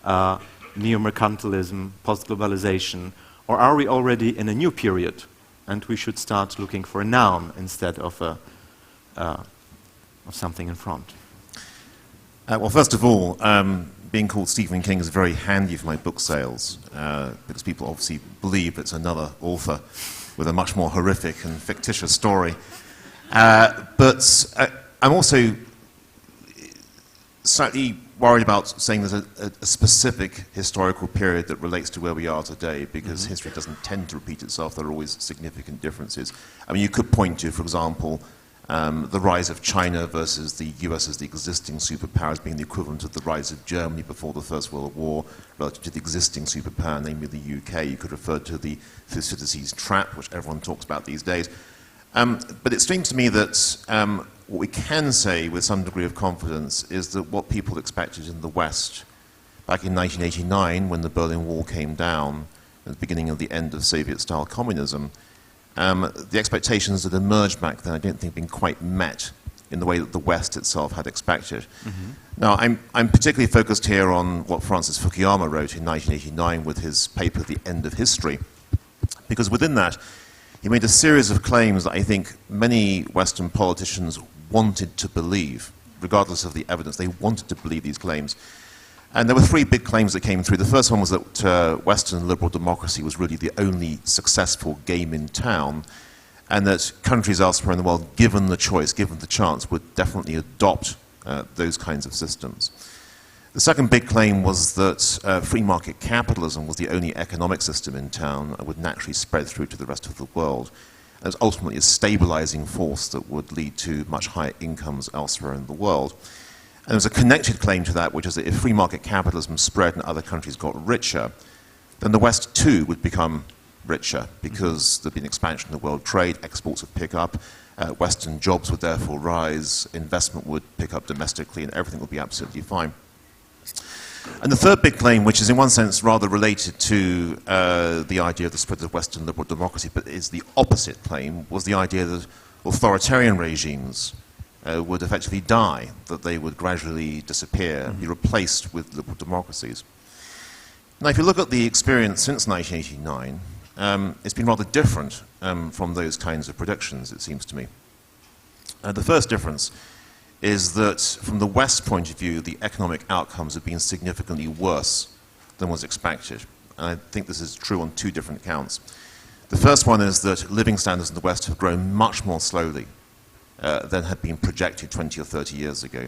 neo-mercantilism, post-globalization, or are we already in a new period and we should start looking for a noun instead of something in front? Well, first of all, being called Stephen King is very handy for my book sales, because people obviously believe it's another author with a much more horrific and fictitious story. But I'm also slightly worried about saying there's a specific historical period that relates to where we are today, because history doesn't tend to repeat itself. There are always significant differences. I mean, you could point to, for example, the rise of China versus the US as the existing superpowers being the equivalent of the rise of Germany before the First World War relative to the existing superpower, namely the UK. You could refer to the Thucydides trap, which everyone talks about these days. But it seems to me that what we can say with some degree of confidence is that what people expected in the West back in 1989, when the Berlin Wall came down at the beginning of the end of Soviet-style communism, the expectations that emerged back then I don't think have been quite met in the way that the West itself had expected. Now, I'm particularly focused here on what Francis Fukuyama wrote in 1989 with his paper, The End of History, because within that, he made a series of claims that I think many Western politicians wanted to believe, regardless of the evidence. They wanted to believe these claims. And there were three big claims that came through. The first one was that Western liberal democracy was really the only successful game in town, and that countries elsewhere in the world, given the choice, given the chance, would definitely adopt those kinds of systems. The second big claim was that free market capitalism was the only economic system in town and would naturally spread through to the rest of the world. And it was ultimately a stabilizing force that would lead to much higher incomes elsewhere in the world. And there was a connected claim to that, which is that if free market capitalism spread and other countries got richer, then the West too would become richer, because there'd be an expansion of world trade, exports would pick up, Western jobs would therefore rise, investment would pick up domestically, and everything would be absolutely fine. And the third big claim, which is in one sense rather related to the idea of the spread of Western liberal democracy, but is the opposite claim, was the idea that authoritarian regimes would effectively die, that they would gradually disappear and be replaced with liberal democracies. Now, if you look at the experience since 1989, it's been rather different from those kinds of predictions, it seems to me. The first difference is that from the West's point of view, the economic outcomes have been significantly worse than was expected. And I think this is true on two different counts. The first one is that living standards in the West have grown much more slowly than had been projected 20 or 30 years ago.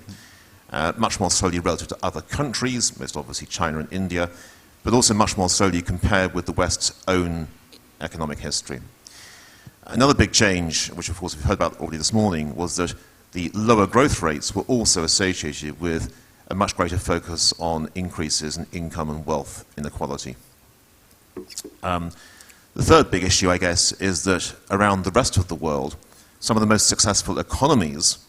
Much more slowly relative to other countries, most obviously China and India, but also much more slowly compared with the West's own economic history. Another big change, which of course we've heard about already this morning, was that the lower growth rates were also associated with a much greater focus on increases in income and wealth inequality. The third big issue, I guess, is that around the rest of the world, some of the most successful economies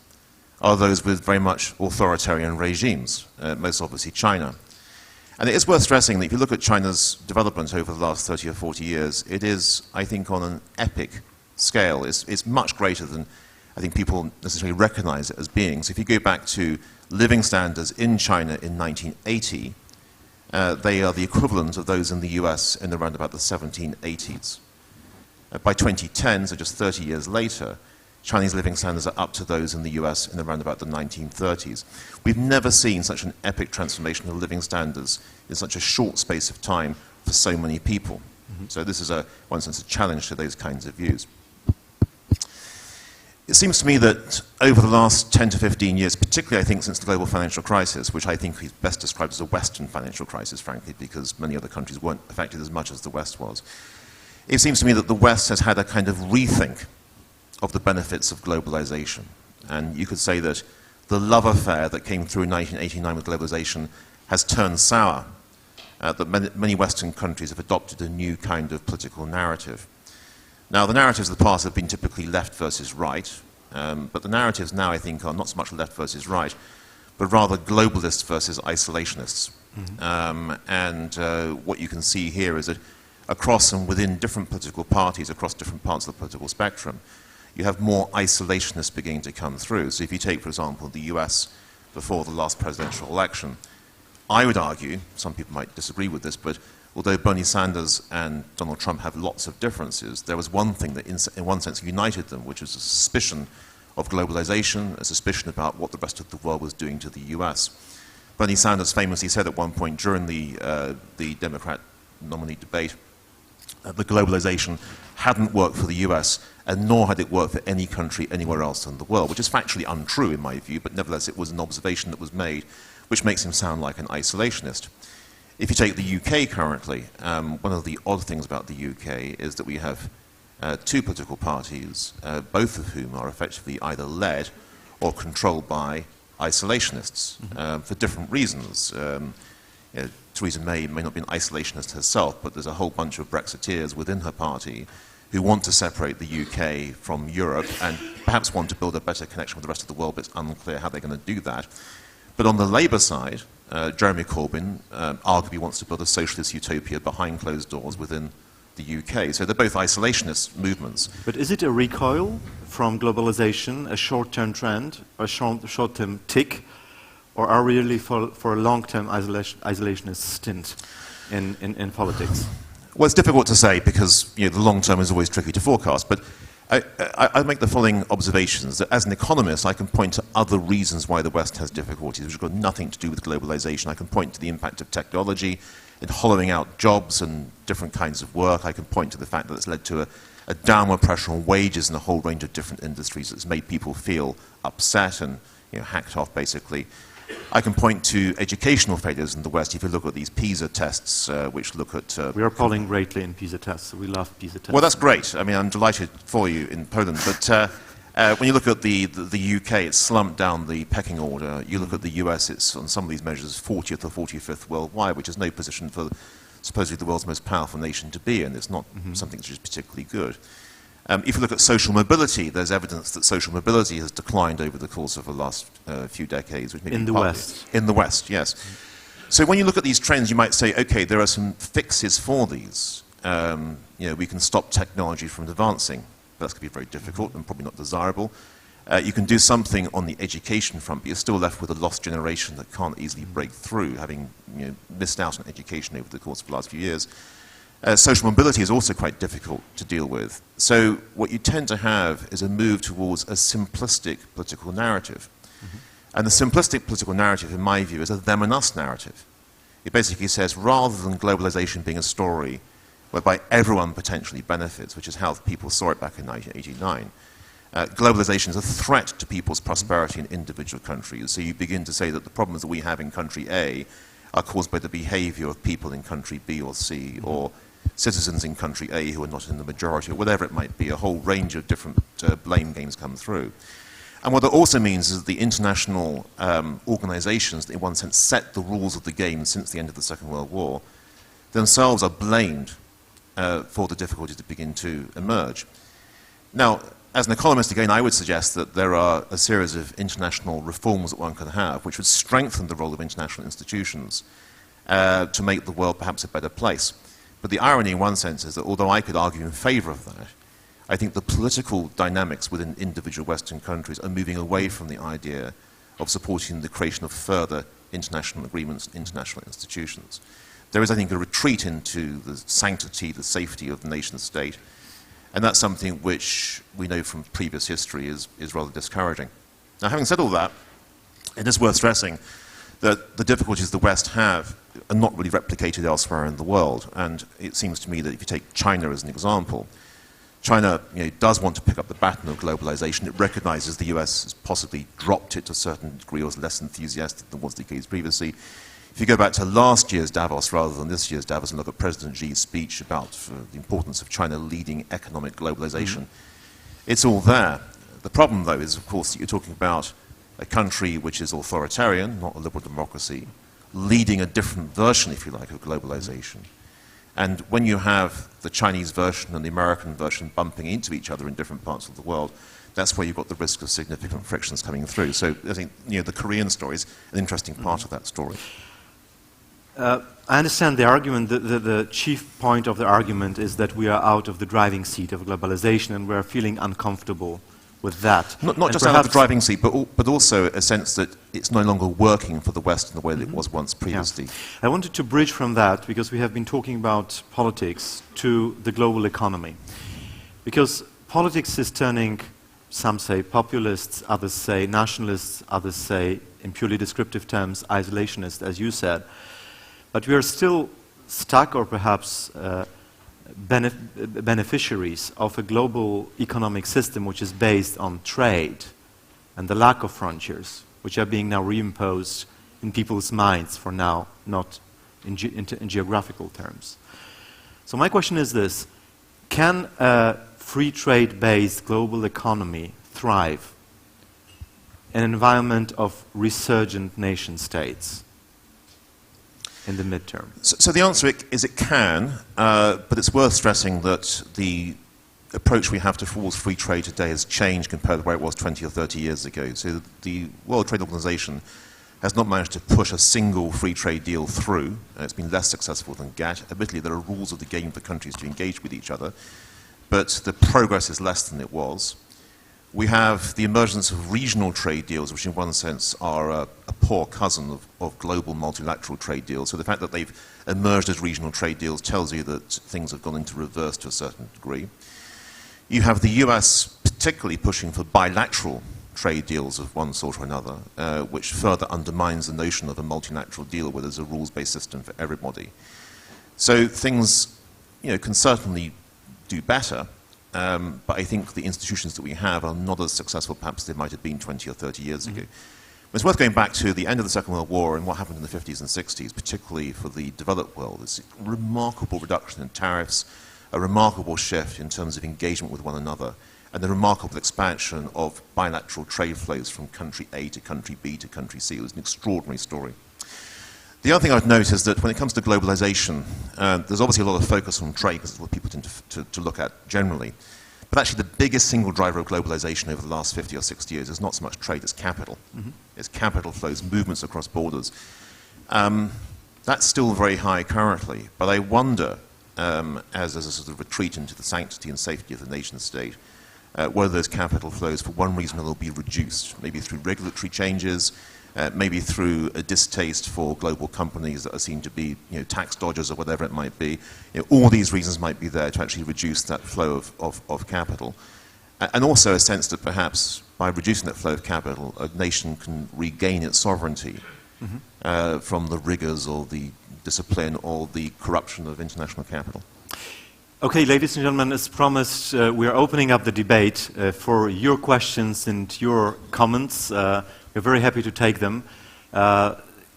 are those with very much authoritarian regimes, most obviously China. And it is worth stressing that if you look at China's development over the last 30 or 40 years, it is, I think, on an epic scale. It's much greater than I think people necessarily recognize it as being. So if you go back to living standards in China in 1980, they are the equivalent of those in the US in around about the 1780s. By 2010, so just 30 years later, Chinese living standards are up to those in the US in around about the 1930s. We've never seen such an epic transformation of living standards in such a short space of time for so many people. So this is, in one sense, a challenge to those kinds of views. It seems to me that over the last 10 to 15 years, particularly I think since the global financial crisis, which I think is best described as a Western financial crisis, frankly, because many other countries weren't affected as much as the West was, it seems to me that the West has had a kind of rethink of the benefits of globalization. And you could say that the love affair that came through in 1989 with globalization has turned sour, that many Western countries have adopted a new kind of political narrative. Now, the narratives of the past have been typically left versus right, but the narratives now, I think, are not so much left versus right, but rather globalists versus isolationists. What you can see here is that across and within different political parties, across different parts of the political spectrum, you have more isolationists beginning to come through. So if you take, for example, the US before the last presidential election, I would argue, some people might disagree with this, but although Bernie Sanders and Donald Trump have lots of differences, there was one thing that in one sense united them, which was a suspicion of globalization, a suspicion about what the rest of the world was doing to the US. Bernie Sanders famously said at one point during the Democrat nominee debate that globalization hadn't worked for the US, and nor had it worked for any country anywhere else in the world, which is factually untrue in my view, but nevertheless it was an observation that was made, which makes him sound like an isolationist. If you take the UK currently, one of the odd things about the UK is that we have two political parties, both of whom are effectively either led or controlled by isolationists for different reasons. Theresa May not be an isolationist herself, but there's a whole bunch of Brexiteers within her party who want to separate the UK from Europe and perhaps want to build a better connection with the rest of the world, but it's unclear how they're going to do that. But on the Labour side, Jeremy Corbyn arguably wants to build a socialist utopia behind closed doors within the UK. So they're both isolationist movements. But is it a recoil from globalization, a short-term trend, a short-term tick, or are we really for a long-term isolationist stint in politics? Well, it's difficult to say because the long term is always tricky to forecast. But I make the following observations. That as an economist, I can point to other reasons why the West has difficulties, which have got nothing to do with globalization. I can point to the impact of technology in hollowing out jobs and different kinds of work. I can point to the fact that it's led to a downward pressure on wages in a whole range of different industries that's made people feel upset and hacked off, basically. I can point to educational failures in the West. If you look at these PISA tests, which look at... we are polling greatly in PISA tests, so we love PISA tests. Well, that's great. I mean, I'm delighted for you in Poland. But when you look at the UK, it's slumped down the pecking order. You look at the US, it's on some of these measures 40th or 45th worldwide, which is no position for supposedly the world's most powerful nation to be in. It's not something which is particularly good. If you look at social mobility, there's evidence that social mobility has declined over the course of the last few decades. Which in the West? In the West, yes. So when you look at these trends, you might say, okay, there are some fixes for these. We can stop technology from advancing. But that's going to be very difficult and probably not desirable. You can do something on the education front, but you're still left with a lost generation that can't easily break through, having missed out on education over the course of the last few years. Social mobility is also quite difficult to deal with. So what you tend to have is a move towards a simplistic political narrative. And the simplistic political narrative, in my view, is a them and us narrative. It basically says, rather than globalization being a story whereby everyone potentially benefits, which is how people saw it back in 1989, globalization is a threat to people's prosperity in individual countries. So you begin to say that the problems that we have in country A are caused by the behavior of people in country B or C, or citizens in country A who are not in the majority, or whatever it might be. A whole range of different blame games come through. And what it also means is that the international organizations that in one sense set the rules of the game since the end of the Second World War themselves are blamed for the difficulties that begin to emerge. Now, as an economist, again, I would suggest that there are a series of international reforms that one could have which would strengthen the role of international institutions to make the world perhaps a better place. But the irony in one sense is that although I could argue in favor of that, I think the political dynamics within individual Western countries are moving away from the idea of supporting the creation of further international agreements and international institutions. There is, I think, a retreat into the sanctity, the safety of the nation state, And that's something which we know from previous history is rather discouraging. Now, having said all that, it is worth stressing that the difficulties the West have are not really replicated elsewhere in the world. And it seems to me that if you take China as an example, China does want to pick up the baton of globalization. It recognizes the US has possibly dropped it to a certain degree or is less enthusiastic than was the case previously. If you go back to last year's Davos rather than this year's Davos and look at President Xi's speech about the importance of China leading economic globalization, it's all there. The problem, though, is, of course, that you're talking about a country which is authoritarian, not a liberal democracy, leading a different version, if you like, of globalization. And when you have the Chinese version and the American version bumping into each other in different parts of the world, that's where you've got the risk of significant frictions coming through. So I think the Korean story is an interesting part of that story. I understand the argument. The chief point of the argument is that we are out of the driving seat of globalization and we're feeling uncomfortable with that. Not just out of the driving seat, but also a sense that it's no longer working for the West in the way that it was once previously. Yeah. I wanted to bridge from that, because we have been talking about politics, to the global economy. Because politics is turning, some say populist, others say nationalists, others say, in purely descriptive terms, isolationist, as you said. But we are still stuck, or perhaps beneficiaries of a global economic system which is based on trade and the lack of frontiers, which are being now reimposed in people's minds for now, not in geographical terms. So my question is this: can a free trade-based global economy thrive in an environment of resurgent nation states in the midterm? So the answer is it can, but it's worth stressing that the approach we have towards free trade today has changed compared to where it was 20 or 30 years ago. So the World Trade Organization has not managed to push a single free trade deal through. It's been less successful than GATT. Admittedly, there are rules of the game for countries to engage with each other, but the progress is less than it was. We have the emergence of regional trade deals, which in one sense are a poor cousin of global multilateral trade deals. So the fact that they've emerged as regional trade deals tells you that things have gone into reverse to a certain degree. You have the US particularly pushing for bilateral trade deals of one sort or another, which further undermines the notion of a multilateral deal where there's a rules-based system for everybody. So things can certainly do better. But I think the institutions that we have are not as successful perhaps they might have been 20 or 30 years ago. It's worth going back to the end of the Second World War and what happened in the 50s and 60s, particularly for the developed world. It's a remarkable reduction in tariffs, a remarkable shift in terms of engagement with one another, and the remarkable expansion of bilateral trade flows from country A to country B to country C. It was an extraordinary story. The other thing I'd note is that when it comes to globalization, there's obviously a lot of focus on trade, because it's what people tend to look at generally. But actually the biggest single driver of globalization over the last 50 or 60 years is not so much trade, it's capital. It's capital flows, movements across borders. That's still very high currently, but I wonder, as a sort of retreat into the sanctity and safety of the nation state, whether those capital flows, for one reason or another, will be reduced, maybe through regulatory changes, maybe through a distaste for global companies that are seen to be tax dodgers or whatever it might be. All these reasons might be there to actually reduce that flow of capital. And also a sense that perhaps by reducing that flow of capital, a nation can regain its sovereignty from the rigors or the discipline or the corruption of international capital. Okay, ladies and gentlemen, as promised, we are opening up the debate for your questions and your comments. We're very happy to take them.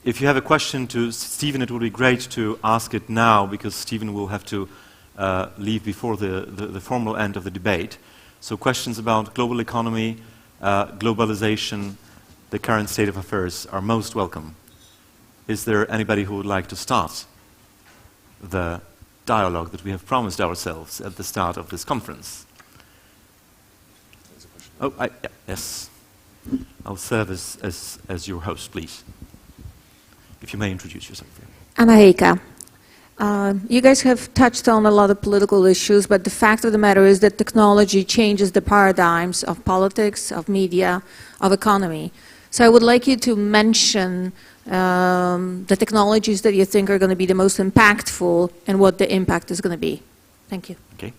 If you have a question to Stephen, it would be great to ask it now, because Stephen will have to leave before the formal end of the debate. So questions about global economy, globalization, the current state of affairs are most welcome. Is there anybody who would like to start the dialogue that we have promised ourselves at the start of this conference? Oh, yes. I'll serve as your host, please. If you may introduce yourself. Ryzyka. You guys have touched on a lot of political issues, but the fact of the matter is that technology changes the paradigms of politics, of media, of economy. So I would like you to mention the technologies that you think are going to be the most impactful and what the impact is going to be. Thank you. Okay.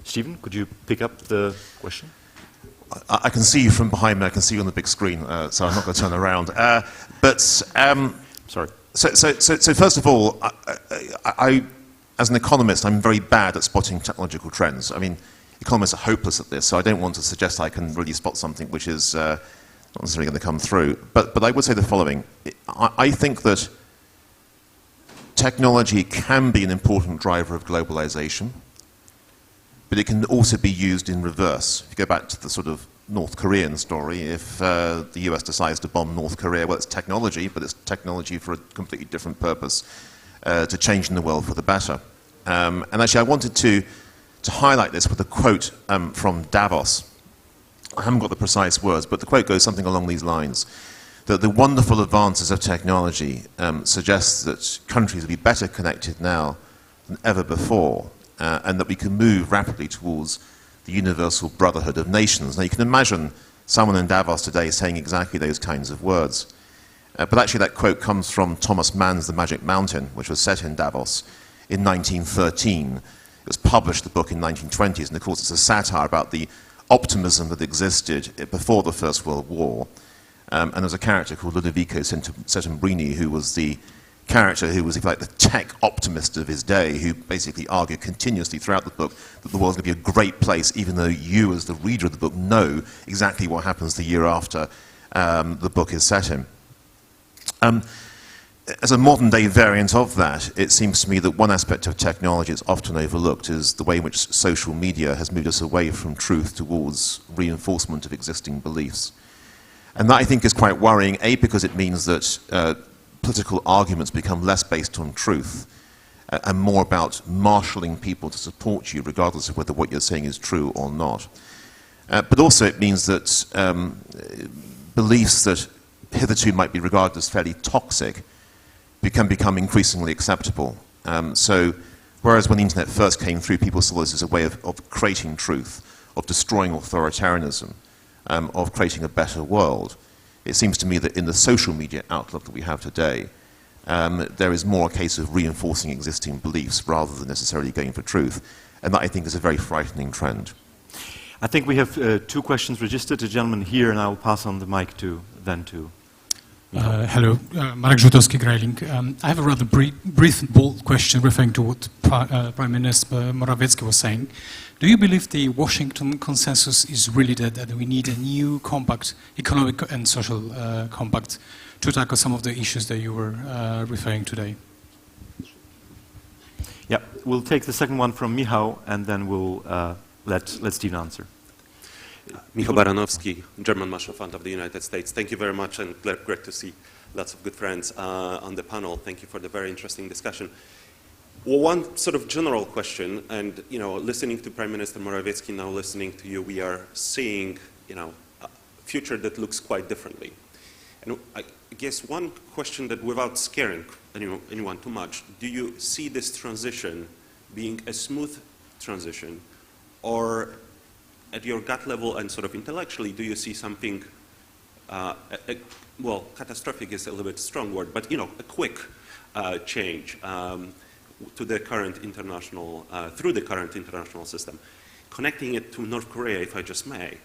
Stephen, could you pick up the question? I can see you from behind me. I can see you on the big screen, so I'm not going to turn around. Sorry. So first of all, I, as an economist, I'm very bad at spotting technological trends. I mean, economists are hopeless at this, so I don't want to suggest I can really spot something which is not necessarily going to come through. But I would say the following. I think that technology can be an important driver of globalization, but it can also be used in reverse. If you go back to the sort of North Korean story, if the US decides to bomb North Korea, well, it's technology, but it's technology for a completely different purpose, to changing the world for the better. And actually, I wanted to highlight this with a quote from Davos. I haven't got the precise words, but the quote goes something along these lines, that the wonderful advances of technology suggest that countries will be better connected now than ever before, and that we can move rapidly towards the universal brotherhood of nations. Now, you can imagine someone in Davos today saying exactly those kinds of words. But actually, that quote comes from Thomas Mann's The Magic Mountain, which was set in Davos in 1913. It was published, the book, in 1920s, and of course it's a satire about the optimism that existed before the First World War. And there was a character called Ludovico Settembrini, who was the character who was, if you like, the tech optimist of his day, who basically argued continuously throughout the book that the world's going to be a great place, even though you, as the reader of the book, know exactly what happens the year after the book is set in. As a modern-day variant of that, it seems to me that one aspect of technology that's often overlooked is the way in which social media has moved us away from truth towards reinforcement of existing beliefs. And that, I think, is quite worrying, A, because it means that political arguments become less based on truth and more about marshalling people to support you, regardless of whether what you're saying is true or not. But also it means that beliefs that hitherto might be regarded as fairly toxic can become increasingly acceptable. So whereas when the internet first came through, people saw this as a way of creating truth, of destroying authoritarianism, of creating a better world, it seems to me that in the social media outlook that we have today, there is more a case of reinforcing existing beliefs rather than necessarily going for truth. And that, I think, is a very frightening trend. I think we have 2 questions registered. A gentleman here, and I will pass on the mic to Hello, Marek Rzutowski, Grayling. I have a rather brief, bold question referring to what Prime Minister Morawiecki was saying. Do you believe the Washington consensus is really that we need a new compact, economic and social compact, to tackle some of the issues that you were referring today? Yeah, we'll take the second one from Michał, and then we'll let Stephen answer. Michał Baranowski, German Marshall Fund of the United States. Thank you very much, and great to see lots of good friends on the panel. Thank you for the very interesting discussion. Well, one sort of general question, and listening to Prime Minister Morawiecki, now listening to you, we are seeing a future that looks quite differently. And I guess one question that, without scaring anyone too much, do you see this transition being a smooth transition, or at your gut level and sort of intellectually, do you see something, well, catastrophic is a little bit strong word, but a quick change to the current international, through the current international system? Connecting it to North Korea, if I just may,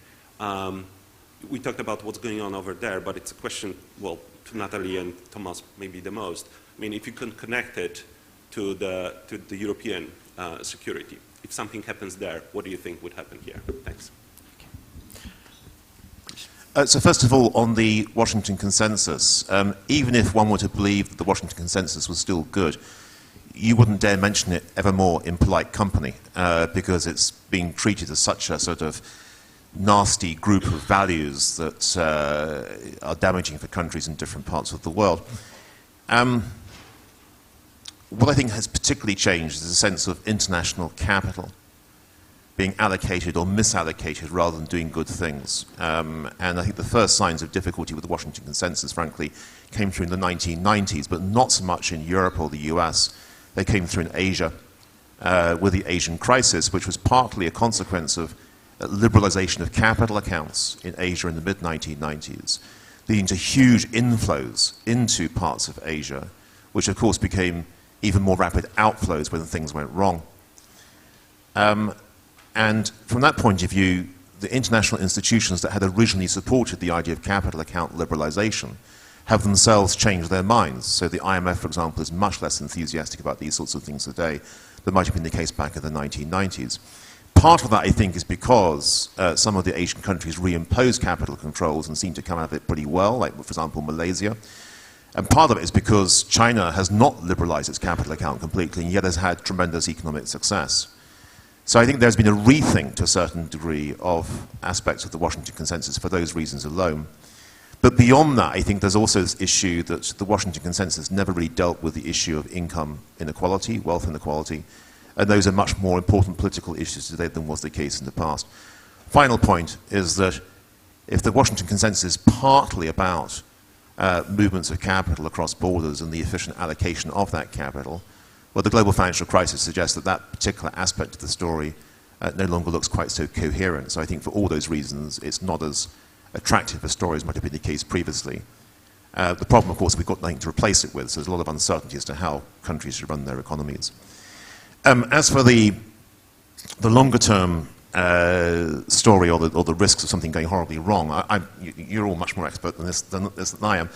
we talked about what's going on over there, but it's a question, well, to Natalie and Thomas maybe the most. I mean, if you can connect it to the European security, if something happens there, what do you think would happen here? Thanks. So first of all, on the Washington Consensus, even if one were to believe that the Washington Consensus was still good, you wouldn't dare mention it evermore in polite company, because it's being treated as such a sort of nasty group of values that are damaging for countries in different parts of the world. What I think has particularly changed is a sense of international capital being allocated or misallocated rather than doing good things. And I think the first signs of difficulty with the Washington Consensus, frankly, came through in the 1990s, but not so much in Europe or the US. They came through in Asia with the Asian crisis, which was partly a consequence of liberalization of capital accounts in Asia in the mid-1990s, leading to huge inflows into parts of Asia, which of course became even more rapid outflows when things went wrong. And from that point of view, the international institutions that had originally supported the idea of capital account liberalization have themselves changed their minds. So the IMF, for example, is much less enthusiastic about these sorts of things today than might have been the case back in the 1990s. Part of that, I think, is because some of the Asian countries reimposed capital controls and seem to come out of it pretty well, like, for example, Malaysia. And part of it is because China has not liberalized its capital account completely and yet has had tremendous economic success. So I think there's been a rethink to a certain degree of aspects of the Washington Consensus for those reasons alone. But beyond that, I think there's also this issue that the Washington Consensus never really dealt with the issue of income inequality, wealth inequality, and those are much more important political issues today than was the case in the past. Final point is that if the Washington Consensus is partly about movements of capital across borders and the efficient allocation of that capital, well, the global financial crisis suggests that that particular aspect of the story no longer looks quite so coherent. So I think for all those reasons, it's not as attractive a story as might have been the case previously. The problem, of course, we've got nothing to replace it with, so there's a lot of uncertainty as to how countries should run their economies. As for the longer-term story or the risks of something going horribly wrong, you're all much more expert than this than I am.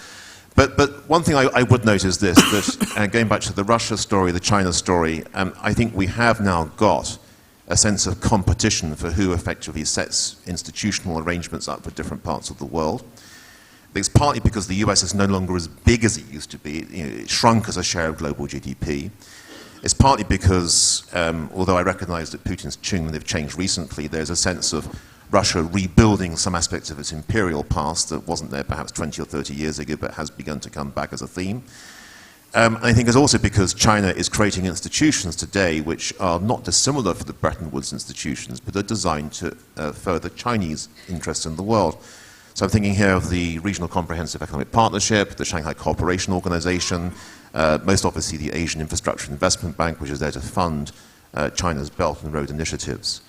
But one thing I would note is this, that going back to the Russia story, the China story, I think we have now got a sense of competition for who effectively sets institutional arrangements up for different parts of the world. It's partly because the US is no longer as big as it used to be. It shrunk as a share of global GDP. It's partly because, although I recognize that Putin's tune they've changed recently, there's a sense of Russia rebuilding some aspects of its imperial past that wasn't there perhaps 20 or 30 years ago, but has begun to come back as a theme. I think it's also because China is creating institutions today which are not dissimilar from the Bretton Woods institutions, but are designed to further Chinese interests in the world. So I'm thinking here of the Regional Comprehensive Economic Partnership, the Shanghai Cooperation Organization, most obviously the Asian Infrastructure Investment Bank, which is there to fund China's Belt and Road initiatives.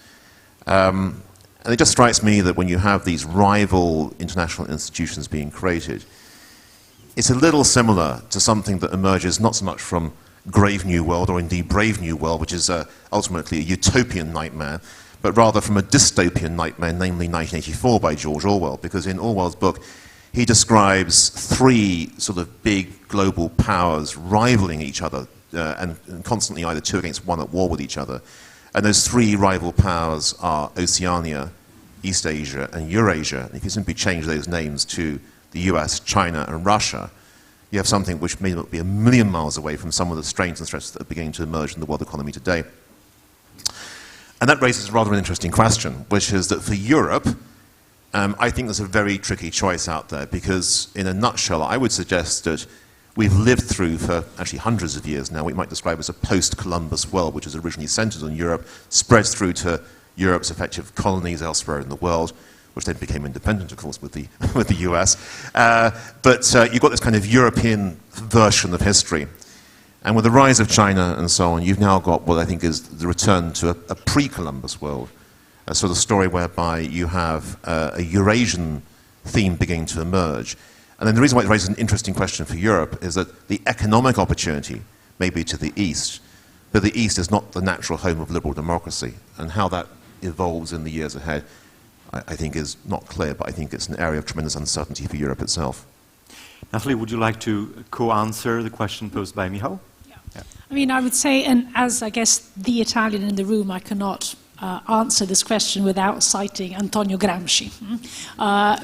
And it just strikes me that when you have these rival international institutions being created, it's a little similar to something that emerges not so much from Grave New World, or indeed Brave New World, which is ultimately a utopian nightmare, but rather from a dystopian nightmare, namely 1984 by George Orwell, because in Orwell's book, he describes three sort of big global powers rivaling each other and constantly either two against one at war with each other. And those three rival powers are Oceania, East Asia, and Eurasia. And if you simply change those names to the US, China, and Russia, you have something which may not be a million miles away from some of the strains and stresses that are beginning to emerge in the world economy today. And that raises rather an interesting question, which is that for Europe, I think there's a very tricky choice out there, because in a nutshell, I would suggest that we've lived through for actually hundreds of years now what we might describe as a post-Columbus world, which was originally centered on Europe, spread through to Europe's effective colonies elsewhere in the world, which then became independent, of course, with the US. But you've got this kind of European version of history. And with the rise of China and so on, you've now got what I think is the return to a pre-Columbus world, a sort of story whereby you have a Eurasian theme beginning to emerge. And then the reason why it raises an interesting question for Europe is that the economic opportunity may be to the east, but the east is not the natural home of liberal democracy. And how that evolves in the years ahead, I think is not clear, but I think it's an area of tremendous uncertainty for Europe itself. Natalie, would you like to co-answer the question posed by Michał? Yeah. I mean, I would say, and as I guess the Italian in the room, I cannot answer this question without citing Antonio Gramsci,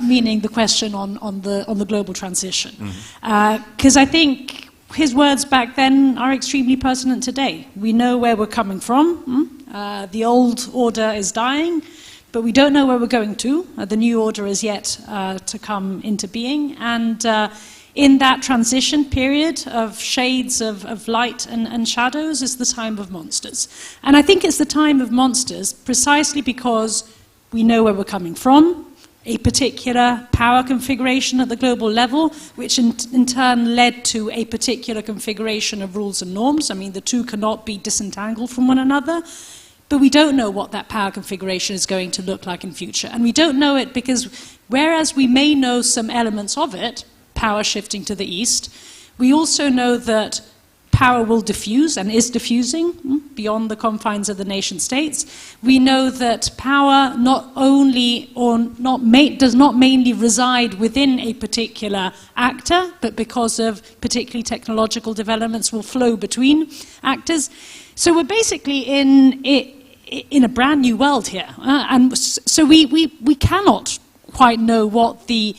meaning the question on the global transition. Because I think his words back then are extremely pertinent today. We know where we're coming from. The old order is dying, but we don't know where we're going to. The new order is yet to come into being. And in that transition period of shades of light and shadows is the time of monsters. And I think it's the time of monsters precisely because we know where we're coming from, a particular power configuration at the global level, which in turn led to a particular configuration of rules and norms. I mean, the two cannot be disentangled from one another. But we don't know what that power configuration is going to look like in future. And we don't know it because whereas we may know some elements of it, power shifting to the east, we also know that power will diffuse and is diffusing beyond the confines of the nation states. We know that power does not mainly reside within a particular actor, but because of particularly technological developments will flow between actors. So we're basically in a brand new world here. And so we cannot quite know what the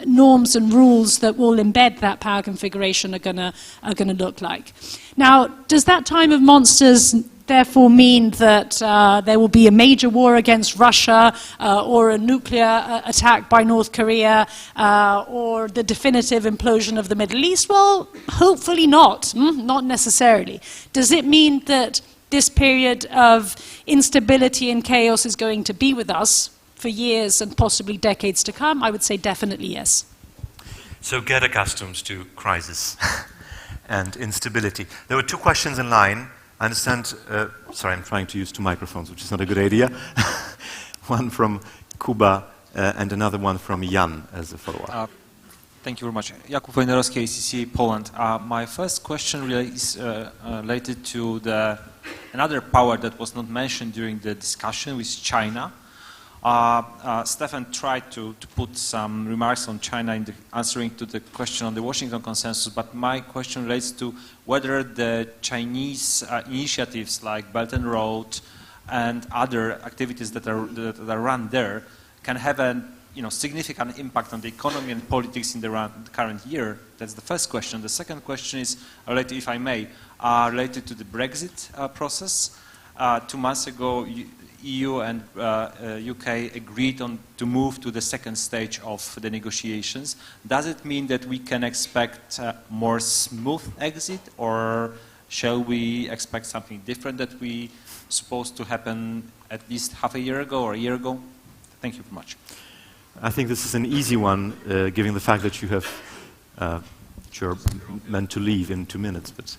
norms and rules that will embed that power configuration are going to look like. Now, does that time of monsters therefore mean that there will be a major war against Russia or a nuclear attack by North Korea or the definitive implosion of the Middle East? Well, hopefully not, not necessarily. Does it mean that this period of instability and chaos is going to be with us for years and possibly decades to come? I would say definitely yes. So get accustomed to crisis and instability. There were two questions in line. I understand, sorry, I'm trying to use two microphones, which is not a good idea. One from Kuba and another one from Jan as a follow-up. Thank you very much. Jakub Wojnarowski, ACC Poland. My first question is related to another power that was not mentioned during the discussion, with China. Stefan tried to put some remarks on China in answering to the question on the Washington Consensus, but my question relates to whether the Chinese initiatives like Belt and Road and other activities that are run there can have a significant impact on the economy and politics in the current year. That's the first question. The second question is related, if I may, related to the Brexit process. 2 months ago, EU and UK agreed to move to the second stage of the negotiations. Does it mean that we can expect more smooth exit, or shall we expect something different that we supposed to happen at least half a year ago or a year ago? Thank you very much. I think this is an easy one, given the fact that you're meant to leave in 2 minutes, but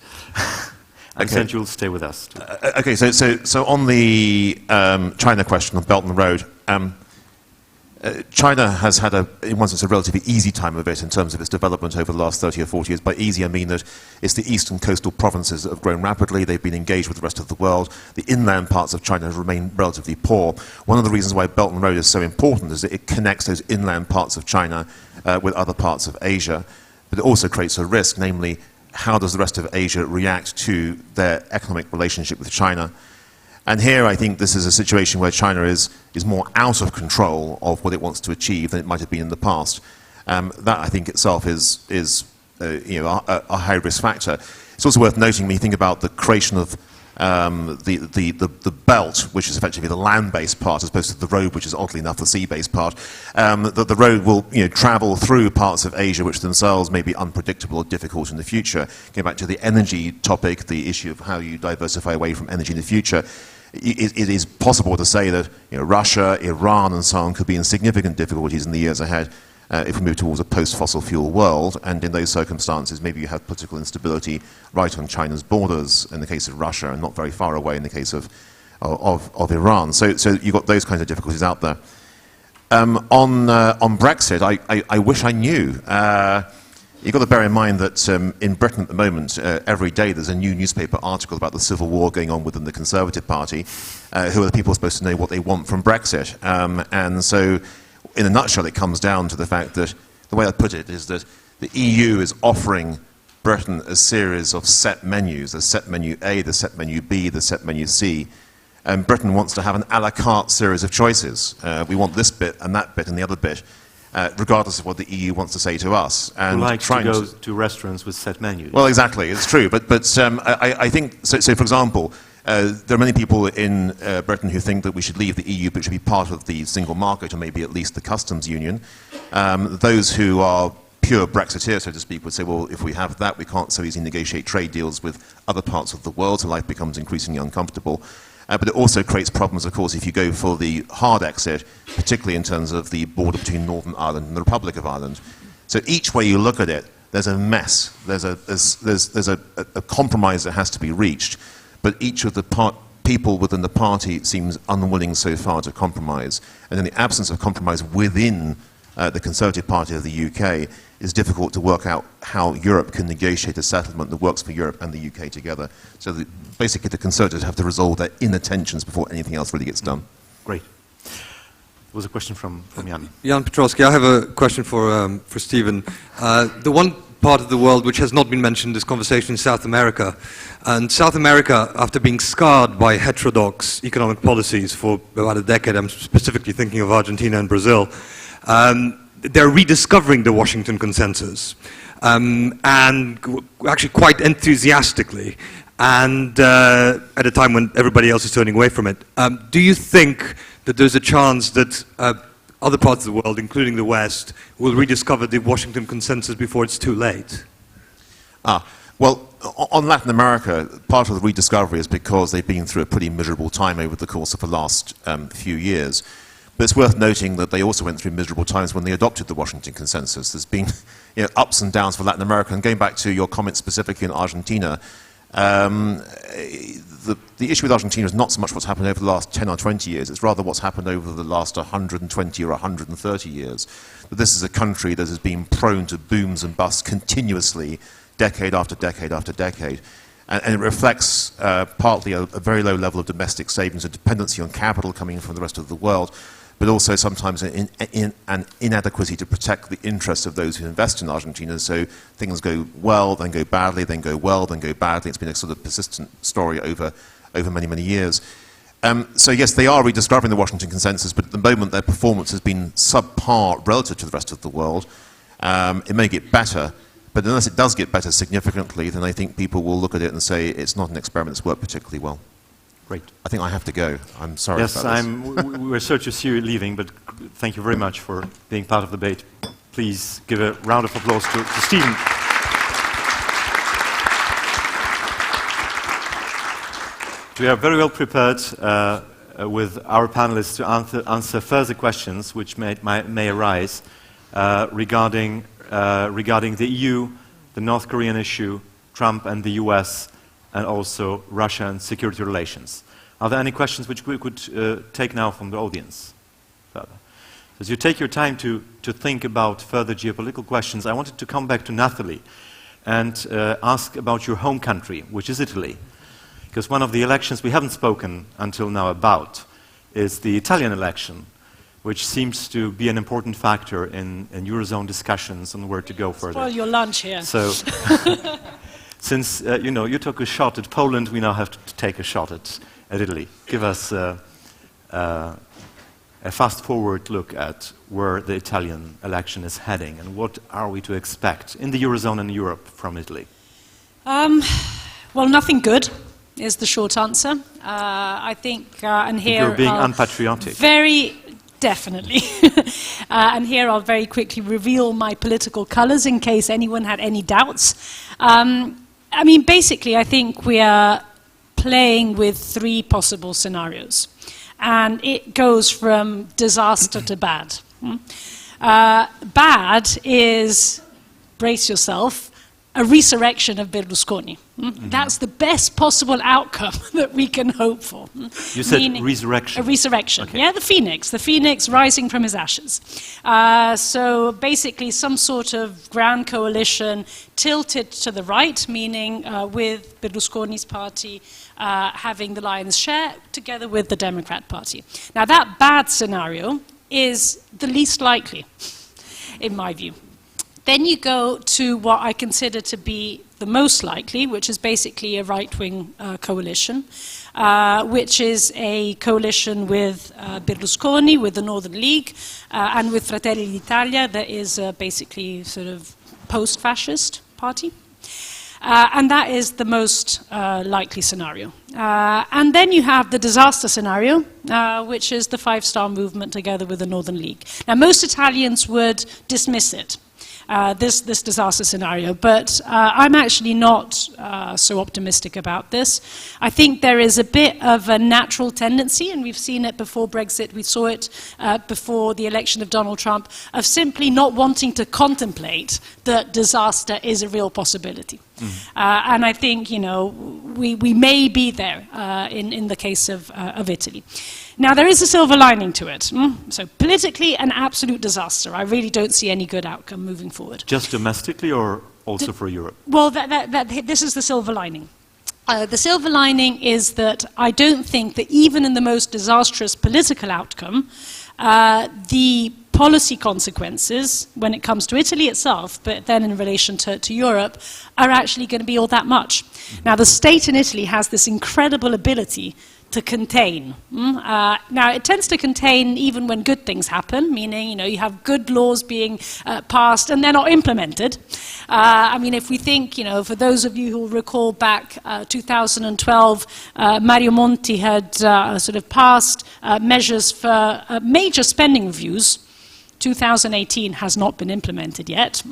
I sense you'll stay with us. Okay, so on the China question of Belt and Road, China has had, in one sense, a relatively easy time of it in terms of its development over the last 30 or 40 years. By easy, I mean that it's the eastern coastal provinces that have grown rapidly. They've been engaged with the rest of the world. The inland parts of China have remained relatively poor. One of the reasons why Belt and Road is so important is that it connects those inland parts of China with other parts of Asia. But it also creates a risk, namely, how does the rest of Asia react to their economic relationship with China? And here I think this is a situation where China is more out of control of what it wants to achieve than it might have been in the past. That I think itself is a high risk factor. It's also worth noting when you think about the creation of the belt, which is effectively the land-based part, as opposed to the road, which is oddly enough the sea-based part. The road will travel through parts of Asia which themselves may be unpredictable or difficult in the future. Going back to the energy topic, the issue of how you diversify away from energy in the future, it is possible to say that Russia, Iran, and so on could be in significant difficulties in the years ahead if we move towards a post-fossil fuel world, and in those circumstances maybe you have political instability right on China's borders in the case of Russia, and not very far away in the case of Iran. So you've got those kinds of difficulties out there. On Brexit, I wish I knew. You've got to bear in mind that in Britain at the moment, every day there's a new newspaper article about the civil war going on within the Conservative Party, who are the people supposed to know what they want from Brexit. And so, in a nutshell, it comes down to the fact that, the way I put it is that the EU is offering Britain a series of set menus. There's set menu A, there's set menu B, there's set menu C. And Britain wants to have an a la carte series of choices. We want this bit and that bit and the other bit. Regardless of what the EU wants to say to us. And who likes to go to restaurants with set menus? Well, exactly, it's true. But I think, so for example, there are many people in Britain who think that we should leave the EU but should be part of the single market, or maybe at least the customs union. Those who are pure Brexiteers, so to speak, would say, well, if we have that, we can't so easily negotiate trade deals with other parts of the world, so life becomes increasingly uncomfortable. But it also creates problems, of course, if you go for the hard exit, particularly in terms of the border between Northern Ireland and the Republic of Ireland. So each way you look at it, there's a mess. There's a compromise that has to be reached. But each of the people within the party seems unwilling so far to compromise. And in the absence of compromise within the Conservative Party of the UK, it's difficult to work out how Europe can negotiate a settlement that works for Europe and the UK together. So basically the Conservatives have to resolve their inner tensions before anything else really gets done. Great. There was a question from Jan. Jan Petrowski, I have a question for Stephen. The one part of the world which has not been mentioned in this conversation is South America. And South America, after being scarred by heterodox economic policies for about a decade, I'm specifically thinking of Argentina and Brazil, they're rediscovering the Washington consensus, and actually quite enthusiastically, and at a time when everybody else is turning away from it. Do you think that there's a chance that other parts of the world, including the West, will rediscover the Washington consensus before it's too late? Well, on Latin America, part of the rediscovery is because they've been through a pretty miserable time over the course of the last few years. But it's worth noting that they also went through miserable times when they adopted the Washington Consensus. There's been ups and downs for Latin America. And going back to your comment specifically in Argentina, the issue with Argentina is not so much what's happened over the last 10 or 20 years, it's rather what's happened over the last 120 or 130 years. But this is a country that has been prone to booms and busts continuously, decade after decade after decade. And it reflects partly a very low level of domestic savings, a dependency on capital coming from the rest of the world, but also sometimes an inadequacy to protect the interests of those who invest in Argentina. So things go well, then go badly, then go well, then go badly. It's been a sort of persistent story over many, many years. So yes, they are rediscovering the Washington Consensus, but at the moment their performance has been subpar relative to the rest of the world. It may get better, but unless it does get better significantly, then I think people will look at it and say it's not an experiment that's worked particularly well. Great. I think I have to go. I'm sorry yes, about this. we were sorry to see you leaving, but thank you very much for being part of the debate. Please give a round of applause to Stephen. We are very well prepared with our panelists to answer further questions which may arise regarding the EU, the North Korean issue, Trump and the US, and also Russia and security relations. Are there any questions which we could take now from the audience? As you take your time to think about further geopolitical questions, I wanted to come back to Nathalie and ask about your home country, which is Italy. Because one of the elections we haven't spoken until now about is the Italian election, which seems to be an important factor in Eurozone discussions on where to go further. Spoil your lunch here. So, since you took a shot at Poland, we now have to take a shot at Italy. Give us a fast-forward look at where the Italian election is heading and what are we to expect in the Eurozone and Europe from Italy? Well, nothing good is the short answer. I think, and here you're being unpatriotic. Very definitely. And here I'll very quickly reveal my political colors in case anyone had any doubts. I mean, basically, I think we are playing with three possible scenarios. And it goes from disaster to bad. Bad is, brace yourself, a resurrection of Berlusconi. That's the best possible outcome that we can hope for. You said resurrection. A resurrection, okay. Yeah, the phoenix rising from his ashes. So basically some sort of grand coalition tilted to the right, meaning with Berlusconi's party having the lion's share together with the Democrat Party. Now that bad scenario is the least likely, in my view. Then you go to what I consider to be the most likely, which is basically a right-wing coalition, which is a coalition with Berlusconi, with the Northern League, and with Fratelli d'Italia, that is basically sort of post-fascist party. And that is the most likely scenario. And then you have the disaster scenario, which is the five-star movement together with the Northern League. Now, most Italians would dismiss it. This disaster scenario, but I'm actually not so optimistic about this. I think there is a bit of a natural tendency, and we've seen it before Brexit, we saw it before the election of Donald Trump, of simply not wanting to contemplate that disaster is a real possibility. And I think, we may be there in the case of Italy. Now, there is a silver lining to it. So politically, an absolute disaster. I really don't see any good outcome moving forward. Just domestically or also for Europe? Well, this is the silver lining. The silver lining is that I don't think that even in the most disastrous political outcome, the policy consequences, when it comes to Italy itself, but then in relation to Europe, are actually going to be all that much. Now, the state in Italy has this incredible ability to contain. Now, it tends to contain even when good things happen, meaning, you have good laws being passed and they're not implemented. I mean, if we think, for those of you who recall back 2012, Mario Monti had sort of passed measures for major spending reviews. 2018 has not been implemented yet.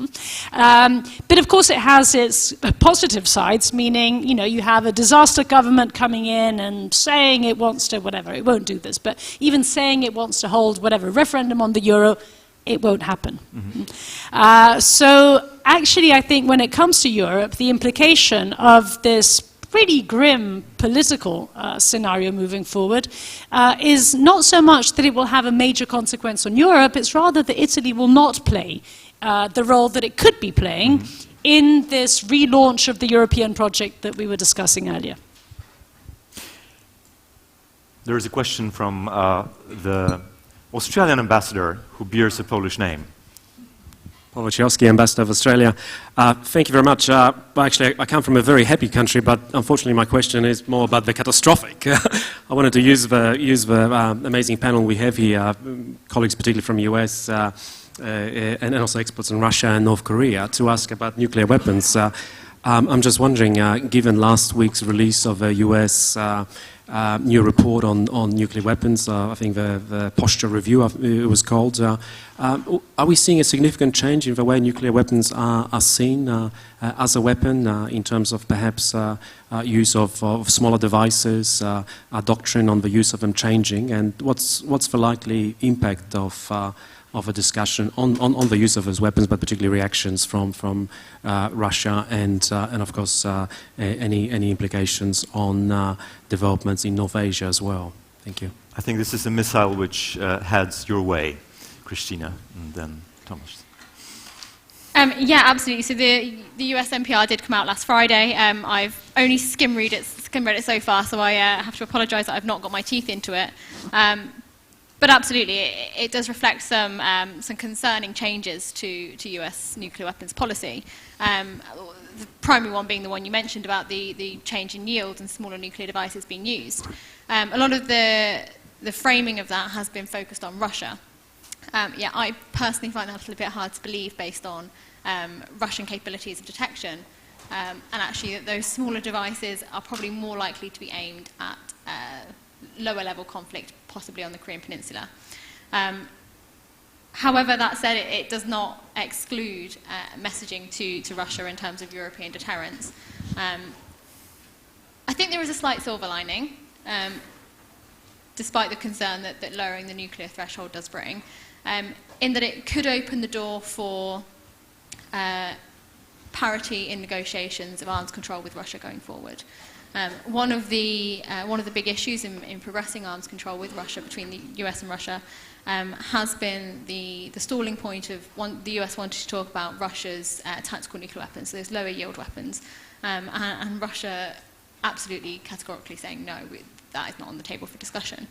But of course it has its positive sides, meaning, you have a disaster government coming in and saying it wants to, whatever, it won't do this, but even saying it wants to hold whatever referendum on the euro, it won't happen. So actually I think when it comes to Europe, the implication of this pretty grim political scenario moving forward is not so much that it will have a major consequence on Europe, it's rather that Italy will not play the role that it could be playing in this relaunch of the European project that we were discussing earlier. There is a question from the Australian ambassador who bears a Polish name. Paul Wojciechowski, Ambassador of Australia. Thank you very much. Actually, I come from a very happy country, but unfortunately my question is more about the catastrophic. I wanted to use the amazing panel we have here, colleagues particularly from the US, and also experts in Russia and North Korea, to ask about nuclear weapons. I'm just wondering, given last week's release of a US new report on nuclear weapons, I think the posture review it was called, are we seeing a significant change in the way nuclear weapons are seen as a weapon in terms of perhaps use of smaller devices, our doctrine on the use of them changing, and what's the likely impact of a discussion on the use of those weapons, but particularly reactions from Russia and of course any implications on developments in North Asia as well. Thank you. I think this is a missile which heads your way, Christina, and then Thomas. Yeah, absolutely. So the US NPR did come out last Friday. I've only skim read it so far, so I have to apologise that I've not got my teeth into it. But absolutely, it does reflect some concerning changes to US nuclear weapons policy. The primary one being the one you mentioned about the change in yield and smaller nuclear devices being used. A lot of the framing of that has been focused on Russia. Yeah, I personally find that a little bit hard to believe based on Russian capabilities of detection, and actually that those smaller devices are probably more likely to be aimed at lower level conflict, possibly on the Korean Peninsula. However, that said, it does not exclude messaging to Russia in terms of European deterrence. I think there is a slight silver lining, despite the concern that lowering the nuclear threshold does bring, in that it could open the door for parity in negotiations of arms control with Russia going forward. One of the big issues in progressing arms control with Russia between the US and Russia has been the stalling point of the US wanted to talk about Russia's tactical nuclear weapons, so those lower yield weapons, and Russia absolutely categorically saying no, that is not on the table for discussion.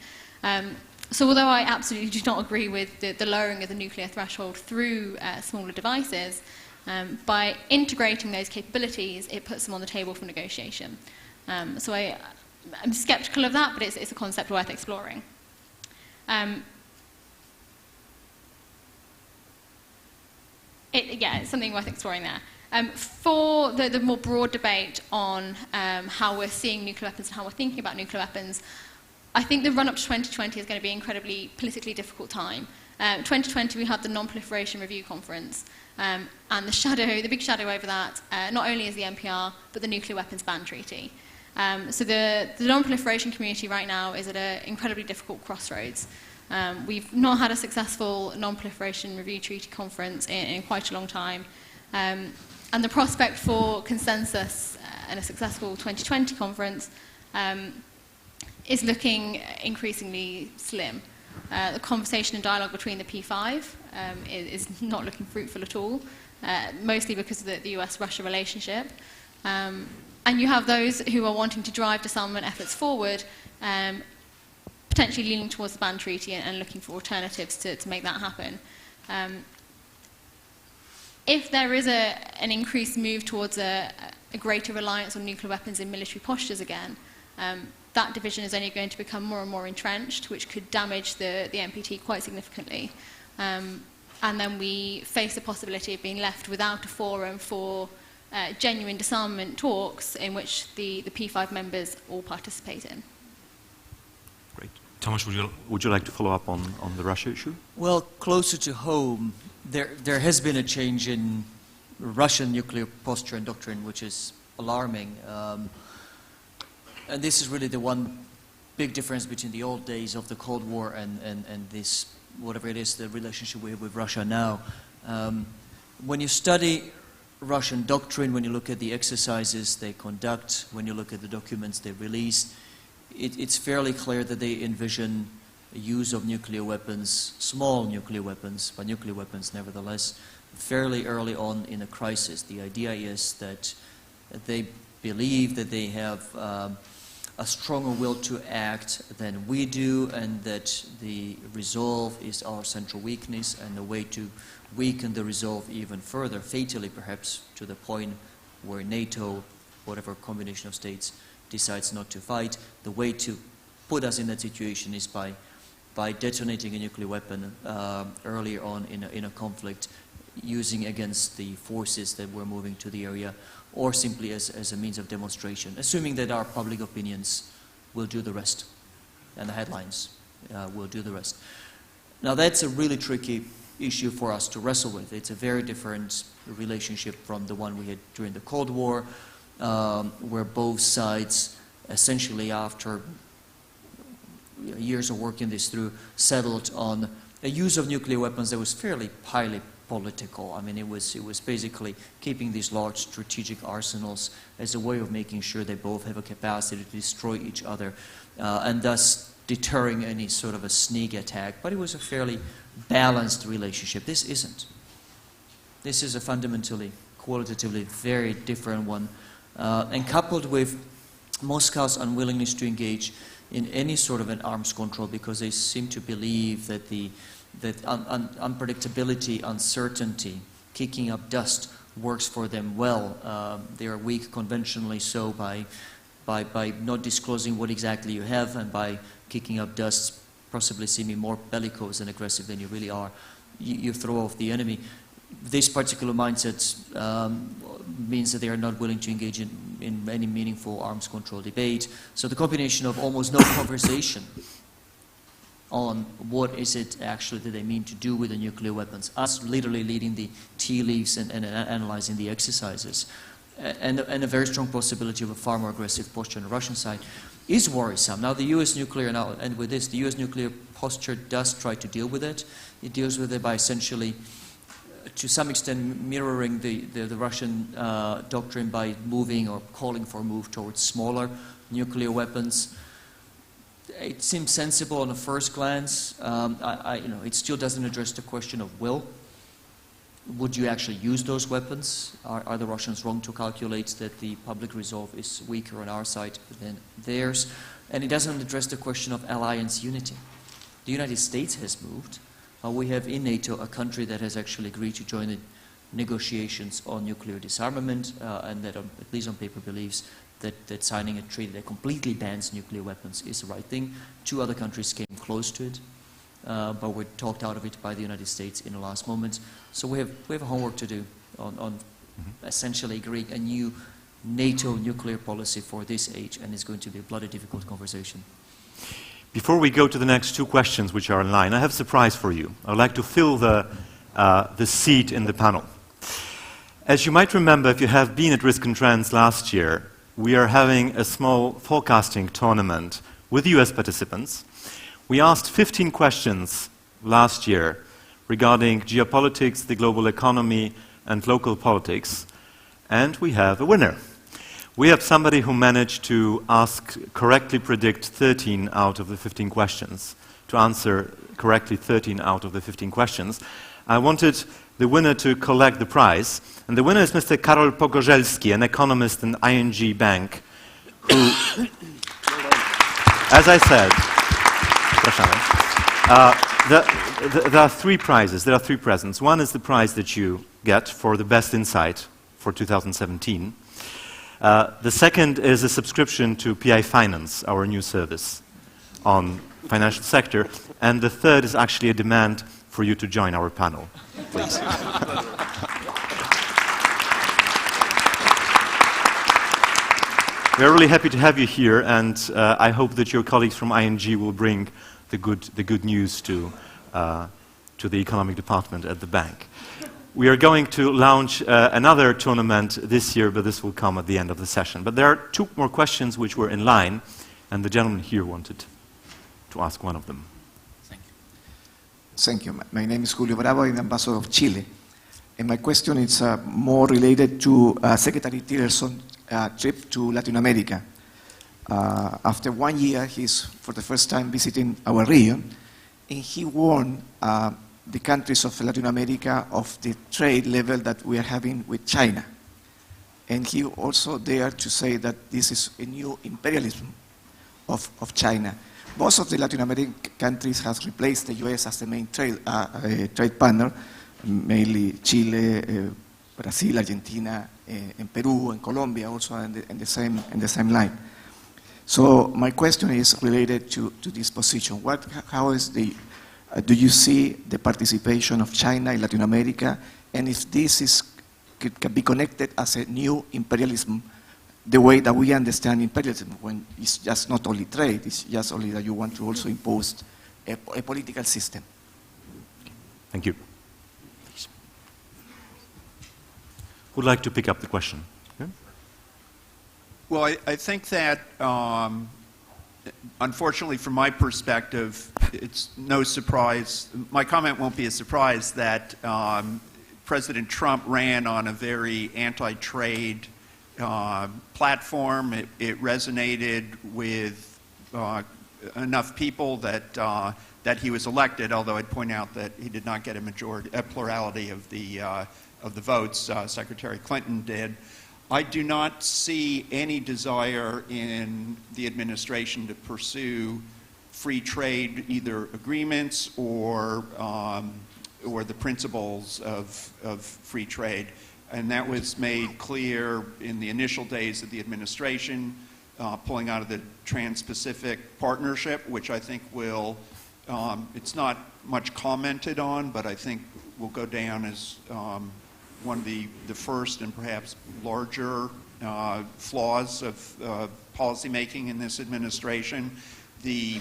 So although I absolutely do not agree with the lowering of the nuclear threshold through smaller devices, by integrating those capabilities, it puts them on the table for negotiation. So I'm sceptical of that, but it's a concept worth exploring. Yeah, it's something worth exploring there. For the more broad debate on how we're seeing nuclear weapons and how we're thinking about nuclear weapons, I think the run-up to 2020 is going to be an incredibly politically difficult time. 2020 we had the Non-Proliferation Review Conference, and the big shadow over that not only is the NPR, but the Nuclear Weapons Ban Treaty. So the non-proliferation community right now is at an incredibly difficult crossroads. We've not had a successful non-proliferation review treaty conference in quite a long time. and the prospect for consensus and a successful 2020 conference is looking increasingly slim. The conversation and dialogue between the P5 is not looking fruitful at all, mostly because of the US-Russia relationship. And you have those who are wanting to drive disarmament efforts forward, potentially leaning towards the ban treaty and looking for alternatives to make that happen. If there is an increased move towards a greater reliance on nuclear weapons in military postures again, that division is only going to become more and more entrenched, which could damage the NPT quite significantly. And then we face the possibility of being left without a forum for genuine disarmament talks in which the P5 members all participate in. Great. Thomas, would you like to follow up on the Russia issue? Well, closer to home, there has been a change in Russian nuclear posture and doctrine, which is alarming. And this is really the one big difference between the old days of the Cold War and this, whatever it is, the relationship we have with Russia now. When you study Russian doctrine, when you look at the exercises they conduct, when you look at the documents they release, it's fairly clear that they envision a use of nuclear weapons, small nuclear weapons, but nuclear weapons nevertheless, fairly early on in a crisis. The idea is that they believe that they have a stronger will to act than we do, and that the resolve is our central weakness, and the way to weaken the resolve even further, fatally perhaps, to the point where NATO, whatever combination of states, decides not to fight. The way to put us in that situation is by detonating a nuclear weapon earlier on in a conflict, using against the forces that were moving to the area, or simply as a means of demonstration, assuming that our public opinions will do the rest, and the headlines will do the rest. Now that's a really tricky issue for us to wrestle with. It's a very different relationship from the one we had during the Cold War, where both sides essentially, after years of working this through, settled on a use of nuclear weapons that was fairly highly political. I mean, it was basically keeping these large strategic arsenals as a way of making sure they both have a capacity to destroy each other, and thus deterring any sort of a sneak attack. But it was a fairly balanced relationship. This isn't. This is a fundamentally, qualitatively very different one, and coupled with Moscow's unwillingness to engage in any sort of an arms control, because they seem to believe that unpredictability, uncertainty, kicking up dust works for them well. They are weak conventionally so by not disclosing what exactly you have, and by kicking up dust, possibly seeming more bellicose and aggressive than you really are. You throw off the enemy. This particular mindset means that they are not willing to engage in any meaningful arms control debate. So the combination of almost no conversation on what is it actually that they mean to do with the nuclear weapons, us literally leading the tea leaves and analyzing the exercises, and a very strong possibility of a far more aggressive posture on the Russian side is worrisome. Now the US nuclear, and I'll end with this, the US nuclear posture does try to deal with it. It deals with it by essentially, to some extent, mirroring the Russian doctrine by moving or calling for a move towards smaller nuclear weapons. It seems sensible on a first glance. It still doesn't address the question of will. Would you actually use those weapons? Are the Russians wrong to calculate that the public resolve is weaker on our side than theirs? And it doesn't address the question of alliance unity. The United States has moved. We have in NATO a country that has actually agreed to join the negotiations on nuclear disarmament, and that, at least on paper, believes that signing a treaty that completely bans nuclear weapons is the right thing. 2 other countries came close to it, but were talked out of it by the United States in the last moment. So we have homework to do on essentially agreeing a new NATO nuclear policy for this age, and it's going to be a bloody difficult conversation. Before we go to the next 2 questions which are in line, I have a surprise for you. I would like to fill the seat in the panel. As you might remember, if you have been at Risk and Trends last year, we are having a small forecasting tournament with US participants. We asked 15 questions last year regarding geopolitics, the global economy, and local politics. And we have a winner. We have somebody who managed to correctly predict 13 out of the 15 questions, to answer correctly 13 out of the 15 questions. I wanted the winner to collect the prize, and the winner is Mr. Karol Pogorzelski, an economist in ING Bank, who, as I said, there are three prizes, there are three presents. One is the prize that you get for the best insight for 2017. The second is a subscription to PI Finance, our new service on financial sector. And the third is actually a demand for you to join our panel, please. We are really happy to have you here, and I hope that your colleagues from ING will bring the good news to the economic department at the bank. We are going to launch another tournament this year, but this will come at the end of the session. But there are two more questions which were in line, and the gentleman here wanted to ask one of them. Thank you. My name is Julio Bravo. I'm the ambassador of Chile. And my question is more related to Secretary Tillerson's trip to Latin America. After 1 year, he's for the first time visiting our region, and he warned the countries of Latin America of the trade level that we are having with China. And he also dared to say that this is a new imperialism of China. Most of the Latin American countries have replaced the US as the main trade partner, mainly Chile, Brazil, Argentina, and Peru, and Colombia also in the same line. So my question is related to this position. How is do you see the participation of China in Latin America, and if this can be connected as a new imperialism, the way that we understand imperialism, when it's just not only trade, it's just only that you want to also impose a political system? Thank you. Who'd like to pick up the question? Okay. Well, I think that, unfortunately, from my perspective, it's no surprise. My comment won't be a surprise that President Trump ran on a very anti-trade platform. It resonated with enough people that he was elected. Although I'd point out that he did not get a plurality of the votes. Secretary Clinton did. I do not see any desire in the administration to pursue free trade, either agreements or the principles of free trade. And that was made clear in the initial days of the administration, pulling out of the Trans-Pacific Partnership, which I think will, it's not much commented on, but I think will go down as one of the first and perhaps larger flaws of policymaking in this administration. The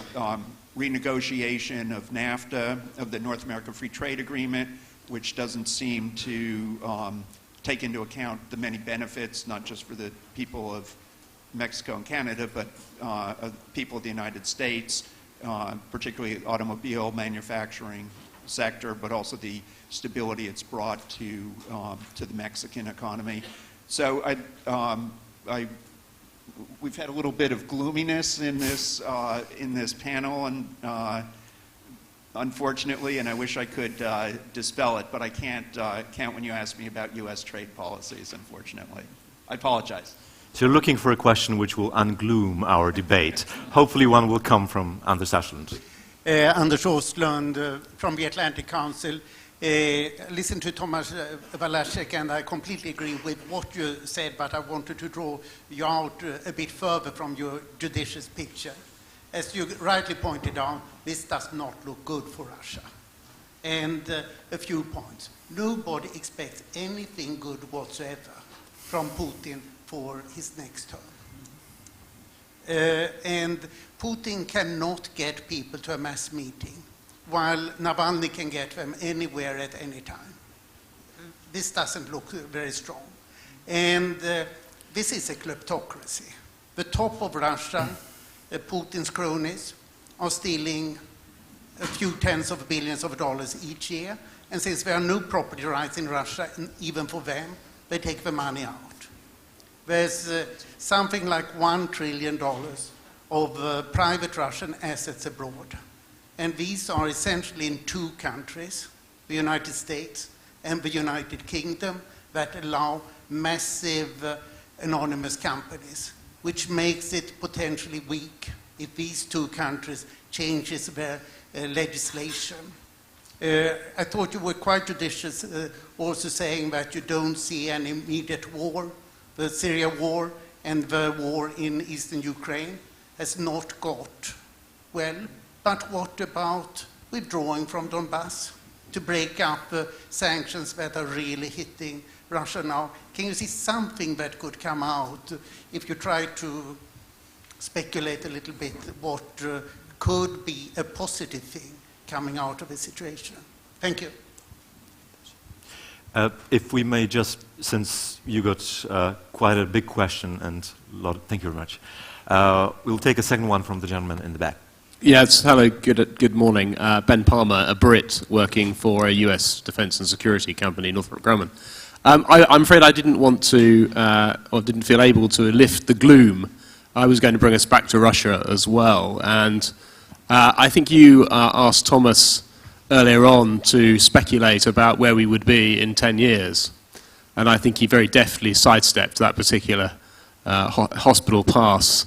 renegotiation of NAFTA, of the North American Free Trade Agreement, which doesn't seem to take into account the many benefits, not just for the people of Mexico and Canada, but people of the United States, particularly the automobile manufacturing sector, but also the stability it's brought to the Mexican economy. So we've had a little bit of gloominess in this panel, and unfortunately, and I wish I could dispel it, but I can't when you ask me about U.S. trade policies, unfortunately. I apologize. So you're looking for a question which will ungloom our debate. Hopefully one will come from Anders Ashlund. Anders Åslund from the Atlantic Council. Listen to Thomas Walaszek, and I completely agree with what you said, but I wanted to draw you out a bit further from your judicious picture. As you rightly pointed out, this does not look good for Russia. And a few points. Nobody expects anything good whatsoever from Putin for his next term. And Putin cannot get people to a mass meeting, while Navalny can get them anywhere at any time. This doesn't look very strong. And this is a kleptocracy. The top of Russia, Putin's cronies, are stealing a few tens of billions of dollars each year. And since there are no property rights in Russia, even for them, they take the money out. There's something like $1 trillion of private Russian assets abroad. And these are essentially in two countries, the United States and the United Kingdom, that allow massive anonymous companies, which makes it potentially weak if these two countries changes their legislation. I thought you were quite judicious also saying that you don't see any immediate war. The Syria war and the war in eastern Ukraine has not got well. But what about withdrawing from Donbass to break up the sanctions that are really hitting Russia now? Can you see something that could come out if you try to speculate a little bit what could be a positive thing coming out of the situation? Thank you. If we may just, since you got quite a big question and a lot, thank you very much. We'll take a second one from the gentleman in the back. Yes, hello, good morning. Ben Palmer, a Brit working for a US defence and security company, Northrop Grumman. I'm afraid I didn't want to, or didn't feel able to lift the gloom. I was going to bring us back to Russia as well. And I think you asked Thomas earlier on to speculate about where we would be in 10 years. And I think he very deftly sidestepped that particular hospital pass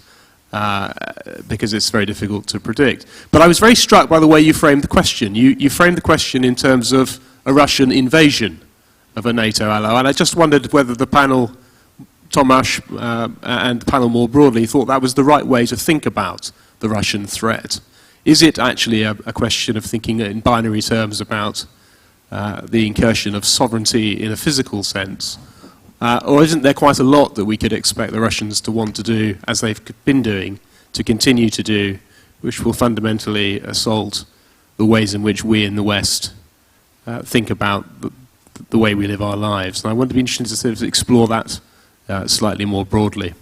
because it's very difficult to predict. But I was very struck by the way you framed the question. You framed the question in terms of a Russian invasion of a NATO ally. And I just wondered whether the panel, Tomasz and the panel more broadly, thought that was the right way to think about the Russian threat. Is it actually a question of thinking in binary terms about the incursion of sovereignty in a physical sense? Or isn't there quite a lot that we could expect the Russians to want to do, as they've been doing, to continue to do, which will fundamentally assault the ways in which we in the West think about the way we live our lives? And I want to be interested to sort of explore that slightly more broadly.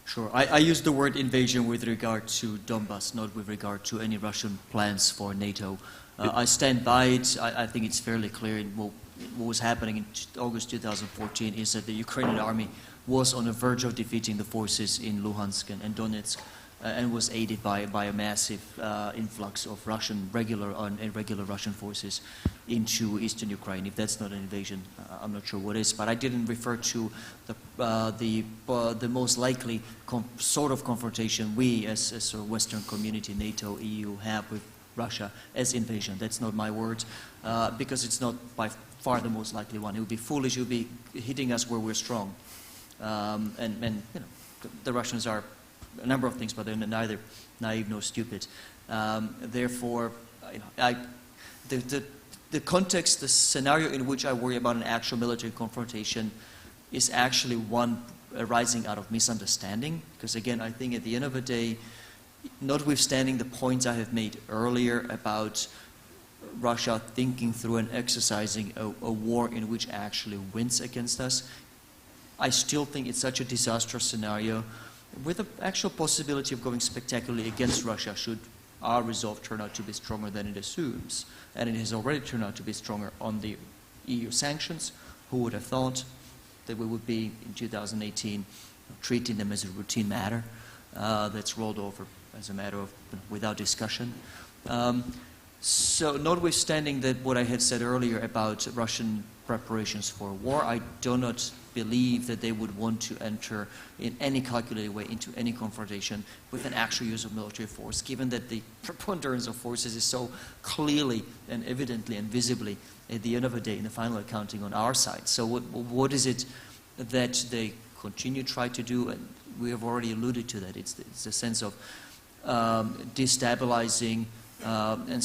Sure. I use the word invasion with regard to Donbass, not with regard to any Russian plans for NATO. I stand by it. I think it's fairly clear. What was happening in August 2014 is that the Ukrainian army was on the verge of defeating the forces in Luhansk and Donetsk, and was aided by a massive influx of regular and irregular Russian forces into eastern Ukraine. If that's not an invasion, I'm not sure what is. But I didn't refer to the most likely sort of confrontation we, as a Western community, NATO, EU, have with Russia as invasion. That's not my word, because it's not by far the most likely one. It would be foolish. It would be hitting us where we're strong, and you know, the Russians are a number of things, but they're neither naive nor stupid. Therefore, you know, the context, the scenario in which I worry about an actual military confrontation is actually one arising out of misunderstanding. Because again, I think at the end of the day, notwithstanding the points I have made earlier about Russia thinking through and exercising a war in which actually wins against us, I still think it's such a disastrous scenario with the actual possibility of going spectacularly against Russia should our resolve turn out to be stronger than it assumes. And it has already turned out to be stronger on the EU sanctions. Who would have thought that we would be, in 2018, treating them as a routine matter that's rolled over as a matter of, without discussion. So notwithstanding that what I had said earlier about Russian preparations for war, I do not believe that they would want to enter in any calculated way into any confrontation with an actual use of military force, given that the preponderance of forces is so clearly and evidently and visibly at the end of the day in the final accounting on our side. So what is it that they continue to try to do? And we have already alluded to that. It's a sense of destabilizing and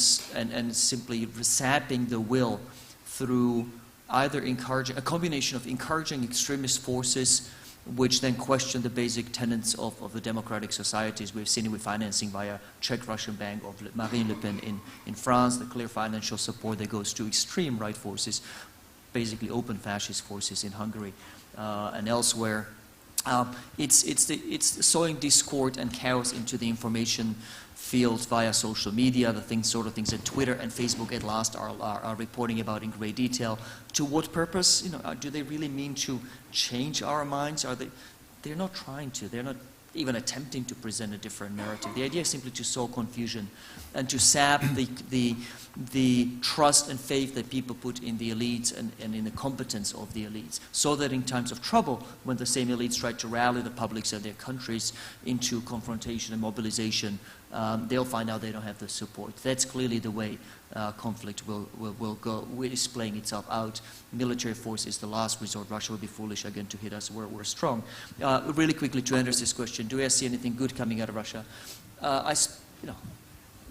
simply sapping the will through either encouraging, a combination of encouraging extremist forces which then question the basic tenets of the democratic societies. We've seen it with financing via Czech-Russian bank of Marine Le Pen in France, the clear financial support that goes to extreme right forces, basically open fascist forces in Hungary and elsewhere. It's sowing discord and chaos into the information field via social media, the sort of things that Twitter and Facebook at last are reporting about in great detail. To what purpose? Do they really mean to change our minds? They're not trying to. They're not even attempting to present a different narrative. The idea is simply to sow confusion and to sap the trust and faith that people put in the elites and in the competence of the elites, so that in times of trouble, when the same elites try to rally the publics of their countries into confrontation and mobilization, they'll find out they don't have the support. That's clearly the way conflict will go. It's playing itself out. Military force is the last resort. Russia will be foolish again to hit us. We're strong. Really quickly to answer this question, do I see anything good coming out of Russia?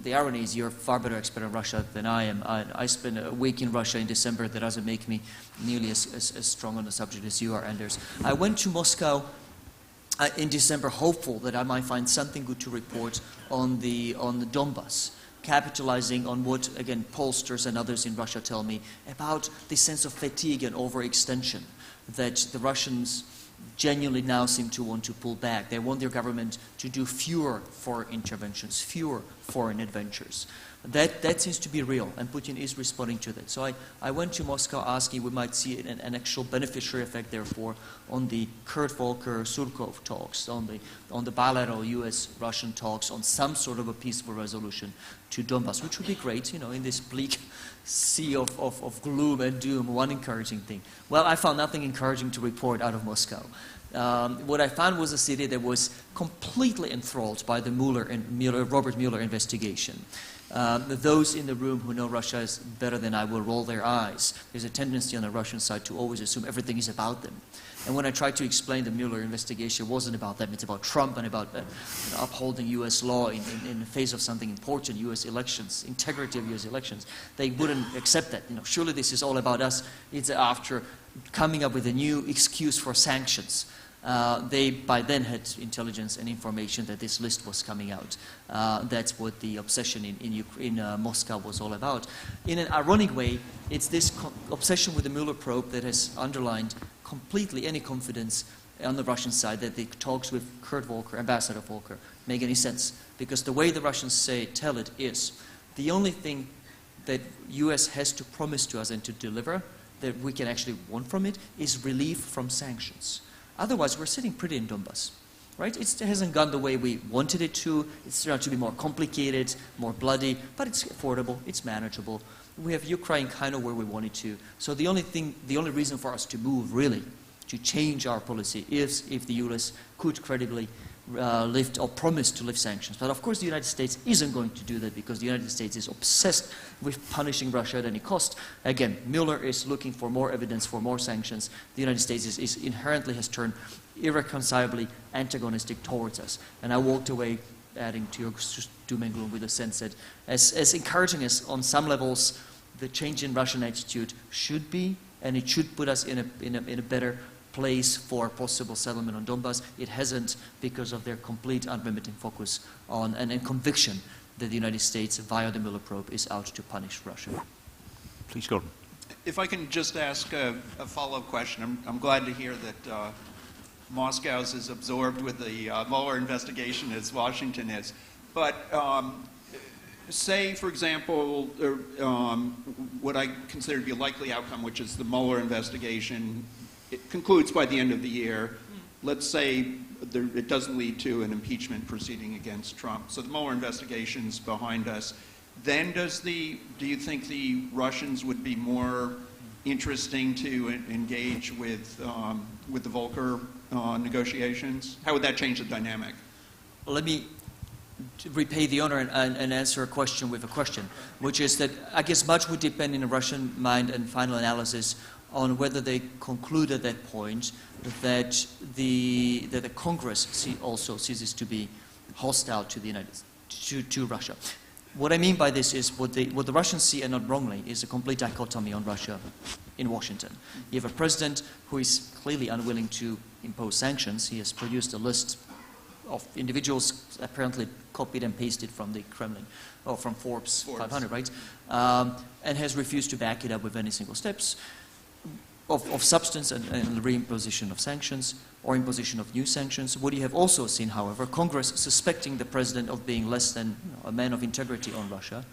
The irony is you're far better expert on Russia than I am. I spent a week in Russia in December. That doesn't make me nearly as strong on the subject as you are, Anders. I went to Moscow in December hopeful that I might find something good to report on the Donbass, capitalizing on what, again, pollsters and others in Russia tell me about the sense of fatigue and overextension that the Russians genuinely now seem to want to pull back. They want their government to do fewer foreign interventions, fewer foreign adventures. That seems to be real, and Putin is responding to that. So I went to Moscow asking we might see an actual beneficiary effect, therefore, on the Kurt Volker-Surkov talks, on the bilateral US-Russian talks, on some sort of a peaceful resolution to Donbass, which would be great, in this bleak sea of gloom and doom. One encouraging thing. Well, I found nothing encouraging to report out of Moscow. What I found was a city that was completely enthralled by the Robert Mueller investigation. Those in the room who know Russia is better than I will roll their eyes. There's a tendency on the Russian side to always assume everything is about them. And when I tried to explain the Mueller investigation, it wasn't about them. It's about Trump and about upholding U.S. law in the face of something important, U.S. elections, integrity of U.S. elections. They wouldn't accept that. Surely this is all about us. It's after coming up with a new excuse for sanctions. They, by then, had intelligence and information that this list was coming out. That's what the obsession in Moscow was all about. In an ironic way, it's this obsession with the Mueller probe that has underlined completely any confidence on the Russian side that the talks with Kurt Volker, Ambassador Volker, make any sense. Because the way the Russians tell it is, the only thing that U.S. has to promise to us and to deliver that we can actually want from it is relief from sanctions. Otherwise, we're sitting pretty in Donbass, right? It hasn't gone the way we wanted it to. It's turned out to be more complicated, more bloody, but it's affordable, it's manageable. We have Ukraine kind of where we want it to. So the only reason for us to move, really, to change our policy is if the U.S. could credibly lift or promise to lift sanctions. But of course the United States isn't going to do that because the United States is obsessed with punishing Russia at any cost. Again, Mueller is looking for more evidence, for more sanctions. The United States is inherently has turned irreconcilably antagonistic towards us. And I walked away, adding to your doom and gloom, with a sense that as encouraging as on some levels the change in Russian attitude should be, and it should put us in a better place for possible settlement on Donbass, it hasn't because of their complete unremitting focus on and conviction that the United States, via the Mueller probe, is out to punish Russia. Please, Gordon. If I can just ask a follow-up question. I'm glad to hear that Moscow's as absorbed with the Mueller investigation as Washington is. But say, for example, what I consider to be a likely outcome, which is the Mueller investigation, it concludes by the end of the year. Let's say it doesn't lead to an impeachment proceeding against Trump. So the Mueller investigation's behind us. Then do you think the Russians would be more interesting to engage with the Volker negotiations? How would that change the dynamic? Well, let me repay the honor and answer a question with a question, which is that I guess much would depend in the Russian mind and final analysis on whether they conclude at that point that the Congress also ceases to be hostile to to Russia. What I mean by this is what the Russians see, and not wrongly, is a complete dichotomy on Russia in Washington. You have a president who is clearly unwilling to impose sanctions. He has produced a list of individuals apparently copied and pasted from the Kremlin, or from Forbes 500, right? And has refused to back it up with any single steps. of substance and reimposition of sanctions or imposition of new sanctions. What you have also seen, however, Congress suspecting the president of being less than a man of integrity on Russia,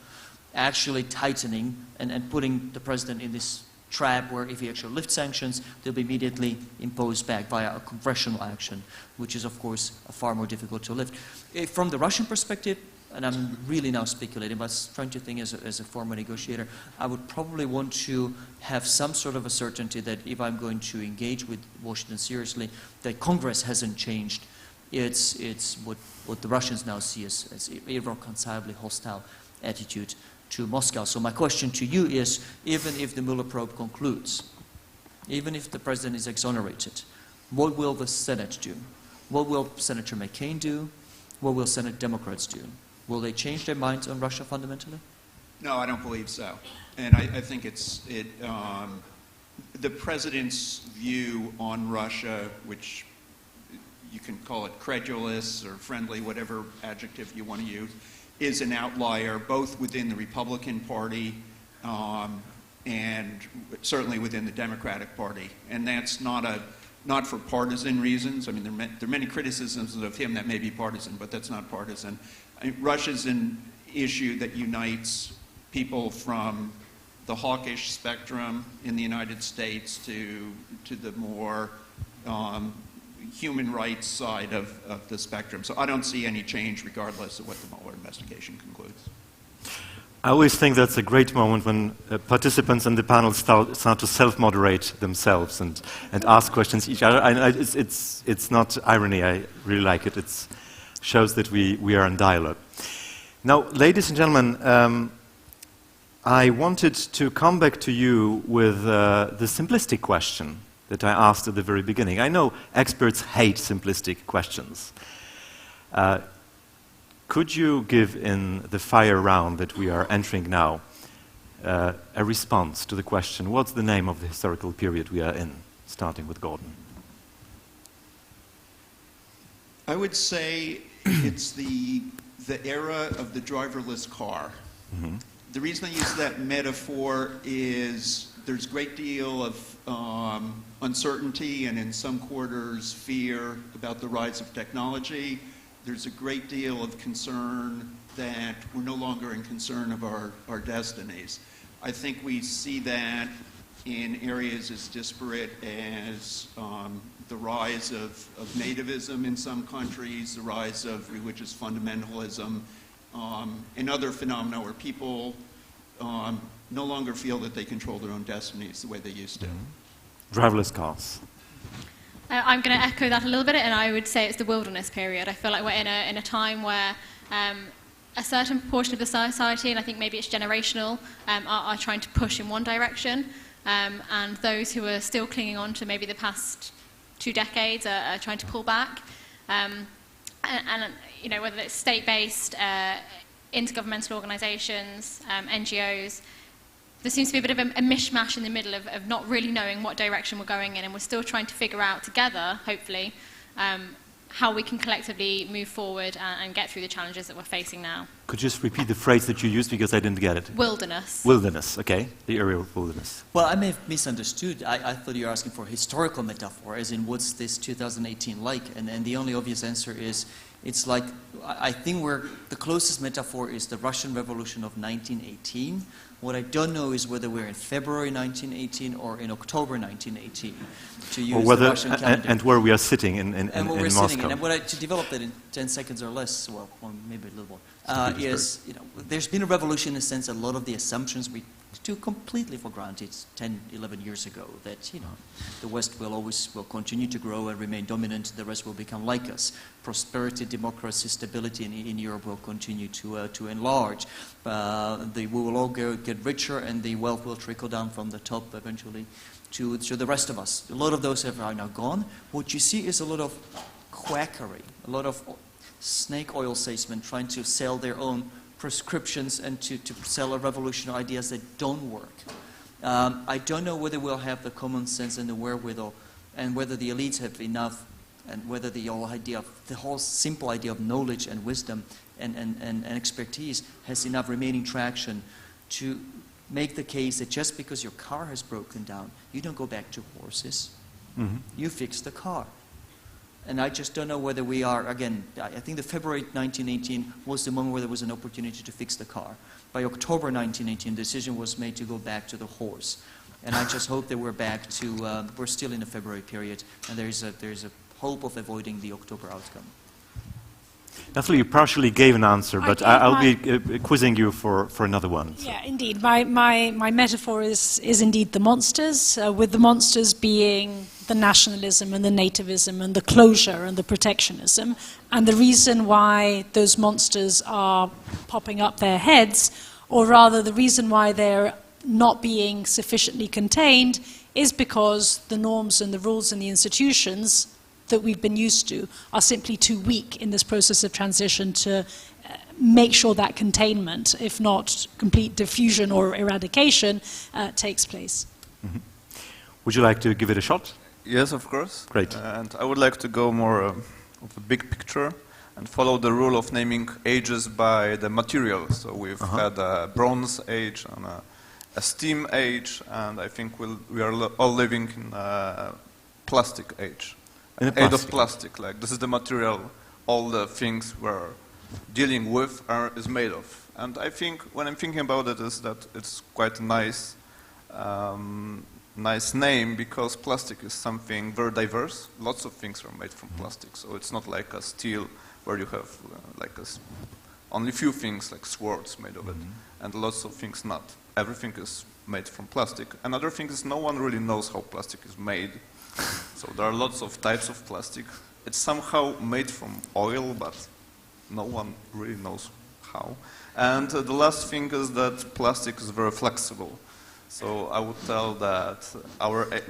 actually tightening and putting the president in this trap where if he actually lifts sanctions, they'll be immediately imposed back via a congressional action, which is, of course, far more difficult to lift. From the Russian perspective, and I'm really now speculating, but trying to think as a former negotiator, I would probably want to have some sort of a certainty that if I'm going to engage with Washington seriously, that Congress hasn't changed. It's what the Russians now see as irreconcilably hostile attitude to Moscow. So my question to you is, even if the Mueller probe concludes, even if the president is exonerated, what will the Senate do? What will Senator McCain do? What will Senate Democrats do? Will they change their minds on Russia fundamentally? No, I don't believe so. And I think the president's view on Russia, which you can call it credulous or friendly, whatever adjective you want to use, is an outlier both within the Republican Party and certainly within the Democratic Party. And that's not for partisan reasons. I mean, there are many criticisms of him that may be partisan, but that's not partisan. I mean, Russia's an issue that unites people from the hawkish spectrum in the United States to the more human rights side of the spectrum. So I don't see any change regardless of what the Mueller investigation concludes. I always think that's a great moment when participants in the panel start to self-moderate themselves and ask questions each other. It's not irony, I really like it. It shows that we are in dialogue. Now, ladies and gentlemen, I wanted to come back to you with the simplistic question that I asked at the very beginning. I know experts hate simplistic questions. Could you give, in the fire round that we are entering now, a response to the question, what's the name of the historical period we are in, starting with Gordon? I would say it's the era of the driverless car. Mm-hmm. The reason I use that metaphor is there's a great deal of uncertainty and in some quarters fear about the rise of technology. There's a great deal of concern that we're no longer in concern of our destinies. I think we see that in areas as disparate as the rise of nativism in some countries, the rise of religious fundamentalism, and other phenomena where people no longer feel that they control their own destinies the way they used to. Driverless cars. I'm going to echo that a little bit, and I would say it's the wilderness period. I feel like we're in a time where a certain portion of the society, and I think maybe it's generational, are trying to push in one direction, and those who are still clinging on to maybe the past 2 decades are trying to pull back. And you know, whether it's state-based, intergovernmental organizations, NGOs, there seems to be a bit of a mishmash in the middle of not really knowing what direction we're going in, and we're still trying to figure out together, hopefully, how we can collectively move forward and get through the challenges that we're facing now. Could you just repeat the phrase that you used because I didn't get it? Wilderness. Wilderness, okay. The area of wilderness. Well, I may have misunderstood. I thought you were asking for a historical metaphor, as in what's this 2018 like? And the only obvious answer is it's like, I think the closest metaphor is the Russian Revolution of 1918. What I don't know is whether we're in February 1918 or in October 1918, to use the Russian calendar. And where we are sitting in and where we're Moscow. sitting. And to develop that in 10 seconds or less, well, maybe a little more, is, you know, there's been a revolution in the sense that a lot of the assumptions we took completely for granted 10, 11 years ago, that, you know, the West will continue to grow and remain dominant, the rest will become like us. Prosperity, democracy, stability in Europe will continue to enlarge. We will all get richer, and the wealth will trickle down from the top eventually to the rest of us. A lot of those are now gone. What you see is a lot of quackery, a lot of snake oil salesmen trying to sell their own prescriptions and to sell revolutionary ideas that don't work. I don't know whether we'll have the common sense and the wherewithal, and whether the elites have enough, and whether the whole simple idea of knowledge and wisdom and expertise has enough remaining traction to make the case that just because your car has broken down, you don't go back to horses. You fix the car. And I just don't know whether we are, again, I think the February 1918 was the moment where there was an opportunity to fix the car. By October 1918, the decision was made to go back to the horse. And I just hope that we're back to, we're still in the February period, and there's a hope of avoiding the October outcome. Natalie, you partially gave an answer, but I'll be quizzing you for another one. So. Yeah, indeed. My metaphor is indeed the monsters, with the monsters being the nationalism and the nativism and the closure and the protectionism. And the reason why those monsters are popping up their heads, or rather the reason why they're not being sufficiently contained, is because the norms and the rules and the institutions that we've been used to are simply too weak in this process of transition to make sure that containment, if not complete diffusion or eradication, takes place. Would you like to give it a shot? Yes, of course. Great. And I would like to go more of a big picture and follow the rule of naming ages by the material. So we've had a Bronze Age and a Steam Age, and I think we are all living in a plastic age. Age of plastic, like this is the material all the things we're dealing with is made of. And I think, when I'm thinking about it, is that it's quite a nice, nice name, because plastic is something very diverse. Lots of things are made from plastic, so it's not like a steel where you have only few things like swords made of it, and lots of things not. Everything is made from plastic. Another thing is no one really knows how plastic is made. So there are lots of types of plastic. It's somehow made from oil, but no one really knows how. And the last thing is that plastic is very flexible. So I would tell that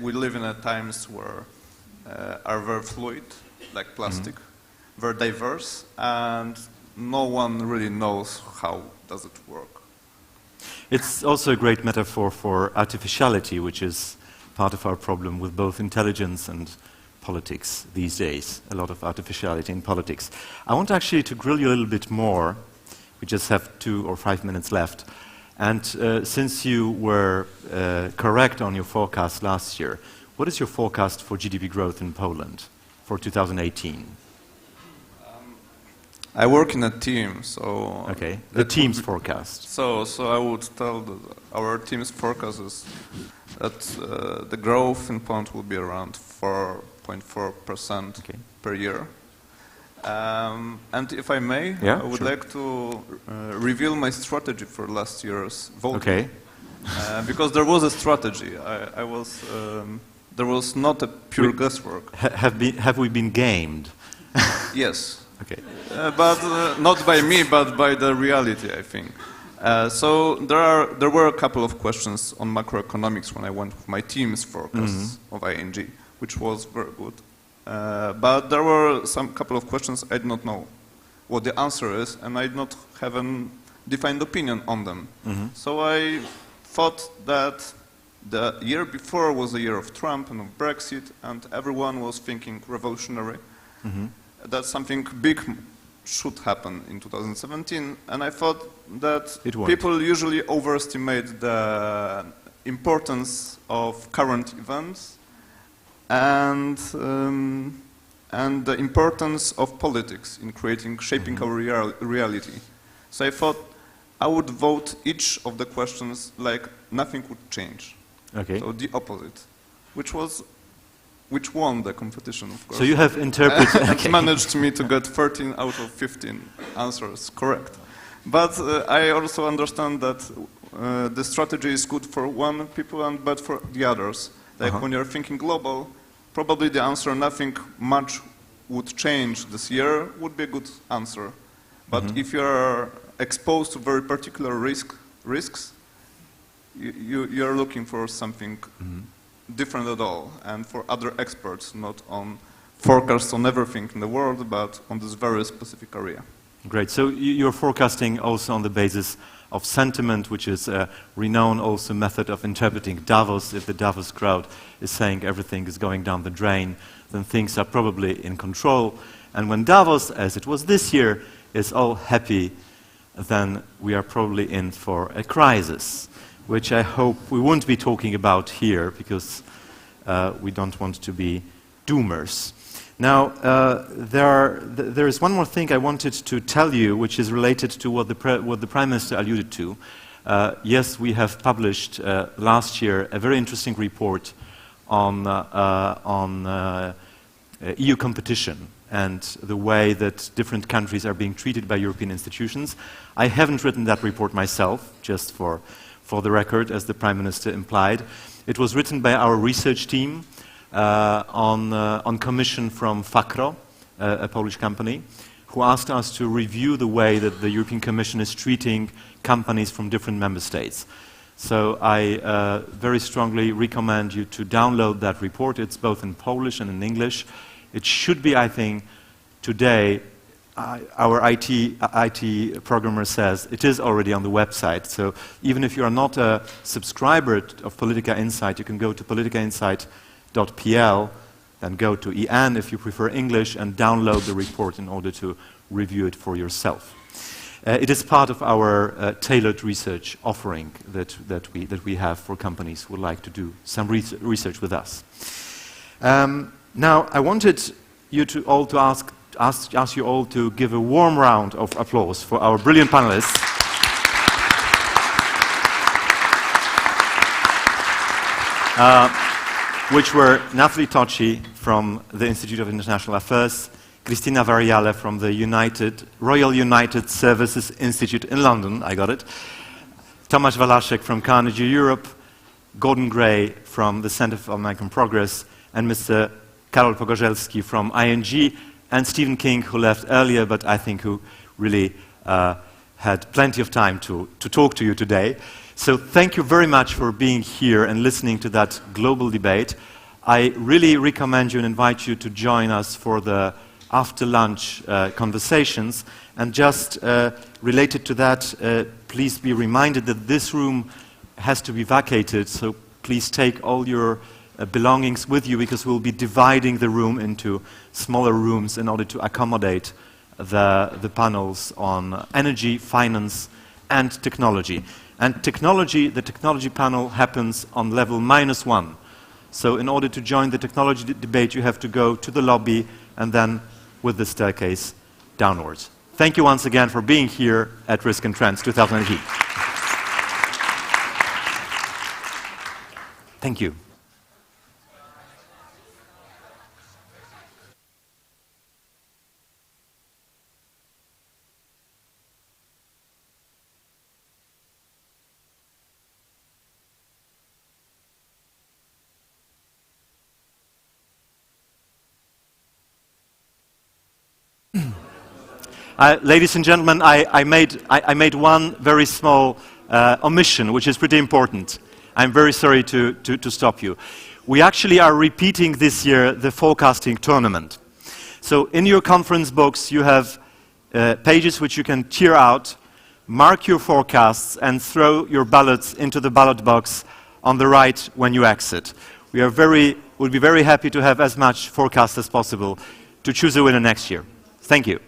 we live in times where are very fluid, like plastic, very diverse, and no one really knows how does it work. It's also a great metaphor for artificiality, which is part of our problem with both intelligence and politics these days, a lot of artificiality in politics. I want actually to grill you a little bit more. We just have 2 or 5 minutes left. And since you were correct on your forecast last year, what is your forecast for GDP growth in Poland for 2018? I work in a team, so... Okay, the team's forecast. So I would tell that our team's forecast is that the growth in Poland will be around 4.4% per year. And if I may, I would like to reveal my strategy for last year's voting. Okay. Because there was a strategy. There was not a pure guesswork. Have we been gamed? Yes. Okay. But not by me, but by the reality, I think. So there were a couple of questions on macroeconomics when I went with my team's forecasts of ING, which was very good. But there were some couple of questions I did not know what the answer is, and I did not have a defined opinion on them. So I thought that the year before was the year of Trump and of Brexit, and everyone was thinking revolutionary. That something big should happen in 2017, and I thought that people usually overestimate the importance of current events and the importance of politics in shaping our reality. So I thought I would vote each of the questions like nothing would change. Okay. So the opposite, which won the competition, of course. So you have interpreted... and managed me to get 13 out of 15 answers correct. But I also understand that the strategy is good for one people and bad for the others. Like when you're thinking global, probably the answer nothing much would change this year would be a good answer. But if you're exposed to very particular risks, you're looking for something different at all, and for other experts, not on forecasts on everything in the world, but on this very specific area. Great. So you're forecasting also on the basis of sentiment, which is a renowned also method of interpreting Davos. If the Davos crowd is saying everything is going down the drain, then things are probably in control. And when Davos, as it was this year, is all happy, then we are probably in for a crisis. which I hope we won't be talking about here because we don't want to be doomers. Now, there is one more thing I wanted to tell you, which is related to what the Prime Minister alluded to. Yes, we have published last year a very interesting report on EU competition and the way that different countries are being treated by European institutions. I haven't written that report myself, just for the record, as the Prime Minister implied. It was written by our research team on commission from Fakro, a Polish company, who asked us to review the way that the European Commission is treating companies from different member states. So I very strongly recommend you to download that report. It's both in Polish and in English. It should be, I think, today, our IT programmer says it is already on the website. So even if you are not a subscriber of Polityki Insight, you can go to politykiinsight.pl, then go to EN if you prefer English, and download the report in order to review it for yourself. It is part of our tailored research offering that we have for companies who would like to do some research with us. Now, I wanted you to all to ask you all to give a warm round of applause for our brilliant panelists. Which were Natalie Tocci from the Institute of International Affairs, Cristina Variale from the Royal United Services Institute in London, I got it, Tomasz Walaszek from Carnegie Europe, Gordon Gray from the Center for American Progress, and Mr. Karol Pogorzelski from ING, and Stephen King, who left earlier, but I think who really had plenty of time to talk to you today. So thank you very much for being here and listening to that global debate. I really recommend you and invite you to join us for the after-lunch conversations. And just related to that, please be reminded that this room has to be vacated, so please take all your belongings with you, because we'll be dividing the room into smaller rooms in order to accommodate the panels on energy, finance, and technology. And the technology panel happens on level -1. So in order to join the technology debate, you have to go to the lobby and then with the staircase downwards. Thank you once again for being here at Risk and Trends 2018. Thank you. Ladies and gentlemen, I made one very small omission, which is pretty important. I'm very sorry to stop you. We actually are repeating this year the forecasting tournament. So in your conference books, you have pages which you can tear out, mark your forecasts, and throw your ballots into the ballot box on the right when you exit. We'll be very happy to have as much forecast as possible to choose a winner next year. Thank you.